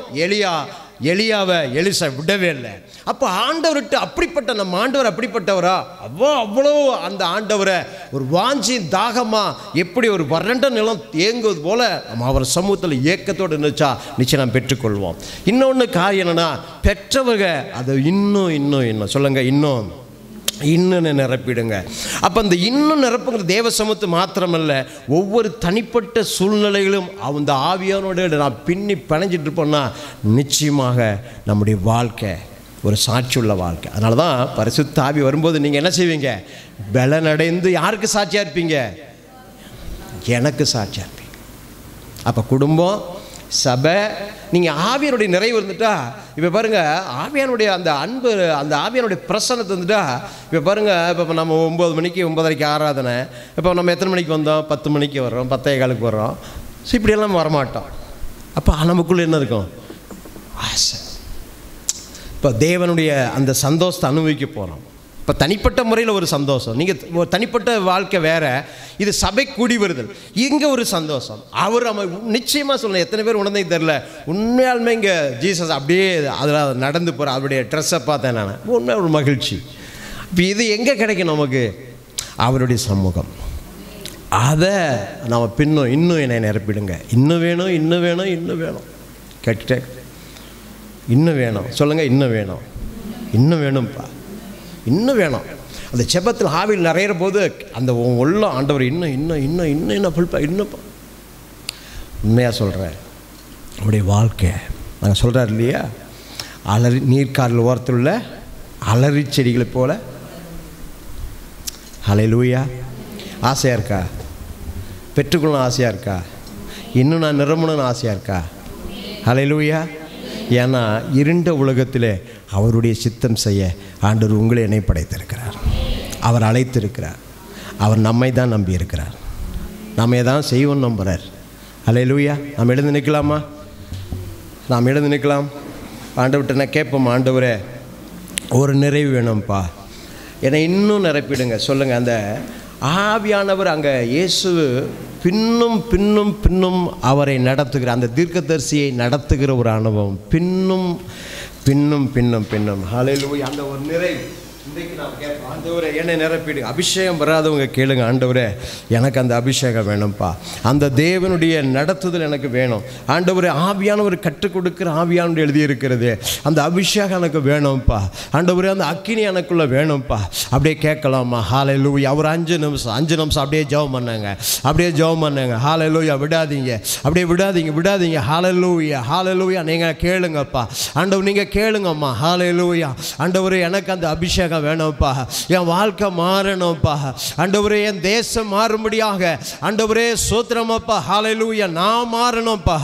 எலியாவை எலிசா விடவே இல்லை. அப்போ ஆண்டவர்கிட்ட அப்படிப்பட்ட நம்ம ஆண்டவர் அப்படிப்பட்டவரா, அவ்வளோ அந்த ஆண்டவரை ஒரு வாஞ்சி தாகமா, எப்படி ஒரு வறண்ட நிலம் ஏங்குவது போல நம்ம அவர் சமூகத்தில் ஏக்கத்தோடு நினைச்சா நிச்சயம் நாம் பெற்றுக்கொள்வோம். இன்னொன்று காரியம் என்னன்னா, பெற்றவங்க அதை இன்னும் சொல்லுங்க, இன்னும் இன்னும் நிரப்பிடுங்க. அப்போ அந்த இன்னும் நிரப்புங்கிற தேவ சமூகத்து மாத்திரமல்ல, ஒவ்வொரு தனிப்பட்ட சூழ்நிலைகளும் அந்த ஆவியானோட நான் பின்னி பிணைஞ்சிட்டு இருப்போம்னா நிச்சயமாக நம்முடைய வாழ்க்கை ஒரு சாட்சியுள்ள வாழ்க்கை. அதனால தான் பரிசுத்த ஆவி வரும்போது நீங்கள் என்ன செய்வீங்க? பலனடைந்து யாருக்கு சாட்சியாக இருப்பீங்க? எனக்கு சாட்சியாக இருப்பீங்க. அப்போ குடும்பம், சபை, நீங்கள் ஆவியனுடைய நிறைவு இருந்துட்டா, இப்போ பாருங்கள், ஆவியானுடைய அந்த அன்பு, அந்த ஆவியானுடைய பிரசன்னத்தை இருந்துட்டா, இப்போ பாருங்கள், இப்போ நம்ம 9 மணிக்கு 9:30 ஆராதனை, இப்போ நம்ம எத்தனை மணிக்கு வந்தோம்? 10 மணிக்கு வர்றோம், 10:15 வர்றோம். ஸோ இப்படியெல்லாம் வரமாட்டோம். அப்போ நமக்குள்ளே என்ன இருக்கும்? ஆசை. இப்போ தேவனுடைய அந்த சந்தோஷத்தை அனுபவிக்க போகிறோம். இப்போ தனிப்பட்ட முறையில் ஒரு சந்தோஷம், நீங்கள் தனிப்பட்ட வாழ்க்கை வேறு, இது சபை கூடி வருதல், இங்கே ஒரு சந்தோஷம். அவர் நம்ம நிச்சயமாக சொல்லணும். எத்தனை பேர் உணர்ந்தே தெரில, உண்மையாலுமே இங்கே ஜீசஸ் அப்படியே அதில் நடந்து போகிற அவருடைய ட்ரெஸ்ஸை பார்த்தேன் நான், உண்மையாக ஒரு மகிழ்ச்சி. இப்போ இது எங்கே கிடைக்கும் நமக்கு? அவருடைய சமூகம். அதை நம்ம இன்னும் என்னை நிரப்பிடுங்க, இன்னும் வேணும், இன்னும் வேணும், இன்னும் வேணும் கேட்டுட்டே, இன்னும் வேணும் சொல்லுங்கள், இன்னும் வேணும், இன்னும் வேணும்ப்பா, இன்னும் வேணும். அந்த செபத்தில் ஆவியில் நிறையிற போது அந்த உள்ள ஆண்டவர் இன்னும் இன்னும் இன்னும் இன்னும் என்ன ஃபுல்ப்பா, இன்னும்ப்பா. உண்மையாக சொல்கிறேன், அவருடைய வாழ்க்கை நாங்கள் சொல்கிறார் இல்லையா, நீர்க்காரில் ஓரத்தில் உள்ள அலறி செடிகளை போல. ஹல்லேலூயா. ஆசையாக இருக்கா? பெற்றுக்கொள்ளணும் ஆசையாக இருக்கா? இன்னும் நான் நிரம்பணும்னு ஆசையாக இருக்கா? ஹல்லேலூயா. ஏன்னா இருண்ட உலகத்தில் அவருடைய சித்தம் செய்ய ஆண்டவர் உங்களை என்னை படைத்திருக்கிறார். அவர் அழைத்திருக்கிறார். அவர் நம்மை தான் நம்பி இருக்கிறார். நம்ம தான் செய்வோம் நம்புகிறார். ஹல்லேலூயா. நாம் எழுந்து நிற்கலாமா? நாம் எழுந்து நிற்கலாம். ஆண்டவர்கிட்ட நான் கேட்போம், ஆண்டவரே ஒரு நிறைவு வேணும்ப்பா, என்னை இன்னும் நிரப்பிடுங்க. சொல்லுங்கள். அந்த ஆவியானவர் அங்கே இயேசு பின்னும் பின்னும் பின்னும் அவரை நடத்துகிற அந்த தீர்க்கதரிசியை நடத்துகிற ஒரு அனுபவம், பின்னும் பின்னும் பின்னும் பின்னும். ஹல்லேலூயா. அந்த ஒரு நிறைவு இன்றைக்கு நாம் கேட்போம், ஆண்டவரே என்னை நிரப்பிடுங்க. அபிஷேகம் வராதவங்க கேளுங்க, ஆண்டவரே எனக்கு அந்த அபிஷேகம் வேணும்ப்பா, அந்த தேவனுடைய நடத்துதல் எனக்கு வேணும். ஆண்டவரே ஆவியானவர் கற்றுக் கொடுக்குற ஆவியானவர் எழுதியிருக்கிறது, அந்த அபிஷேகம் எனக்கு வேணும்ப்பா. ஆண்டவரே அந்த அக்கினி எனக்குள்ளே வேணும்ப்பா. அப்படியே கேட்கலாமா? ஹல்லேலூயா. ஒரு 5 நிமிஷம் அப்படியே ஜெபம் பண்ணாங்க, அப்படியே ஜெபம் பண்ணாங்க. ஹல்லேலூயா. விடாதீங்க, அப்படியே விடாதீங்க. ஹல்லேலூயா. ஹல்லேலூயா. நீங்கள் கேளுங்கப்பா. ஆண்டவர் நீங்கள் கேளுங்கம்மா. ஹல்லேலூயா. ஆண்டவரே எனக்கு அந்த அபிஷேகம் வேணும்ப்பா, என் வாழ்க்கை மாறணும்ப்பா. ஆண்டவரே என் தேசம் மாறும்படியாக ஆண்டவரே ஸ்தோத்திரமப்பா. ஹல்லேலூயா. நான் மாறணும்ப்பா.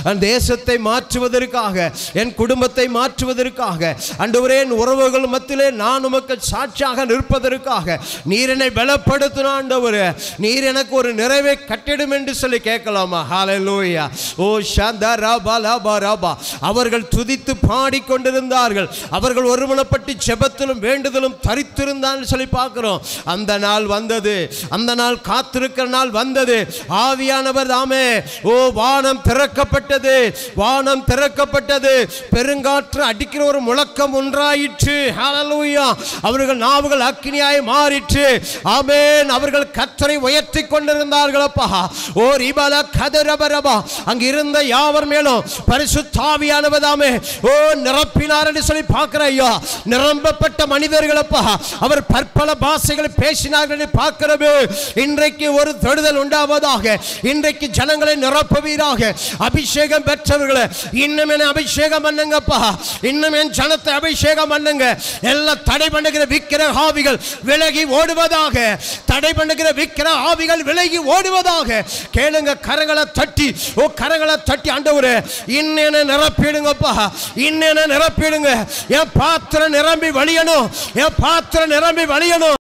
என் தேசத்தை மாற்றுவதற்காக, என் குடும்பத்தை மாற்றுவதற்காக, ஆண்டவரே என் உறவுகள் மத்தியிலே நான் உமக்கு சாட்சியாக நிற்பதற்காக நீர் என்னை பலப்படுத்தின ஆண்டவரே, நீர் எனக்கு ஒரு நிறைவை கட்டிடும் என்று சொல்லி கேட்கலாமா? ஹல்லேலூயா. ஓ ஷந்தரபலபரபா. அவர்கள் துதித்து பாடிக்கொண்டிருந்தார்கள். அவர்கள் ஒருமனப்பட்டு ஜெபத்திலும் வேண்டுதலும் தரித்திருந்தான்னு சொல்லி பார்க்கிறோம். அந்த நாள் வந்தது, அந்த நாள் காத்திருக்கிற நாள் வந்தது. ஆவியானவர் தாமே. ஓ வானம் திறக்கப்பட்டது, வானம் திறக்கப்பட்டது. பெருங்காற்று அடிக்கிற ஒரு முழக்கம் ஒன்றாயிற்று. ஹல்லேலூயா. அவர்கள் நாவுகள் அக்கினியாய் மாறிற்று. ஆமென். அவர்கள் கர்த்தரை உயர்த்தி கொண்டிருந்தார்கள் அப்பா. ஓ ரிபல கதரபரபா. அங்கு இருந்த யாவர் மேலும் பரிசுத்த ஆவியானவர் தாமே ஓ நிரப்பினார் என்று சொல்லி பார்க்கிறேன் ஐயா. நிரம்பப்பட்ட மனிதர்கள் அப்பா, அவர் பற்பல பாஷைகளை பேசினார்கள் என்று பார்க்கிறது. இன்றைக்கு ஒரு தொடுதல் உண்டாவதாக. இன்றைக்கு ஜனங்களை நிரப்புவீராக. அபிஷேகம் பெற்றவர்களை இன்னும் என்ன அபிஷேகம் பண்ணுங்கப்பா, இன்னும் என் ஜனத்தை அபிஷேகம் பண்ணுங்க. எல்லாம் தடை பண்ணுகிற விக்கிர ஆவிகள் விலகி ஓடுவதாக. தடை பண்ணுகிற விக்கிர ஆவிகள் விலகி ஓடுவதாக. கேளுங்க. கரங்களை தட்டி, ஓ கரங்களை தட்டி ஆண்டவரே இன்னென நிரப்பிடுங்கப்பா, இன்னென நிரப்பிடுங்க. என் பாத்திரம் நிரம்பி வழியணும், என் பாத்திரம் நிரம்பி வழியணும்.